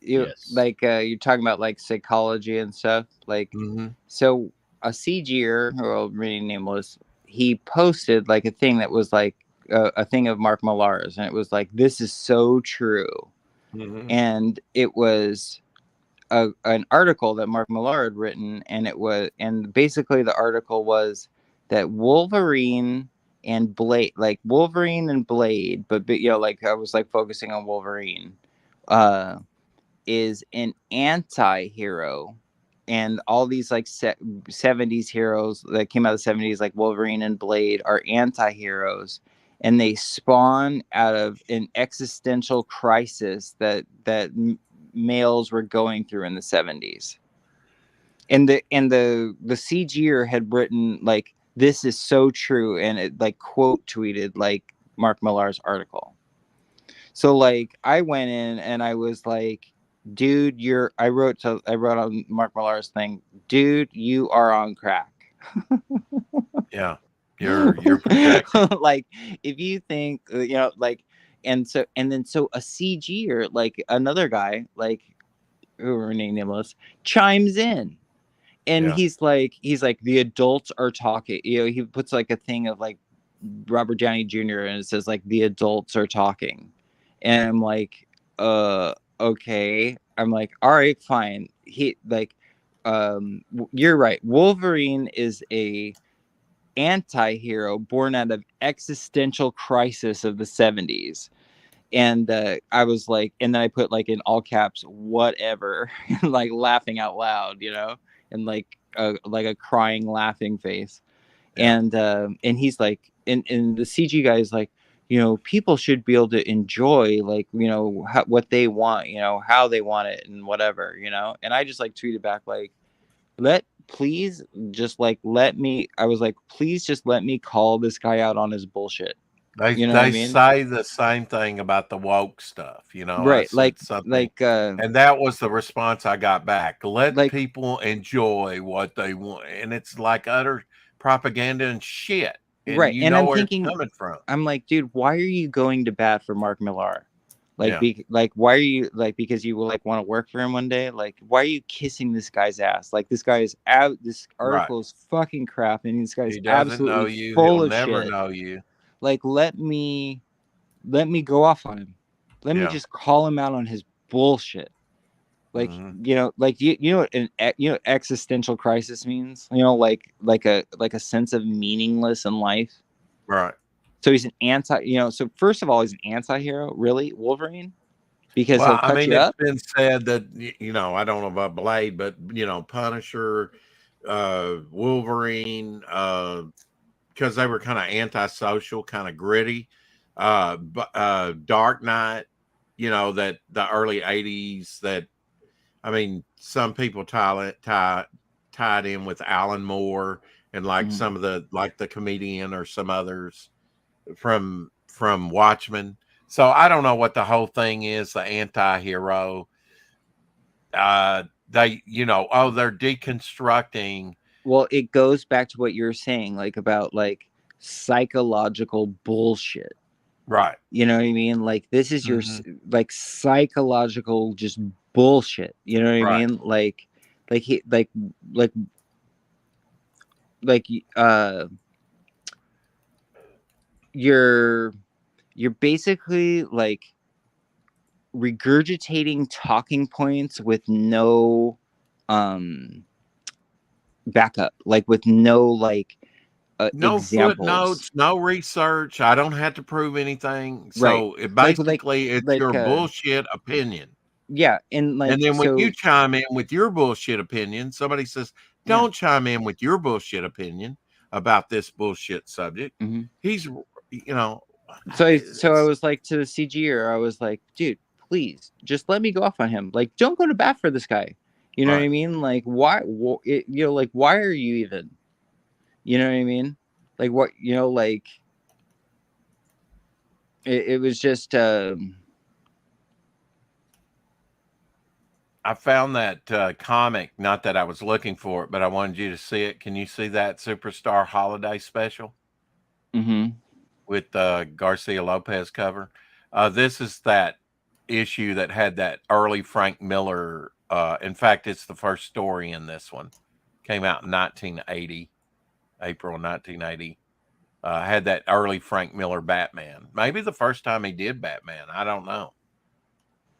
Yes. Like you're talking about like psychology and stuff. Like, so a CGer, who I'll remain nameless, he posted like a thing that was like a thing of Mark Millar's, and it was like, this is so true. And it was an article that Mark Millar had written, and basically the article was that Wolverine and Blade, but you know, like I was like focusing on Wolverine, is an anti-hero, and all these like 70s heroes that came out of the 70s, like Wolverine and Blade, are anti-heroes, and they spawn out of an existential crisis that males were going through in the 70s. And the CGer had written like, this is so true, and it like quote tweeted like Mark Millar's article. So like I went in and I was like, dude, I wrote on Mark Millar's thing, dude, you are on crack. Yeah. You're protected. Like, if you think, you know, like and then a CG or like another guy, like who are nameless, chimes in, and Yeah. he's like the adults are talking. You know, he puts like a thing of like Robert Downey Jr. and it says like the adults are talking, and I'm like, okay. I'm like, all right, fine. He like, you're right. Wolverine is a anti-hero born out of existential crisis of the 70s. And I was like, and then I put like in all caps whatever, like laughing out loud, you know, and like a crying laughing face. Yeah. And he's like, and the CG guy is like, you know, people should be able to enjoy like, you know, what they want, you know, how they want it and whatever, you know. And I just like tweeted back like, please just like let me. I was like, please just let me call this guy out on his bullshit. You know what I They mean? say the same thing about the woke stuff. You know, I Right. said something, and that was the response I got back. Let like people enjoy what they want, and it's like utter propaganda and shit. And right. you And know I'm where it's thinking, coming from. I'm like, dude, why are you going to bat for Mark Millar? Like, Yeah. like, why are you like, because you will like want to work for him one day? Like, why are you kissing this guy's ass? Like, this guy is out. This Right. article is fucking crap, and this guy's He doesn't know absolutely you. full He'll of never shit. know you. Like, let me go off on him. Let me Yeah. just call him out on his bullshit. Like, Mhm. you know, like you know what existential crisis means? You know, like a sense of meaningless in life. Right. So he's an you know, so first of all, he's an anti-hero, really, Wolverine? Because Well, he'll I cut mean, you it's up? been said that you know, I don't know about Blade, but you know, Punisher, Wolverine, because they were kind of antisocial, kind of gritty. Dark Knight, you know, that the early '80s. That I mean, some people tied in with Alan Moore and like Mhm. some of the comedian or some others from Watchmen. So I don't know what the whole thing is. The anti-hero. They, you know, oh, they're deconstructing. Well, it goes back to what you're saying, like about like psychological bullshit. Right. You know what I mean? Like this is your Mhm. like psychological just bullshit. You know what I Right. mean? Like he like like you're basically like regurgitating talking points with no backup, like with no like No examples. footnotes, no research. I don't have to prove anything. Right. So it Like basically it's like your bullshit opinion. yeah, and like And then when so you chime in with your bullshit opinion, somebody says, yeah. "Don't chime in with your bullshit opinion about this bullshit subject." Mhm. He's, you know, So I it's was like to the CGer, I was like, dude, please just let me go off on him. Like, don't go to bat for this guy. You know what right. I mean? Like, why? You know, like, why are you even? You know what I mean? Like, what? You know, like, it was just. I found that comic. Not that I was looking for it, but I wanted you to see it. Can you see that Superstar Holiday Special Mm-hmm. with Garcia Lopez cover? This is that issue that had that early Frank Miller. In fact, it's the first story in this one. Came out in 1980, April 1980. Had that early Frank Miller Batman. Maybe the first time he did Batman. I don't know.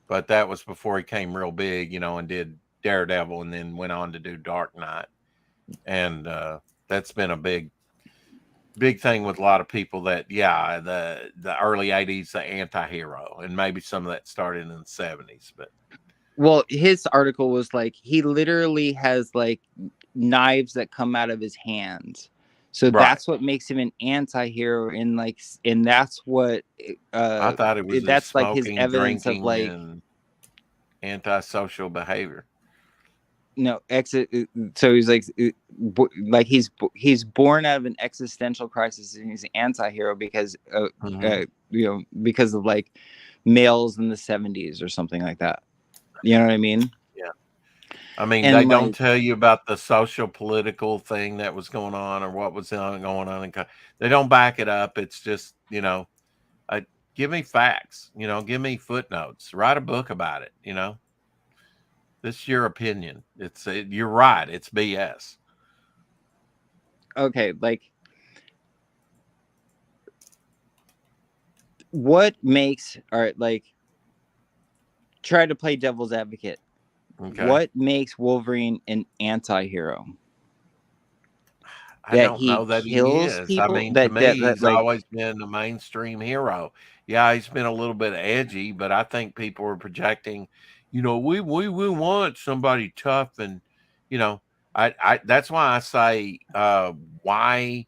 But that was before he came real big, you know, and did Daredevil and then went on to do Dark Knight. And that's been a big thing with a lot of people that, yeah, the early 80s, the anti-hero. And maybe some of that started in the 70s. But Well, his article was like he literally has like knives that come out of his hands. So right. that's what makes him an anti-hero, and like, and that's what I thought it was his that's like his smoking, evidence of drinking, like and antisocial behavior. no exit. So he's like he's born out of an existential crisis, and he's an anti-hero because Mhm. you know, because of like males in the 70s or something like that. You know what I mean? Yeah. I mean, they And don't like tell you about the social political thing that was going on or what was going on. They don't back it up. It's just, you know, facts, give me footnotes, write a book about it. This is your opinion. You're right. It's BS. Okay, like what makes all right, like try to play devil's advocate. Okay. What makes Wolverine an anti-hero? I don't know that he is. I mean, to me, he's always been a mainstream hero. Yeah, he's been a little bit edgy, but I think people are projecting, we want somebody tough, and I that's why I say, why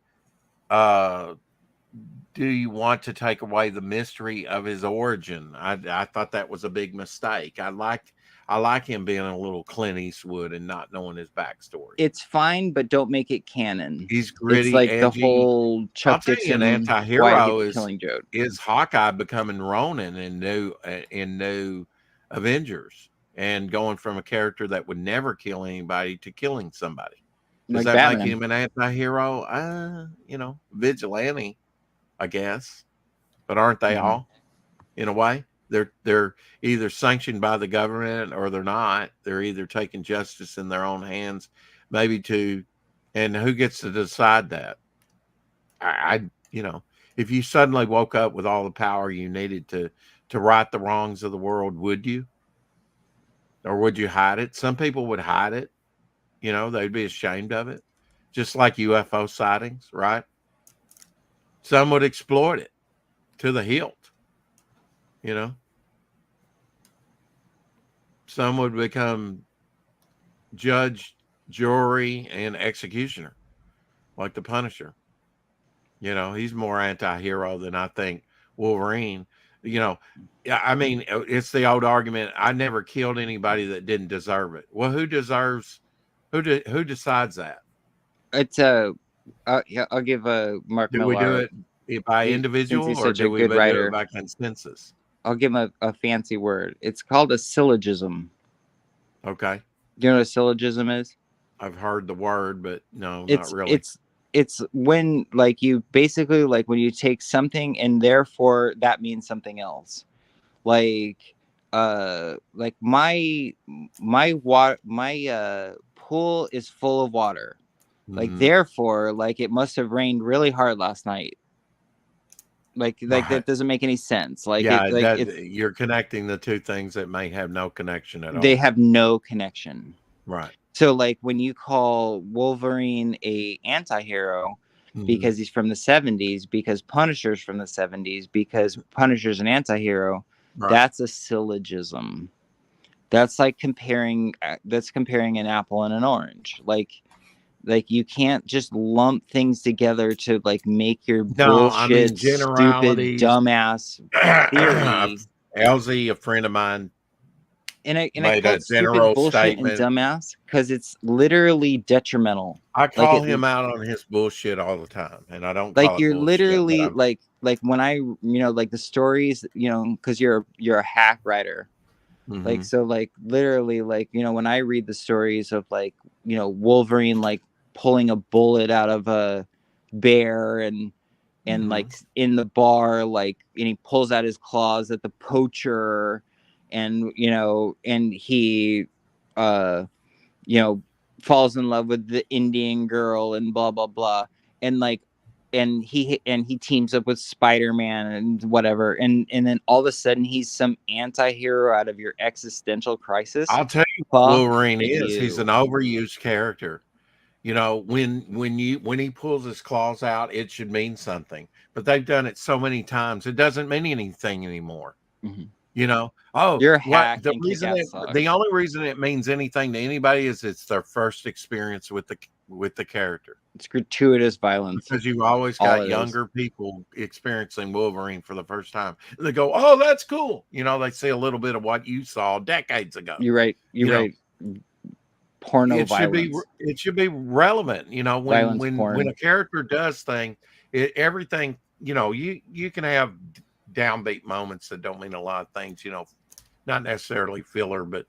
do you want to take away the mystery of his origin? I thought that was a big mistake. I like him being a little Clint Eastwood and not knowing his backstory. It's fine, but don't make it canon. He's gritty, it's like edgy. The whole Chuck Dixon an anti-hero killing joke. Is Hawkeye becoming Ronin in new Avengers, and going from a character that would never kill anybody to killing somebody. Does that Batman make him an anti-hero? Vigilante, I guess. But aren't they all, in a way? They're either sanctioned by the government or they're not. They're either taking justice in their own hands, and who gets to decide that? If you suddenly woke up with all the power you needed to right the wrongs of the world, would you? Or would you hide it? Some people would hide it. They'd be ashamed of it. Just like UFO sightings, right? Some would exploit it to the hilt. Some would become judge, jury, and executioner, like the Punisher. He's more anti-hero than I think Wolverine. I mean, it's the old argument. I never killed anybody that didn't deserve it. Well, who decides that? It's I'll give Mark Do Millar. we do it by individual, or do we do it by consensus? I'll give him a fancy word. It's called a syllogism. Okay. Do you know what a syllogism is? I've heard the word, but no, not really. It's when you basically when you take something and therefore that means something else. My pool is full of water. Therefore, it must have rained really hard last night. That doesn't make any sense. You're connecting the two things that may have no connection at all. They have no connection. Right. So when you call Wolverine a anti-hero because he's from the 70s, because Punisher's from the 70s, because Punisher's an anti-hero, that's a syllogism. That's comparing an apple and an orange. You can't just lump things together to make your bullshit, stupid, dumbass theory. LZ, a friend of mine, and I call it stupid bullshit statement. And dumbass because it's literally detrimental. I call him out on his bullshit all the time, and I don't you're literally when I the stories because you're a hack writer. Literally when I read the stories of Wolverine pulling a bullet out of a bear and in the bar and he pulls out his claws at the poacher and he falls in love with the Indian girl and blah blah blah and he teams up with Spider-Man and whatever and then all of a sudden he's some anti-hero out of your existential crisis. I'll tell you what Wolverine is. He's an overused character. When he pulls his claws out, it should mean something, but they've done it so many times it doesn't mean anything anymore. You're hacked. The only reason it means anything to anybody is it's their first experience with the character. It's gratuitous violence because you always got younger people experiencing Wolverine for the first time. They go, "Oh, that's cool." They see a little bit of what you saw decades ago. You're right. You're right. Porno violence. It should be relevant. When a character does everything. You can have downbeat moments that don't mean a lot of things. Not necessarily filler, but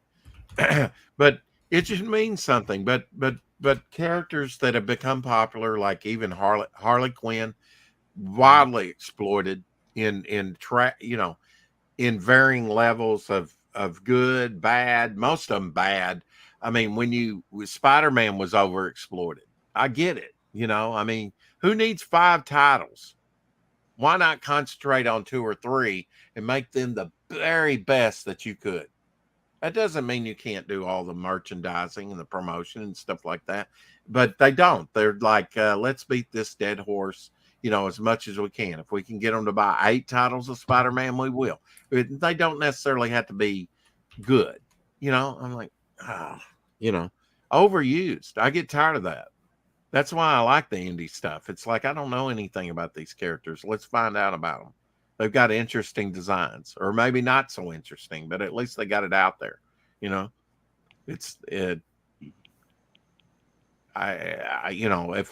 but it just means something. But characters that have become popular, like even Harley Quinn, widely exploited in varying levels of good, bad, most of them bad. I mean, when Spider-Man was overexploited. I get it. I mean, who needs 5 titles? Why not concentrate on 2 or 3 and make them the very best that you could? That doesn't mean you can't do all the merchandising and the promotion and stuff like that, but they don't. They're like, let's beat this dead horse, as much as we can. If we can get them to buy 8 titles of Spider-Man, we will. They don't necessarily have to be good. I'm like, overused. I get tired of that. That's why I like the indie stuff. It's like, I don't know anything about these characters. Let's find out about them. They've got interesting designs, or maybe not so interesting, but at least they got it out there. If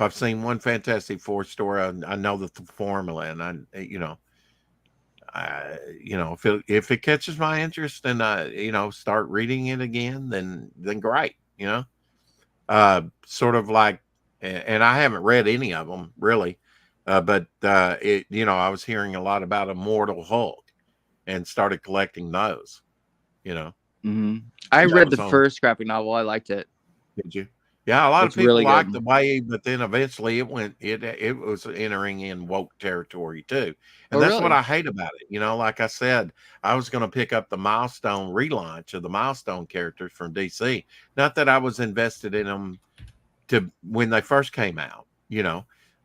I've seen one Fantastic Four story, I know the formula, and if it catches my interest and start reading it again, then great. Sort of like, and I haven't read any of them really. But I was hearing a lot about Immortal Hulk and started collecting those, Mm-hmm. I read the first graphic novel. I liked it. Did you? Yeah, a lot of people really liked good. the way, but then eventually it was entering in woke territory too. And that's what I hate about it. Like I said, I was going to pick up the Milestone relaunch of the Milestone characters from DC. Not that I was invested in them when they first came out,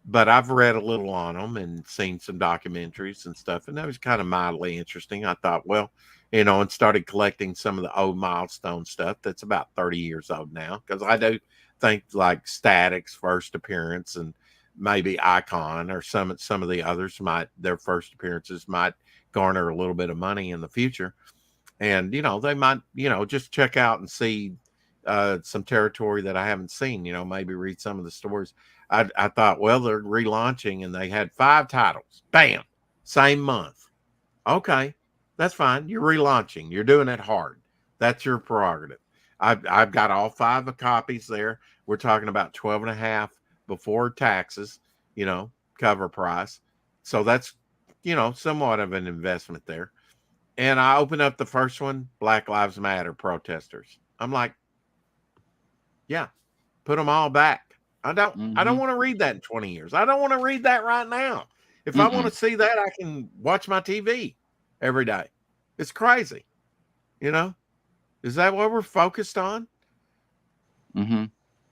but I've read a little on them and seen some documentaries and stuff, and that was kind of mildly interesting. I thought, well, and started collecting some of the old Milestone stuff that's about 30 years old now, because I do think like Static's first appearance and maybe Icon or some of the others their first appearances might garner a little bit of money in the future. And, they might, just check out and see some territory that I haven't seen, maybe read some of the stories. I thought, well, they're relaunching and they had 5 titles. Bam. Same month. Okay. That's fine. You're relaunching. You're doing it hard. That's your prerogative. I've got all 5 copies there. We're talking about 12.5 before taxes, cover price. So that's, somewhat of an investment there. And I opened up the first one, Black Lives Matter protesters. I'm like, yeah, put them all back. I don't want to read that in 20 years. I don't want to read that right now. If I want to see that, I can watch my TV every day. It's crazy. Is that what we're focused on? Mm-hmm.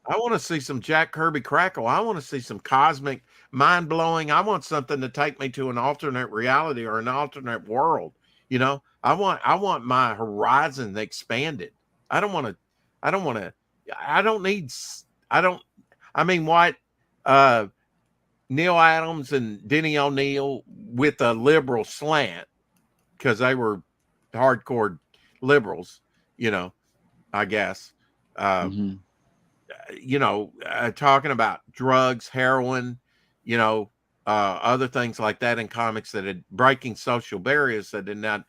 I want to see some Jack Kirby crackle. I want to see some cosmic mind blowing. I want something to take me to an alternate reality or an alternate world. I want my horizon expanded. Neil Adams and Denny O'Neil with a liberal slant, because they were hardcore liberals, I guess, talking about drugs, heroin, other things like that in comics that had breaking social barriers that had not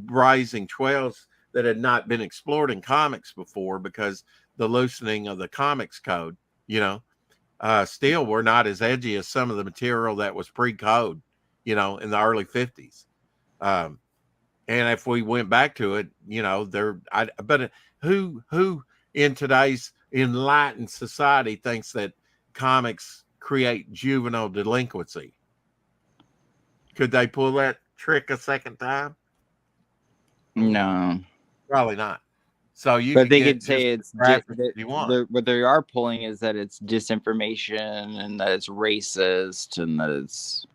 rising trails that had not been explored in comics before, because the loosening of the comics code, still we're not as edgy as some of the material that was pre-code, in the early 50s. And if we went back to it, but who in today's enlightened society thinks that comics create juvenile delinquency? Could they pull that trick a second time? No, probably not. So but they could say it's what they are pulling is that it's disinformation and that it's racist and that it's.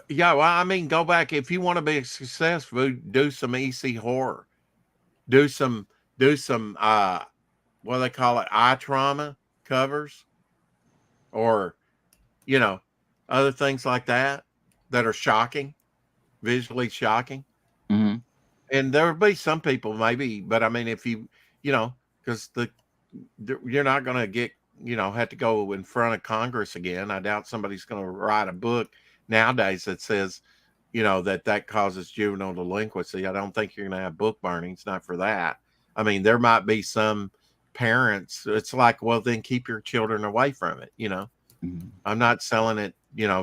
Yeah, well, I mean, go back if you want to be successful. Do some EC horror. Do some what do they call it, eye trauma covers, or other things like that are shocking, visually shocking. Mm-hmm. And there will be some people maybe, but I mean, if you because you're not going to get have to go in front of Congress again. I doubt somebody's going to write a book nowadays that says that causes juvenile delinquency. I don't think you're going to have book burnings, not for that. I mean, there might be some parents, it's like, well, then keep your children away from it. Mm-hmm. I'm not selling it,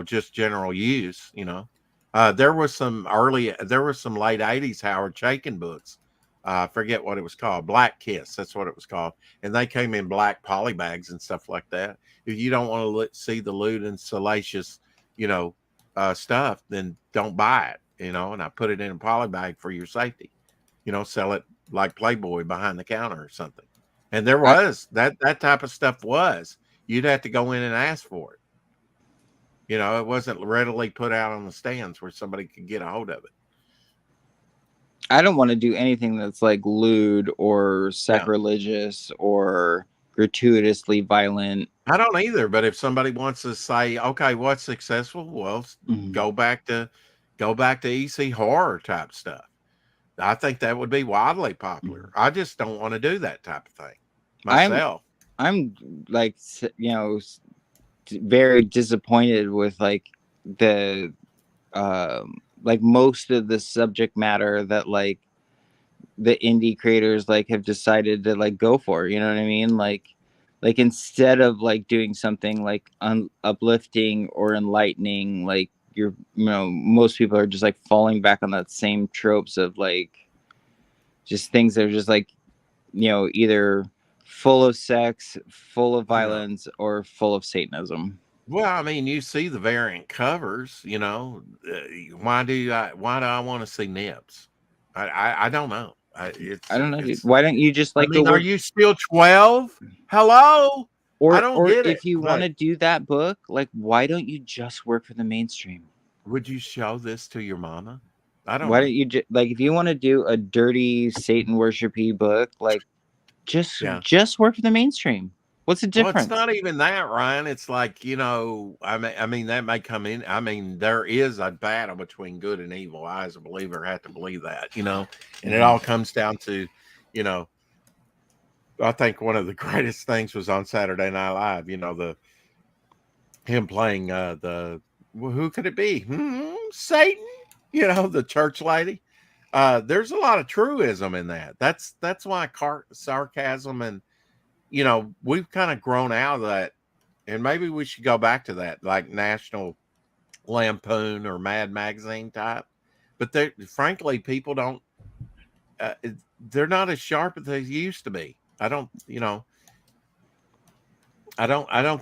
just general use, There was some late '80s Howard Chaykin books. I forget what it was called. Black Kiss, that's what it was called. And they came in black poly bags and stuff like that. If you don't want to see the lewd and salacious, stuff, then don't buy it. And I put it in a poly bag for your safety. Sell it like Playboy behind the counter or something. And there was that type of stuff was. You'd have to go in and ask for it. It wasn't readily put out on the stands where somebody could get a hold of it. I don't want to do anything that's like lewd or sacrilegious or gratuitously violent. I don't either. But if somebody wants to say, okay, what's successful? Well, go back to EC horror type stuff. I think that would be wildly popular. I just don't want to do that type of thing myself. I'm like, very disappointed with like the like most of the subject matter that like the indie creators like have decided to like go for, you know what I mean? Like instead of like doing something like uplifting or enlightening, like most people are just like falling back on that same tropes of like just things that are just like either full of sex, full of violence, or full of Satanism. Well, I mean, you see the variant covers. Why do I want to see nips? I don't know. I don't know, dude. Why don't you just like? Are you still 12? Hello. I don't get it. If you want to do that book, like, why don't you just work for the mainstream? Would you show this to your mama? I don't. Why don't you like if you want to do a dirty Satan worshipy book, like just work for the mainstream? What's the difference? Well, it's not even that, Ryan. It's like, I mean, that may come in. I mean, there is a battle between good and evil. I, as a believer, have to believe that, and it all comes down to, I think one of the greatest things was on Saturday Night Live, him playing who could it be? Satan, the church lady. There's a lot of truism in that. That's why sarcasm and, we've kind of grown out of that, and maybe we should go back to that, like National Lampoon or Mad Magazine type. But frankly, people don't. They're not as sharp as they used to be. I don't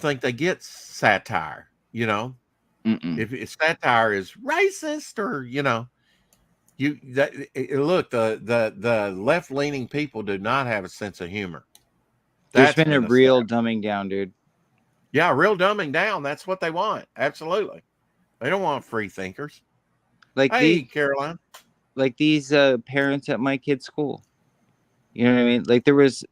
think they get satire. If satire is racist or look, the left leaning people do not have a sense of humor. There's been a real dumbing down, dude. Yeah, real dumbing down. That's what they want. Absolutely. They don't want free thinkers. Like, hey, Caroline. Like these parents at my kid's school. You know what I mean? Like there was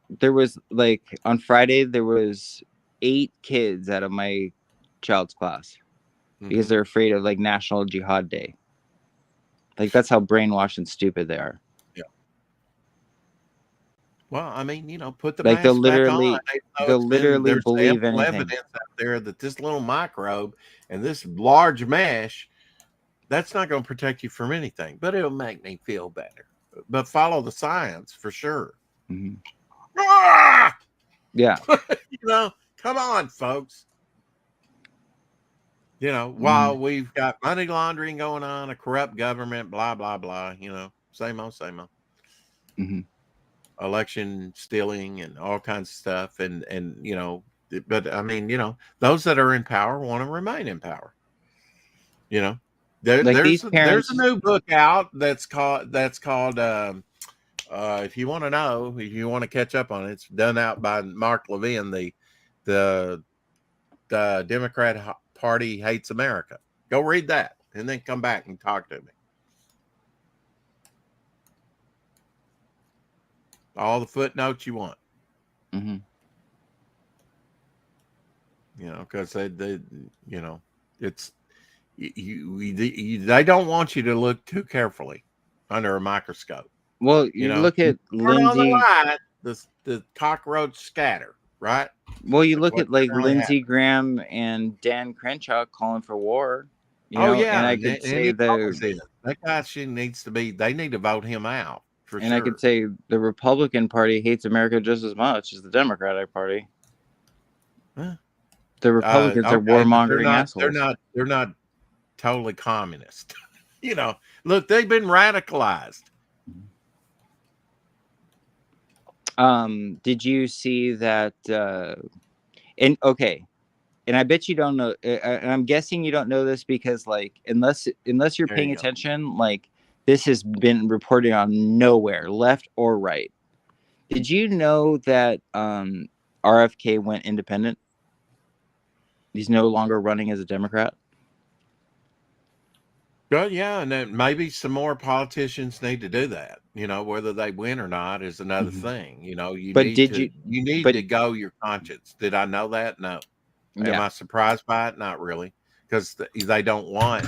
like on Friday, there was 8 kids out of my child's class because they're afraid of like National Jihad Day. Like that's how brainwashed and stupid they are. Well, I mean, put the like they'll literally there's believe anything. Evidence out there that this little microbe and this large mesh, that's not going to protect you from anything, but it'll make me feel better. But follow the science for sure. Ah! Yeah. Come on, folks. While we've got money laundering going on, a corrupt government, blah, blah, blah, same old. Election stealing and all kinds of stuff. And but I mean, those that are in power want to remain in power. There's a new book out that's called if you want to know, if you want to catch up on it, it's done out by Mark Levin, the Democrat Party Hates America. Go read that and then come back and talk to me. All the footnotes you want. Because they it's they don't want you to look too carefully under a microscope. Well, you look at Lindsey. The cockroach scatter, right? Well, you look at like Lindsey Graham and Dan Crenshaw calling for war. And I could say that guy needs to be. They need to vote him out. And I could say the Republican Party hates America just as much as the Democratic Party. Huh? The Republicans are warmongering assholes. They're not totally communist. Look, they've been radicalized. Did you see that? And okay, and I bet you don't know. And I'm guessing you don't know this because, like, unless you're There paying you go. attention, like, this has been reported on nowhere, left or right. Did you know that RFK went independent? He's no longer running as a Democrat. Well, yeah, and then maybe some more politicians need to do that. Whether they win or not is another Mhm. thing. You But need did to you? you need But to go your conscience. Did I know that? No. Am yeah, I surprised by it? Not really, because they don't want.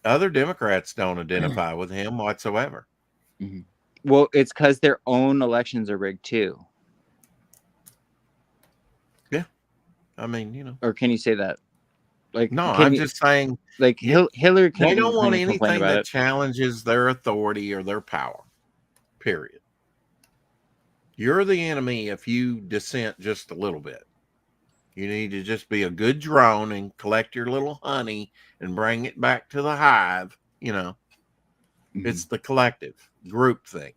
Other Democrats don't identify with him whatsoever. Mhm. Well, it's because their own elections are rigged too. Yeah, I mean, Or can you say that? Like, no, can I'm you? just saying Like you, Hillary they Clinton don't want kind of complained anything about that it. challenges their authority or their power. Period. You're the enemy if you dissent just a little bit. You need to just be a good drone and collect your little honey and bring it back to the hive. It's the collective group thing.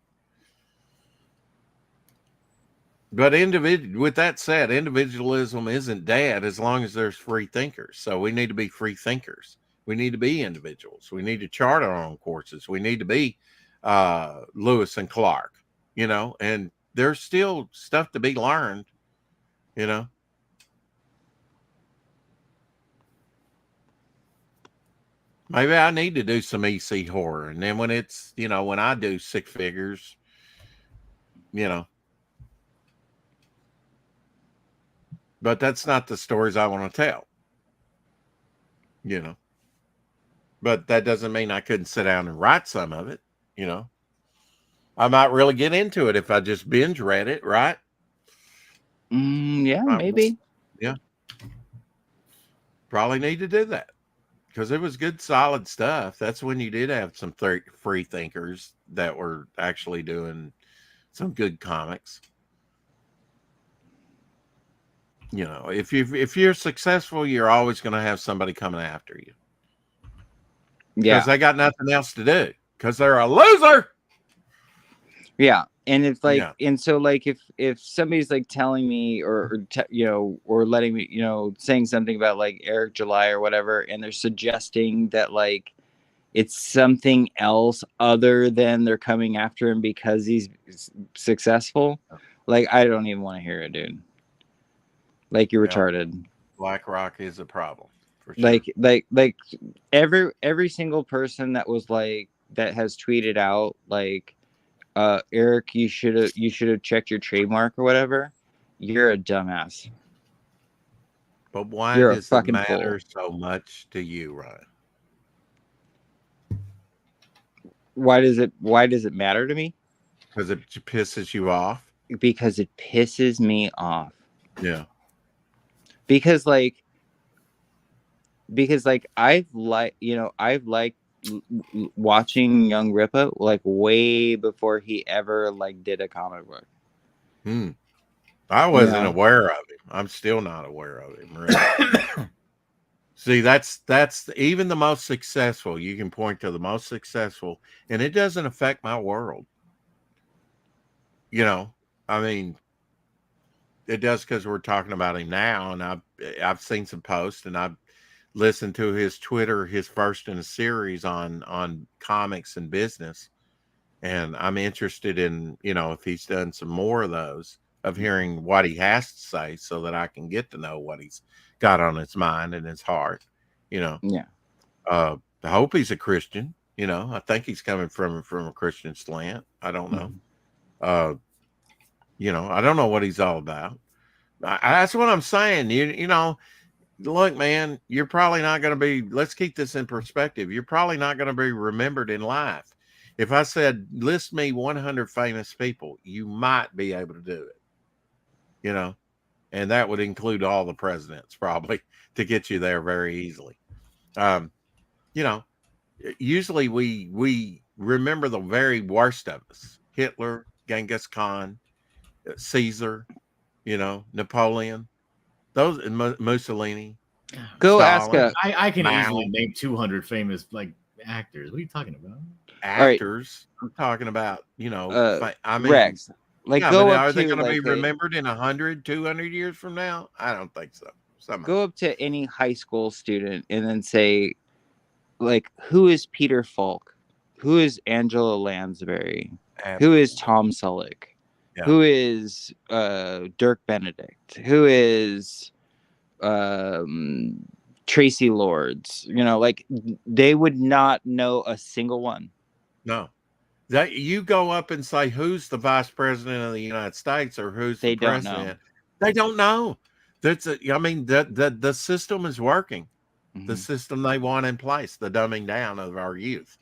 But with that said, individualism isn't dead as long as there's free thinkers. So we need to be free thinkers. We need to be individuals. We need to chart our own courses. We need to be Lewis and Clark, and there's still stuff to be learned, Maybe I need to do some EC horror. And then when it's, when I do six figures, but that's not the stories I want to tell, but that doesn't mean I couldn't sit down and write some of it, I might really get into it if I just binge read it, right? Yeah, maybe. Yeah. Probably need to do that because it was good, solid stuff. That's when you did have some free thinkers that were actually doing some good comics. If you're successful, you're always going to have somebody coming after you. Yeah. Because they got nothing else to do. Because they're a loser. Yeah. And if and so like if somebody's like telling me or letting me, saying something about like Eric July or whatever, and they're suggesting that like it's something else other than they're coming after him because he's successful, like I don't even want to hear it, dude. Like, you're retarded. BlackRock is a problem. For sure. Like every single person that was like that has tweeted out like Eric, you should have checked your trademark or whatever. You're a dumbass. But why You're does it matter so much to you, Ryan? Why does it matter to me? Because it pisses you off. Because it pisses me off. Yeah. Because I've liked watching Young Ripa like way before he ever like did a comic book. I wasn't aware of him. I'm still not aware of him. Really. See, that's even the most successful. You can point to the most successful, and it doesn't affect my world. I mean, it does because we're talking about him now, and I've seen some posts, and I've listened to his Twitter, his first in a series on comics and business, and I'm interested in if he's done some more of those, of hearing what he has to say, so that I can get to know what he's got on his mind and his heart. Yeah. I hope he's a Christian. I think he's coming from a Christian slant. I don't know. I don't know what he's all about. That's what I'm saying. Look, man, you're probably not going to be, let's keep this in perspective. You're probably not going to be remembered in life. If I said, list me 100 famous people, you might be able to do it, and that would include all the presidents probably to get you there very easily. Usually we remember the very worst of us: Hitler, Genghis Khan, Caesar, Napoleon, those, and Mussolini. Go ask Stalin. I can Mao. easily name 200 famous like actors. What are you talking about? right. Actors. I'm talking about, I mean, Rex. Like yeah, go but up are they to going to be like remembered in 100, 200 years from now? I don't think so. go up to any high school student and then say, like, who is Peter Falk? Who is Angela Lansbury? Who is Tom Selleck? Yeah. Who is Dirk Benedict? Who is Tracy Lords? You know, like they would not know a single one. No. That you go up and say who's the vice president of the United States or who's They the don't know. president. They don't know. The system is working. The Mhm. system they want in place, the dumbing down of our youth.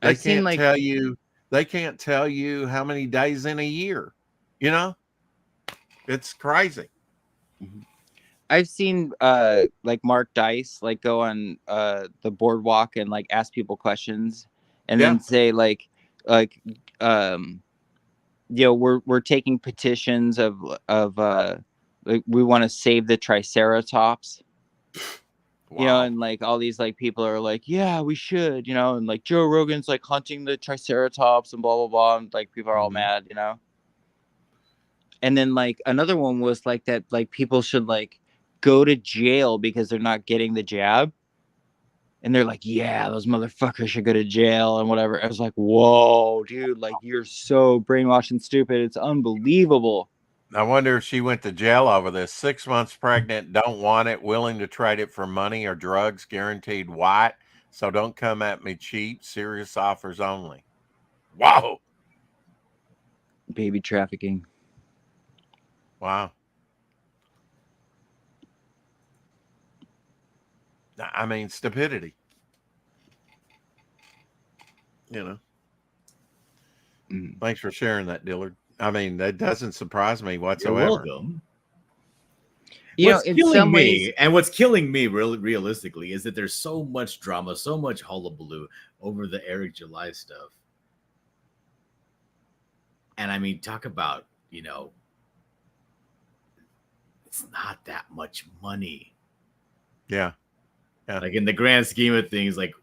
They I've seen, can't like- tell you. They can't tell you how many days in a year. You know, it's crazy. I've seen like Mark Dice like go on the boardwalk and like ask people questions and Yeah. then say like you know, we're taking petitions of like we want to save the Triceratops. You know, Wow. and like all these like people are like, yeah, we should, you know, and like Joe Rogan's like hunting the Triceratops and blah blah blah, and like people are all Mhm. mad, you know. And then like another one was like that, like people should like go to jail because they're not getting the jab. And they're like, yeah, those motherfuckers should go to jail and whatever. I was like, whoa, dude, like you're so brainwashed and stupid. It's unbelievable. I wonder if she went to jail over this. 6 months pregnant, don't want it, willing to trade it for money or drugs, guaranteed white. So don't come at me cheap. Serious offers only. Wow. Baby trafficking. Wow. I mean, stupidity. You know. Mm. Thanks for sharing that, Dillard. I mean, that doesn't surprise me You're whatsoever. welcome. You know, What's in killing some me, ways, and what's killing me really realistically is that there's so much drama, so much hullabaloo over the Eric July stuff. And I mean, talk about, you know, it's not that much money. Yeah. Like in the grand scheme of things, like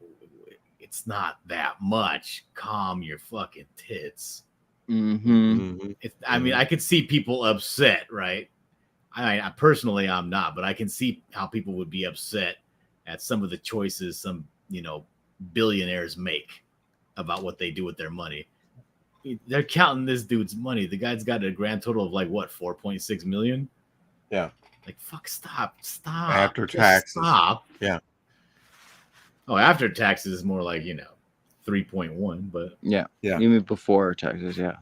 it's not that much. Calm your fucking tits. mm-hmm. I mean, I could see people upset, right? I personally, I'm not, but I can see how people would be upset at some of the choices some, you know, billionaires make about what they do with their money. They're counting this dude's money. The guy's got a grand total of like what, 4.6 million? Yeah. Like, fuck, stop. After Just taxes. stop. Yeah. Oh, after taxes is more like, you know, 3.1, but Yeah. Yeah. Even before taxes, yeah.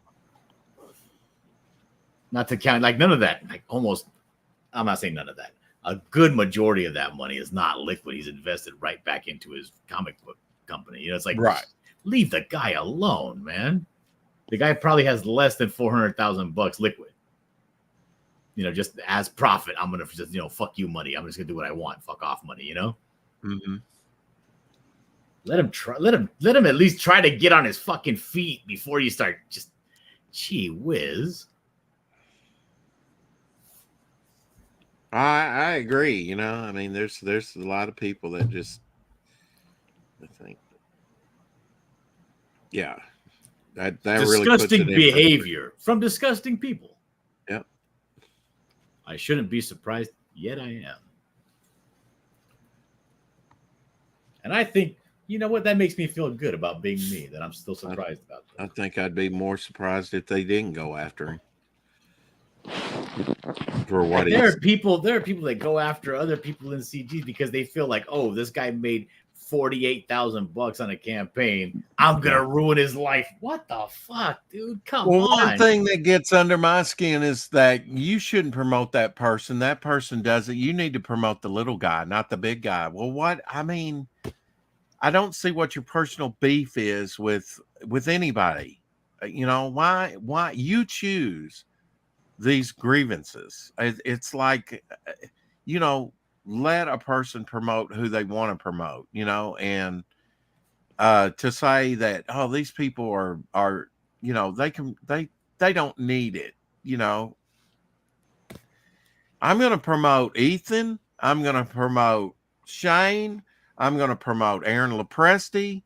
not to count, like none of that, like almost, I'm not saying none of that. A good majority of that money is not liquid. He's invested right back into his comic book company. You know, it's like, Right. leave the guy alone, man. The guy probably has less than $400,000 liquid. You know, just as profit, I'm gonna just, you know, fuck you money. I'm just gonna do what I want. Fuck off money. You know. Mm-hmm. Let him try. Let him at least try to get on his fucking feet before you start. Just, gee whiz. I agree. You know, I mean, there's a lot of people that just, I think, yeah, that really puts it Disgusting in behavior from disgusting people. Yep. I shouldn't be surprised, yet I am. And I think, you know what, that makes me feel good about being me, that I'm still surprised about that. I think I'd be more surprised if they didn't go after him for what Like, there are people that go after other people in CG because they feel like, oh, this guy made $48,000 on a campaign. I'm gonna ruin his life. What the fuck, dude? Come on. One thing that gets under my skin is that you shouldn't promote that person. That person does it. You need to promote the little guy, not the big guy. Well, what I mean, I don't see what your personal beef is with anybody. You know, why you choose these grievances? It's like, you know, let a person promote who they want to promote, you know, and to say that, oh, these people are, you know, they don't need it, you know. I'm going to promote Ethan I'm going to promote Shane. I'm going to promote Aaron Lopresti.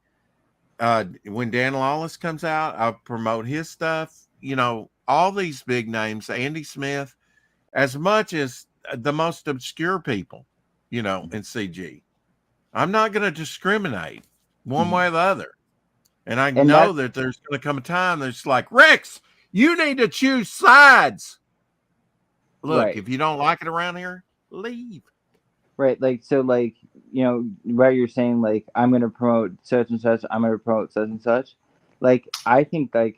When Dan Lawless comes out, I'll promote his stuff. You know, all these big names, Andy Smith, as much as the most obscure people, you know, in CG. I'm not going to discriminate one way or the other. And I know that there's going to come a time that's like, Rex, you need to choose sides. Look, Right. if you don't like it around here, leave. Right. Like, so, like, you know, right, you're saying, like, I'm going to promote such and such, I'm going to promote such and such. Like, I think, like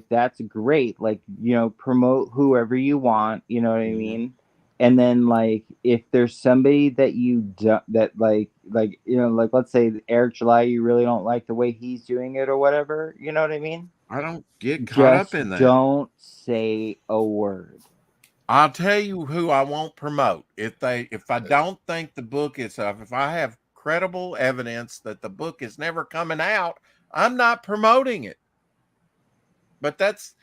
that's great. Like, you know, promote whoever you want, you know what I mean? And then, like, if there's somebody that you do, that, like, you know, like, let's say Eric July, you really don't like the way he's doing it or whatever, you know what I mean? I don't get caught up in that. Don't say a word. I'll tell you who I won't promote. If I don't think the book is up, if I have credible evidence that the book is never coming out, I'm not promoting it. But that's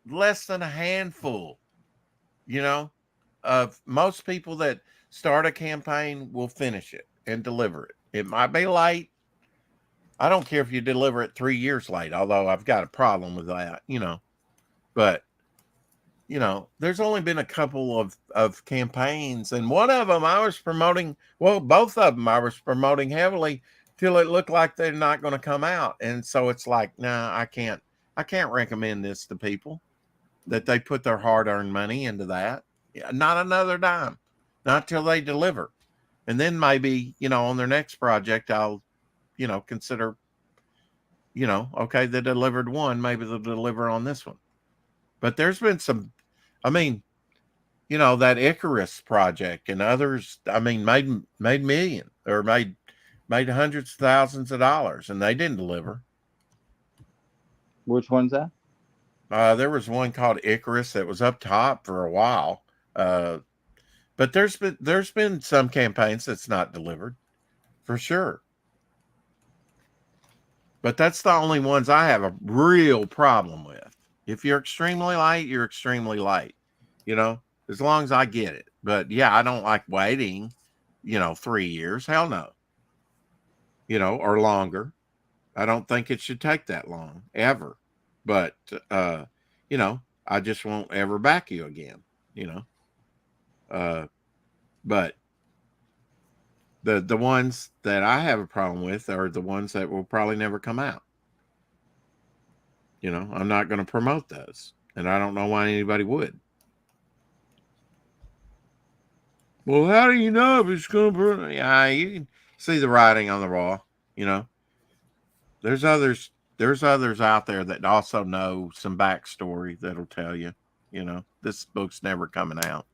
less than a handful, you know, of most people that start a campaign will finish it and deliver it. It might be late. I don't care if you deliver it 3 years late, although I've got a problem with that, you know. But, you know, there's only been a couple of campaigns, and one of them I was promoting, well, both of them I was promoting heavily till it looked like they're not going to come out. And so it's like, nah, I can't recommend this to people, that they put their hard-earned money into that. Not another dime, not till they deliver. And then maybe, you know, on their next project, I'll, you know, consider, you know, okay, they delivered one, maybe they'll deliver on this one. But there's been some, I mean, you know, that Icarus project and others, I mean, made million or made hundreds of thousands of dollars, and they didn't deliver. Which one's that? There was one called Icarus that was up top for a while. But there's been some campaigns that's not delivered, for sure. But that's the only ones I have a real problem with. If you're extremely late, you're extremely late, you know, as long as I get it. But yeah, I don't like waiting, you know, 3 years. Hell no. You know, or longer. I don't think it should take that long, ever. But, you know, I just won't ever back you again, you know. But the ones that I have a problem with are the ones that will probably never come out. You know, I'm not going to promote those, and I don't know why anybody would. Well, how do you know if it's going to? Yeah, you can see the writing on the wall. You know, there's others out there that also know some backstory that'll tell you. You know, this book's never coming out.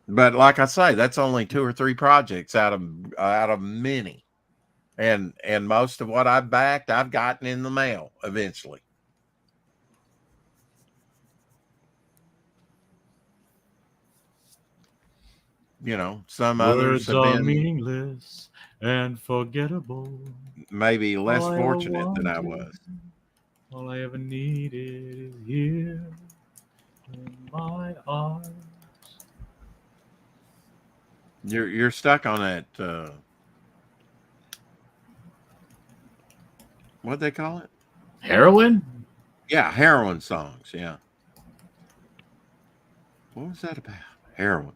But like I say, that's only 2 or 3 projects out of many, and most of what I've backed, I've gotten in the mail eventually. You know, some others have been meaningless and forgettable. maybe less fortunate than I was. All I ever needed is here in my arms. You're stuck on that. What'd they call it? Heroin? Yeah, heroin songs. Yeah. What was that about? Heroin.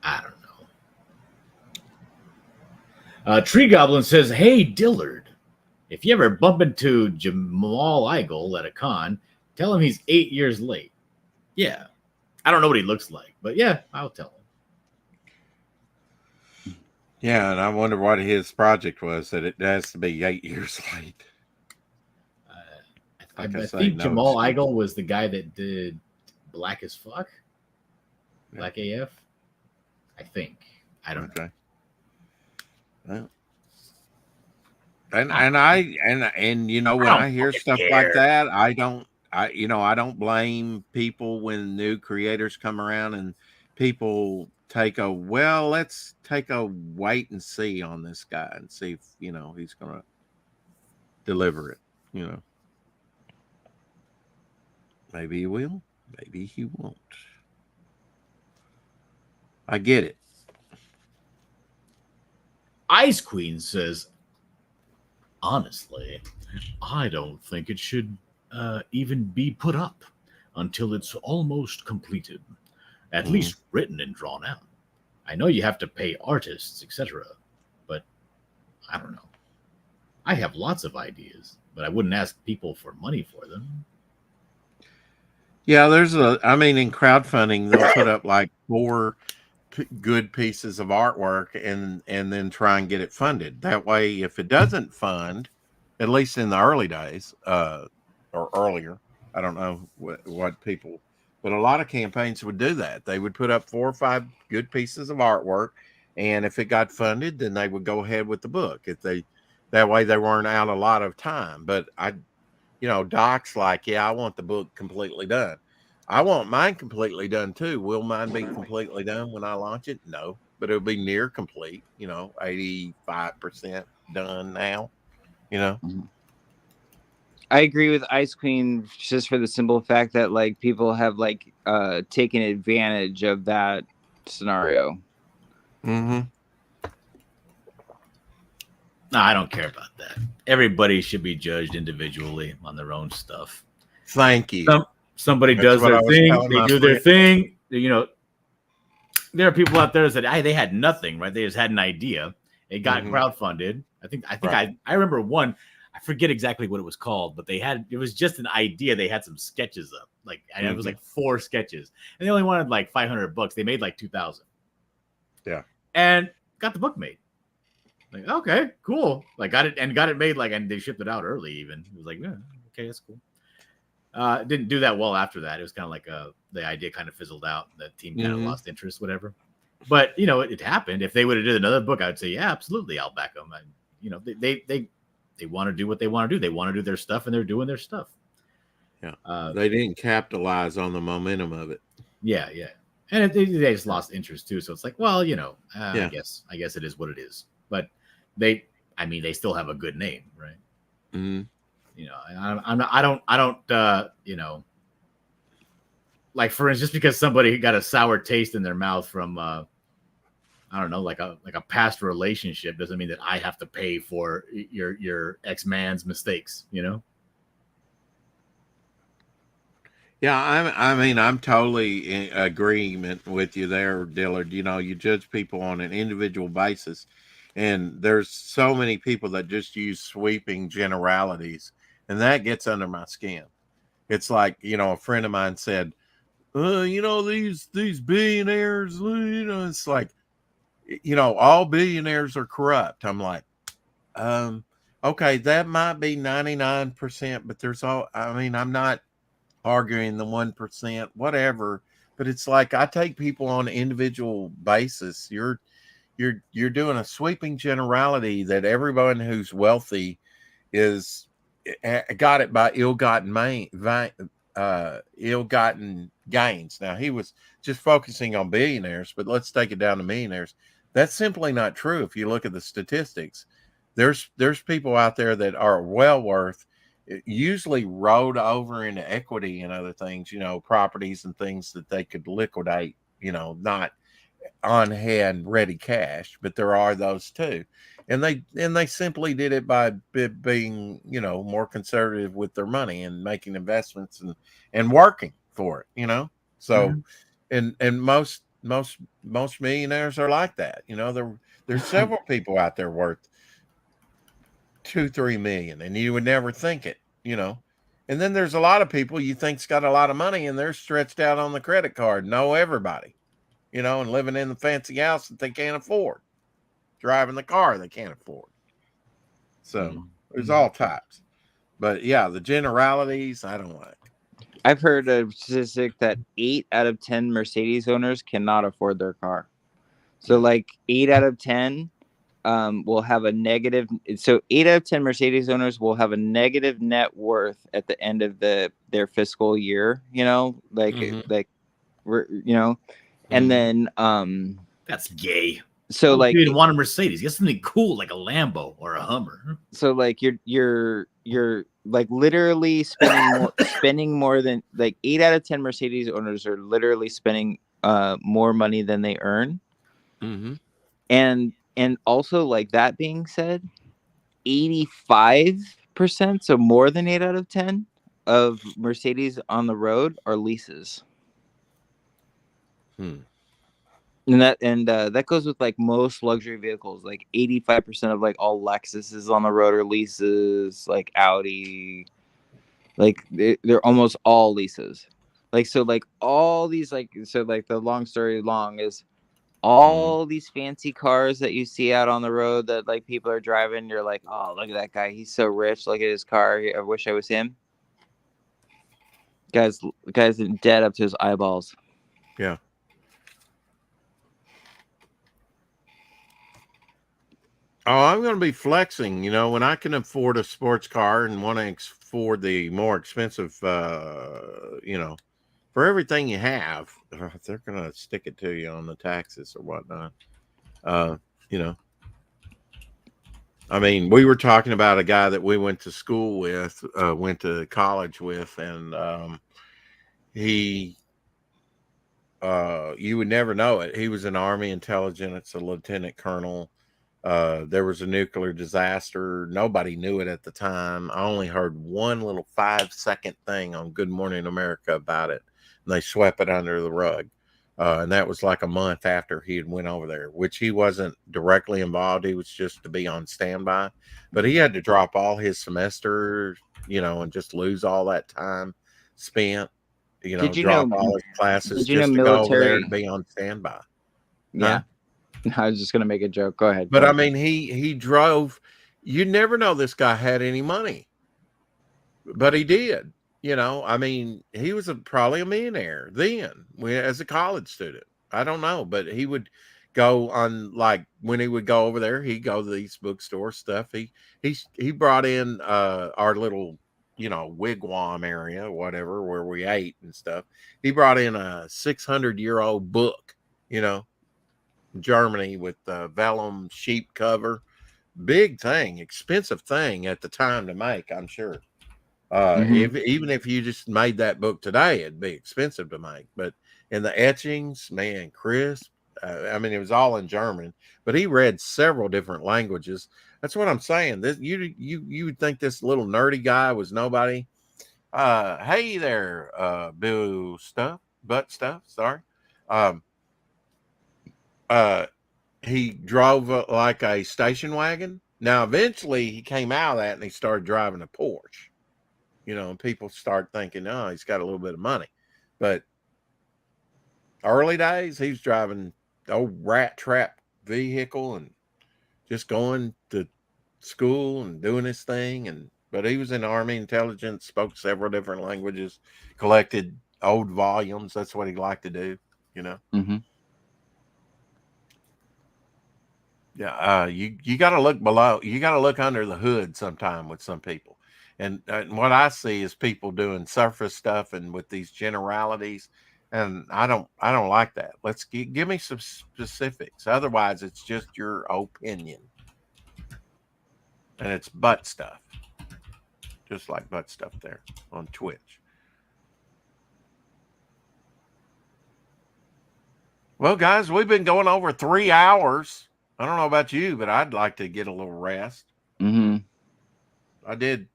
I don't know. Tree Goblin says, "Hey Dillard, if you ever bump into Jamal Igle at a con, tell him he's 8 years late." Yeah, I don't know what he looks like, but yeah, I'll tell him. Yeah, and I wonder what his project was that it has to be 8 years late. I think Jamal Igle was the guy that did Black as Fuck, Black AF. I think. I don't know. Well, and you know, when I hear stuff like that, I I don't blame people when new creators come around and people let's take a wait and see on this guy and see if, he's going to deliver it, Maybe he will, maybe he won't. I get it. Ice Queen says, honestly, I don't think it should even be put up until it's almost completed, at least written and drawn out. I know you have to pay artists, etc., but I don't know. I have lots of ideas, but I wouldn't ask people for money for them. Yeah, in crowdfunding, they'll put up like 4 good pieces of artwork and then try and get it funded. That way, if it doesn't fund, at least in the early days, or earlier, I don't know what people, but a lot of campaigns would do that. They would put up 4 or 5 good pieces of artwork, and if it got funded, then they would go ahead with the book. That way they weren't out a lot of time. But Doc's like, yeah, I want the book completely done. I want mine completely done too. Will mine be completely done when I launch it? No, but it'll be near complete, 85% done now, I agree with Ice Queen just for the simple fact that like people have like taken advantage of that scenario. No, I don't care about that. Everybody should be judged individually on their own stuff. Thank you. Somebody does their thing. They do their thing. There are people out there that said, they had nothing, right? They just had an idea. It got crowdfunded. I think right. I remember one. I forget exactly what it was called, but it was just an idea. They had some sketches up, it was like 4 sketches, and they only wanted like $500. They made like 2,000. Yeah, and got the book made. Like, okay, cool. Like got it made, and they shipped it out early. Even it was like, yeah, okay, that's cool. It didn't do that well after that. It was kind of like the idea kind of fizzled out. The team kind of lost interest, whatever. But it happened. If they would have did another book, I would say, yeah, absolutely, I'll back them. And they want to do what they want to do. They want to do their stuff, and they're doing their stuff. Yeah, they didn't capitalize on the momentum of it. Yeah, and they just lost interest too. So it's like, well, I guess it is what it is. But they still have a good name, right? Mm-hmm. I don't, like for instance, just because somebody got a sour taste in their mouth from, I don't know, like a past relationship doesn't mean that I have to pay for your ex-man's mistakes, Yeah, I'm totally in agreement with you there, Dillard. You judge people on an individual basis, and there's so many people that just use sweeping generalities, and that gets under my skin. It's like, a friend of mine said, these billionaires, it's like, all billionaires are corrupt. I'm like, okay, that might be 99%, but I'm not arguing the 1%, whatever. But it's like, I take people on an individual basis. You're doing a sweeping generality that everyone who's wealthy got it by ill-gotten gains. Now, he was just focusing on billionaires, but let's take it down to millionaires. That's simply not true. If you look at the statistics, there's people out there that are well worth, usually rolled over into equity and other things, properties and things that they could liquidate, not on hand ready cash, but there are those too. And they simply did it by being, more conservative with their money and making investments and working for it, So, and most millionaires are like that. There's several people out there worth 2-3 million, and you would never think it, And then there's a lot of people you think's got a lot of money, and they're stretched out on the credit card. Know everybody, and living in the fancy house that they can't afford, driving the car they can't afford. So there's all types. But yeah, the generalities I don't like. I've heard a statistic that 8 out of 10 Mercedes owners cannot afford their car. So like 8 out of 10 will have a negative. So 8 out of 10 Mercedes owners will have a negative net worth at the end of their fiscal year. You know, like we're and then That's gay. so Oh, like you didn't want a Mercedes. Get something cool like a Lambo or a Hummer. so like you're like literally spending more than like 8 out of 10 Mercedes owners are literally spending more money than they earn. Mm-hmm. And also, like, that being said, 85%, so more than 8 out of 10 of Mercedes on the road are leases. Hmm. And that goes with like most luxury vehicles. Like 85% of like all Lexuses on the road are leases, like Audi, like they're almost all leases. Like so like all these like so like the long story long is all these fancy cars that you see out on the road that like people are driving, you're like, oh, look at that guy, he's so rich, look at his car, I wish I was him. Guys dead up to his eyeballs. Yeah. Oh, I'm going to be flexing, you know, when I can afford a sports car and want to afford the more expensive, you know, for everything you have, they're going to stick it to you on the taxes or whatnot. You know, I mean, we were talking about a guy that we went to school with, went to college with, and he, you would never know it. He was an Army intelligence, a lieutenant colonel. There was a nuclear disaster. Nobody knew it at the time. I only heard one little 5-second thing on Good Morning America about it, and they swept it under the rug. And that was like a month after he had went over there, which he wasn't directly involved. He was just to be on standby, but he had to drop all his semester, you know, and just lose all that time spent, you know, drop all his classes just to go over there to be on standby. Yeah. I was just going to make a joke. Go ahead. But I mean, he drove, you never know this guy had any money, but he did. You know, I mean, he was probably a millionaire then as a college student. I don't know, but he would go on, like, when he would go over there, he'd go to these bookstore stuff. He brought in our little, you know, wigwam area, whatever, where we ate and stuff. He brought in a 600-year-old book, you know, Germany with the vellum sheep cover. Big thing, expensive thing at the time to make, I'm sure. Even if you just made that book today, it'd be expensive to make. But in the etchings, man, crisp. I mean, it was all in German, but he read several different languages. That's what I'm saying. This you would think this little nerdy guy was nobody. Hey there, butt stuff. Sorry. He drove like a station wagon. Now, eventually, he came out of that and he started driving a Porsche. You know, and people start thinking, oh, he's got a little bit of money. But early days, he was driving old rat trap vehicle and just going to school and doing his thing. But he was in Army intelligence, spoke several different languages, collected old volumes. That's what he liked to do, you know. Mm-hmm. Yeah, you got to look below. You got to look under the hood sometime with some people. And what I see is people doing surface stuff and with these generalities, and I don't like that. Let's give me some specifics. Otherwise, it's just your opinion, and it's butt stuff, just like butt stuff there on Twitch. Well, guys, we've been going over 3 hours. I don't know about you, but I'd like to get a little rest. Mm-hmm. I did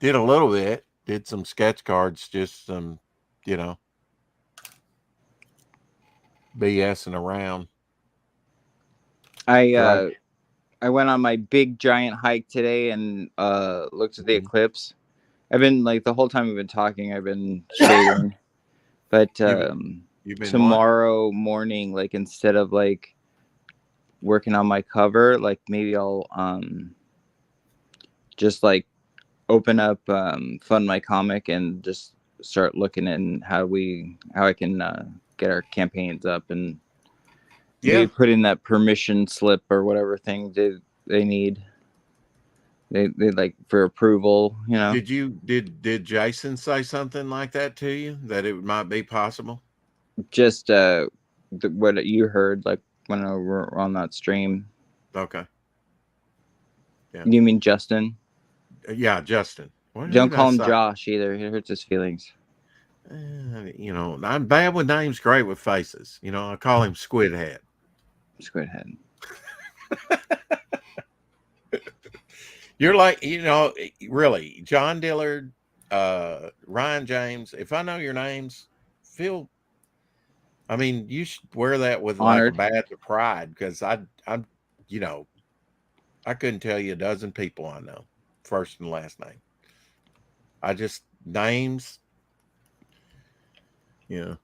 a little bit, did some sketch cards, just some, you know, BSing around. I went on my big giant hike today and looked at the eclipse. I've been like the whole time we've been talking, I've been shading. But you've been tomorrow morning, like instead of like working on my cover, like maybe I'll just like open up Fund My Comic and just start looking at how I can get our campaigns up and they put in that permission slip or whatever thing they need. They like for approval, you know. Did Jason say something like that to you, that it might be possible? Just what you heard, like when we were on that stream. Okay. Yeah. You mean Justin? Yeah, Justin. What Don't did call I him say? Josh either. It hurts his feelings. You know, I'm bad with names, great with faces. You know, I call him Squid Head. Squid Head. You're like, you know, really, John Dillard, Ryan James. If I know your names, I mean, you should wear that with Honored. like a badge of pride, because I'm, you know, I couldn't tell you a dozen people I know, first and last name. I just names. Yeah.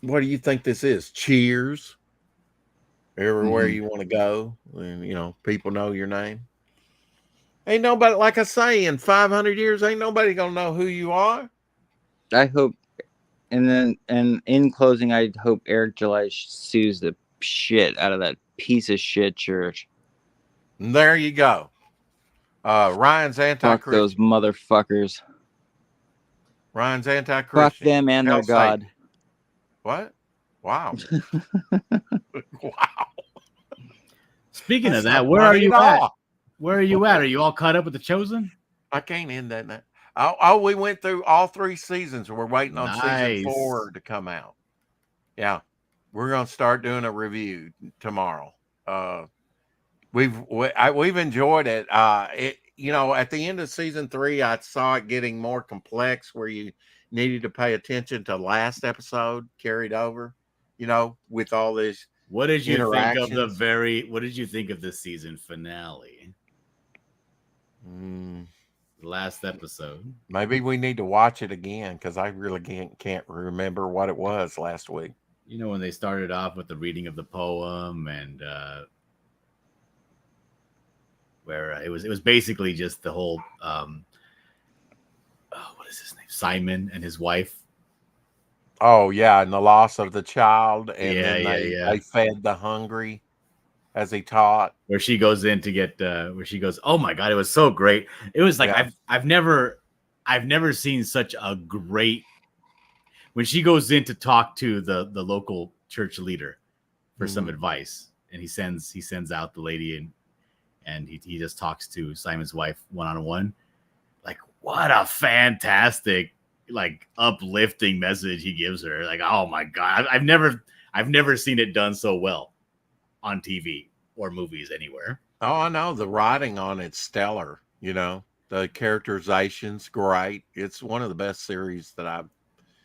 What do you think this is? Cheers. Everywhere you want to go, and you know, people know your name. Ain't nobody, like I say, in 500 years, ain't nobody gonna know who you are. I hope, and in closing, I hope Eric July sues the shit out of that piece of shit church. And there you go. Ryan's anti-Christian. Fuck those motherfuckers. Ryan's anti-Christian. Fuck them and their God. Satan. What? Wow. Wow. Speaking That's of that, not where are funny you at at? all. Where are you at? Are you all caught up with The Chosen? I can't end that now. Oh, we went through all 3 seasons. We're waiting on season 4 to come out. Yeah. We're going to start doing a review tomorrow. We've enjoyed it. You know, at the end of season 3, I saw it getting more complex, where you needed to pay attention to last episode carried over, you know, with all this. What did you think of interactions. what did you think of the season finale? Last episode. Maybe we need to watch it again, because I really can't remember what it was last week. You know, when they started off with the reading of the poem, and where it was basically just the whole what is his name? Simon and his wife. Oh yeah, and the loss of the child, and Yeah, then they fed the hungry as he taught. Where she goes in to get where she goes, oh my God, it was so great. It was like I've never seen such a great, when she goes in to talk to the local church leader for some advice, and he sends out the lady, and he just talks to Simon's wife one-on-one. Like, what a fantastic, like, uplifting message he gives her. Like, oh my God, I've never seen it done so well on TV or movies anywhere. Oh, I know, the writing on it's stellar. You know, the characterization's great. It's one of the best series that I've.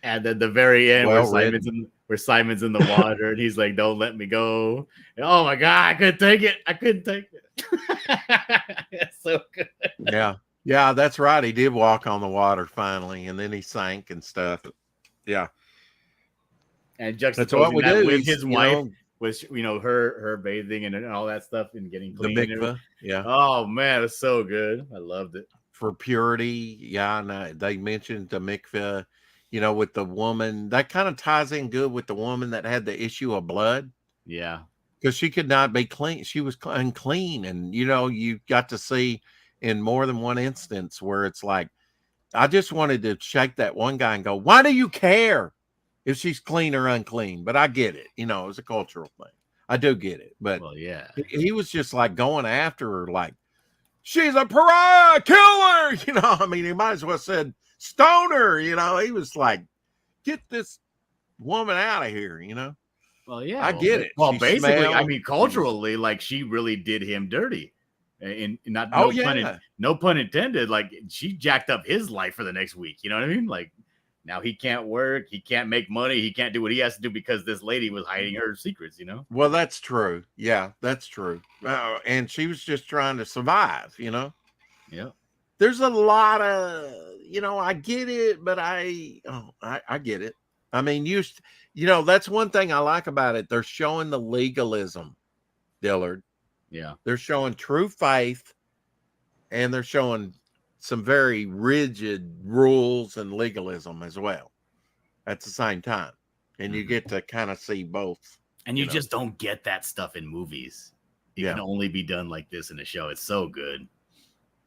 And then the very end, where Simon's in the water, and he's like, "Don't let me go." And, oh my God, I couldn't take it. It's so good. Yeah, that's right. He did walk on the water finally, and then he sank and stuff. Yeah, and that's what we do with his wife, with her bathing and all that stuff and getting clean. The mikveh. Yeah. Oh man, it's so good. I loved it for purity. Yeah, and they mentioned the mikveh. You know, with the woman, that kind of ties in good with the woman that had the issue of blood. Yeah. Because she could not be clean. She was unclean. And, you know, you got to see in more than one instance where it's like, I just wanted to shake that one guy and go, why do you care if she's clean or unclean? But I get it. You know, it's a cultural thing. I do get it. But yeah, he was just like going after her like, she's a pariah, kill her. You know, I mean, he might as well have said, stoner. You know, he was like, get this woman out of here, you know. Well, yeah, I get it. Well, basically, I mean, culturally, like, she really did him dirty, and no pun intended. Like, she jacked up his life for the next week. You know what I mean? Like, now he can't work, he can't make money, he can't do what he has to do because this lady was hiding her secrets. You know. Well, that's true. Yeah, that's true. And she was just trying to survive. You know. Yeah. There's a lot of, you know, I get it, but I get it. I mean, you know, that's one thing I like about it. They're showing the legalism, Dillard. Yeah. They're showing true faith, and they're showing some very rigid rules and legalism as well at the same time. And you get to kind of see both. And you know. just don't get that stuff in movies. It Yeah. can only be done like this in a show. It's so good.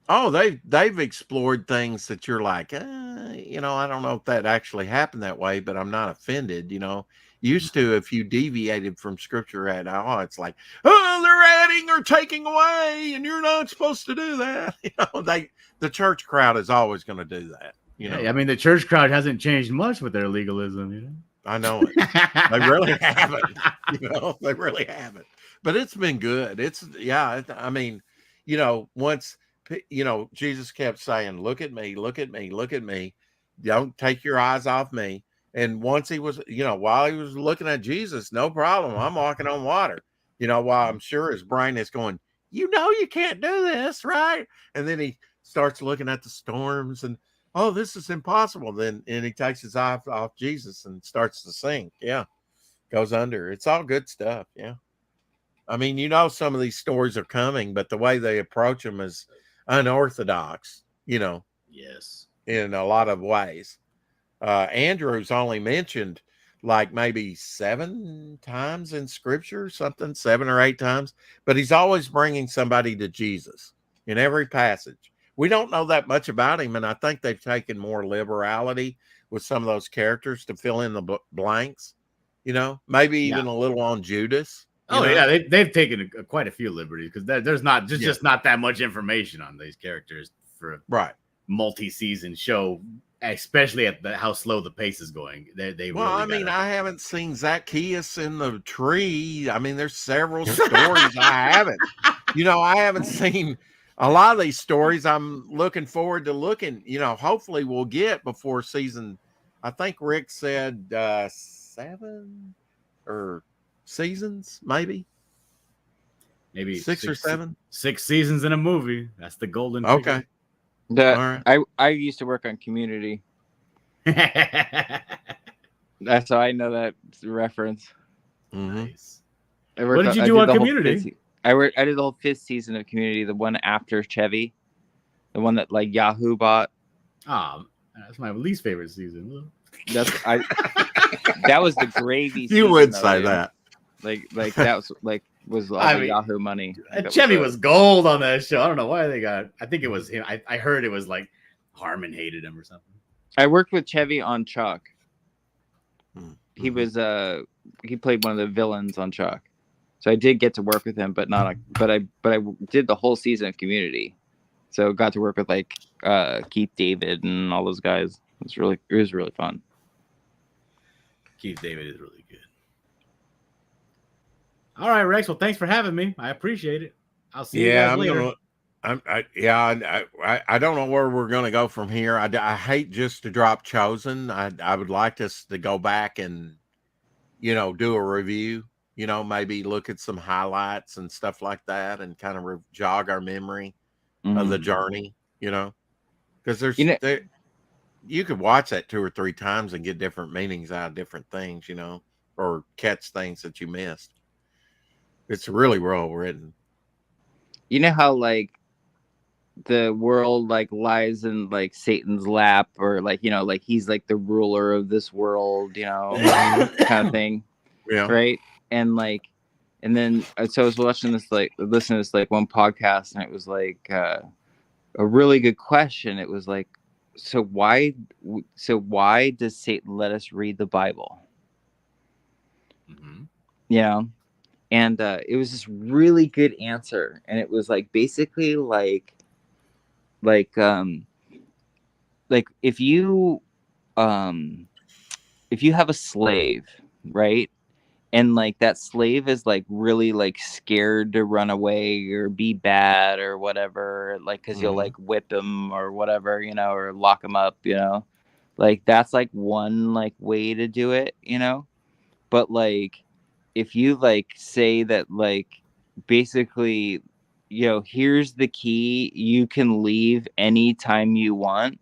Oh, they've explored things that you're like, you know, I don't know if that actually happened that way, but I'm not offended. You know, used to if you deviated from scripture at all, it's like, oh, they're adding or taking away, and you're not supposed to do that. You know, the church crowd is always going to do that. You know, I mean, the church crowd hasn't changed much with their legalism. You know, I know it. They really haven't. You know, they really haven't. But it's been good. I mean, you know, once. You know, Jesus kept saying, look at me, look at me, look at me. Don't take your eyes off me. And once he was, you know, while he was looking at Jesus, no problem. I'm walking on water. You know, while I'm sure his brain is going, you know, you can't do this, right? And then he starts looking at the storms and, oh, this is impossible. And he takes his eye off Jesus and starts to sink. Yeah. Goes under. It's all good stuff. Yeah. I mean, you know, some of these stories are coming, but the way they approach them is unorthodox, you know. Yes, in a lot of ways. Andrew's only mentioned like maybe 7 times in scripture, something 7 or 8 times, but he's always bringing somebody to Jesus in every passage. We don't know that much about him, and I think they've taken more liberality with some of those characters to fill in the blanks, you know, maybe even a little on Judas. Oh, yeah, they've taken quite a few liberties because there's not just not that much information on these characters for a multi-season show, especially at how slow the pace is going. I haven't seen Zacchaeus in the tree. I mean, there's several stories I haven't. You know, I haven't seen a lot of these stories. I'm looking forward to looking. You know, hopefully we'll get before season. I think Rick said 7 or seasons, maybe 6 or 7. 6 seasons in a movie. That's the golden okay figure. I used to work on Community. That's how I know that reference. Nice. What did you do on Community? I did the whole 5th season of Community, the one after Chevy, the one that like Yahoo bought. That's my least favorite season. That was the gravy season. You would say that. Like that was all the Yahoo money. Chevy was gold on that show. I don't know why they got. I think it was him. I heard it was like Harmon hated him or something. I worked with Chevy on Chuck. Mm-hmm. He was he played one of the villains on Chuck, so I did get to work with him, but I did the whole season of Community, so got to work with like Keith David and all those guys. It was really fun. Keith David is really good. All right, Rex. Well, thanks for having me. I appreciate it. I'll see you guys later. I don't know where we're going to go from here. I hate just to drop Chosen. I would like us to go back and, you know, do a review, you know, maybe look at some highlights and stuff like that and kind of jog our memory of the journey, you know, because you could watch that 2 or 3 times and get different meanings out of different things, you know, or catch things that you missed. It's really well written. You know how like the world like lies in like Satan's lap, or like, you know, like he's like the ruler of this world, you know, kind of thing. Yeah. Right. And like, and then so I was listening to this one podcast, and it was like a really good question. It was like, so why does Satan let us read the Bible? Mm-hmm. You know, and it was this really good answer, and it was like basically like if you have a slave, right? And like that slave is like really like scared to run away or be bad or whatever, like because you'll like whip him or whatever, you know, or lock him up, you know, like that's like one like way to do it, you know. But like if you like say that like basically, you know, here's the key, you can leave anytime you want,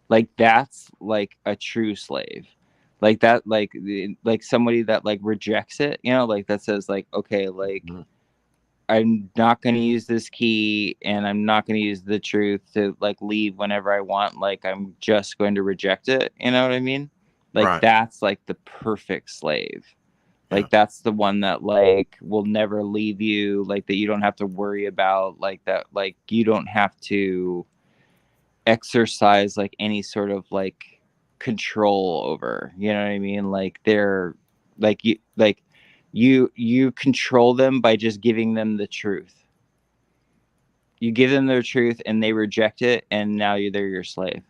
like that's like a true slave. Like that, like somebody that like rejects it, you know, like that says like, okay, like I'm not going to use this key and I'm not going to use the truth to like leave whenever I want. Like I'm just going to reject it. You know what I mean? Like that's like the perfect slave. Like that's the one that like will never leave you, like that you don't have to worry about, like that like you don't have to exercise like any sort of like control over, you know what I mean? Like they're like you control them by just giving them the truth. You give them their truth and they reject it, and now they're your slave.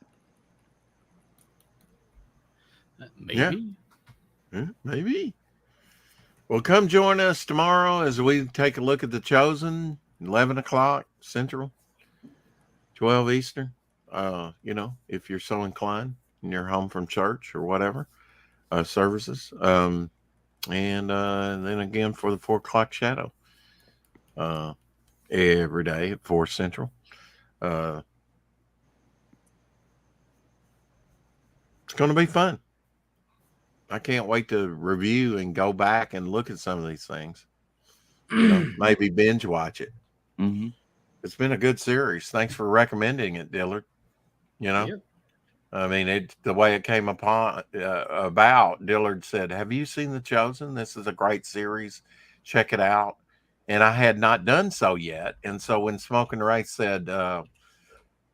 Maybe. Yeah, maybe. Well, come join us tomorrow as we take a look at The Chosen, 11 o'clock Central, 12 Eastern. You know, if you're so inclined and you're home from church or whatever, services. And then again for the 4 o'clock shadow every day at 4 Central. It's going to be fun. I can't wait to review and go back and look at some of these things. You know, maybe binge watch it. Mm-hmm. It's been a good series. Thanks for recommending it, Dillard. You know, Yep. I mean, the way it came about, Dillard said, "Have you seen The Chosen? This is a great series. Check it out." And I had not done so yet. And so when Smoking Ray said,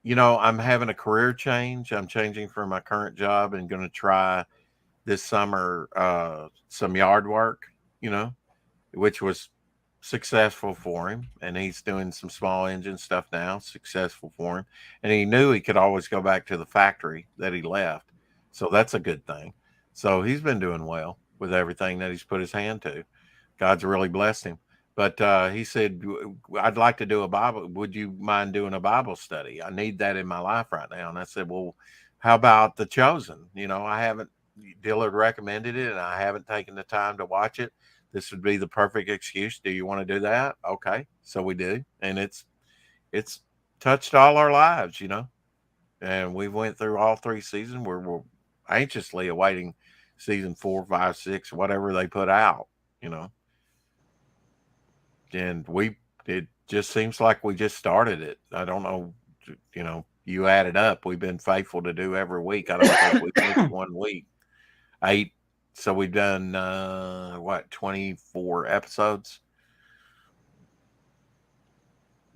you know, I'm having a career change. I'm changing from my current job and going to try this summer some yard work, you know, which was successful for him. And he's doing some small engine stuff now, successful for him. And he knew he could always go back to the factory that he left. So that's a good thing. So he's been doing well with everything that he's put his hand to. God's really blessed him. But he said, I'd like to do a Bible. Would you mind doing a Bible study? I need that in my life right now. And I said, well, how about The Chosen? You know, Dillard recommended it and I haven't taken the time to watch it. This would be the perfect excuse. Do you want to do that? Okay. So we do. And it's touched all our lives, you know, and we went through all 3 seasons. We're anxiously awaiting season 4, 5, 6, whatever they put out, you know. And it just seems like we just started it. I don't know, you know, you add it up. We've been faithful to do every week. I don't think we missed 1 week. 8. So we've done 24 episodes,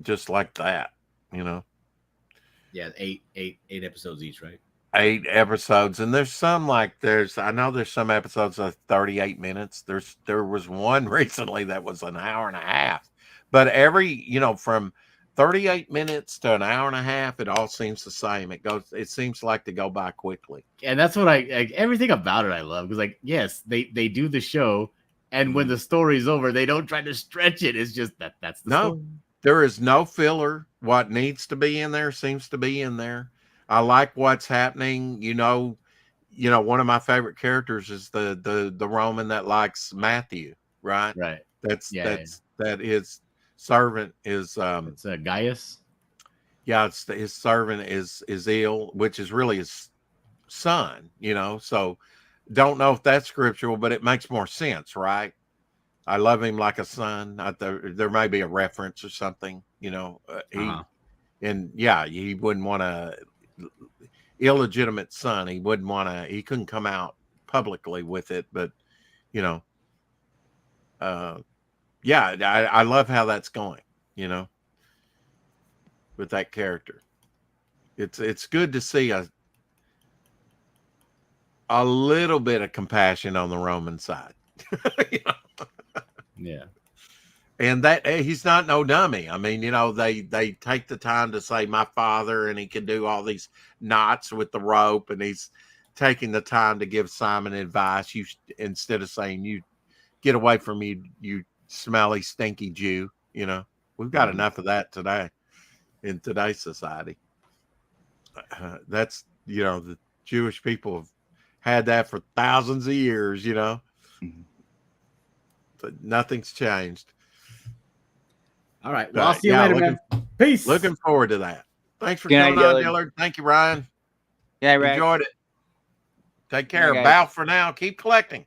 just like that, you know. Yeah, eight episodes each, right? 8 episodes, and I know there's some episodes of 38 minutes. There was one recently that was an hour and a half, but from 38 minutes to an hour and a half, it all seems the same. It seems like to go by quickly. And that's what everything about it I love, because like, yes, they do the show, and when the story's over, they don't try to stretch it. It's just that's the story. There is no filler. What needs to be in there seems to be in there. I like what's happening. You know, one of my favorite characters is the Roman that likes Matthew, right? Right. That his servant is it's Gaius. Yeah, his servant is ill, which is really his son, you know. So don't know if that's scriptural, but it makes more sense, right? I love him like a son. There may be a reference or something, you know. He wouldn't want a illegitimate son. He couldn't come out publicly with it, but you know, I love how that's going, you know, with that character. It's good to see a little bit of compassion on the Roman side. You know? Yeah. And that he's not no dummy. I mean, you know, they take the time to say my father, and he can do all these knots with the rope, and he's taking the time to give Simon advice. Instead of saying, you get away from me, you smelly, stinky Jew. You know, we've got enough of that today in today's society. That's, you know, the Jewish people have had that for thousands of years, you know. But nothing's changed. All right. Well, I'll see you later, man. Peace. Looking forward to that. Thanks for Good coming night, on, Dillard. Dillard. Thank you, Ryan. Yeah, right. Enjoyed it. Take care. Bye, guys. Bow for now. Keep collecting.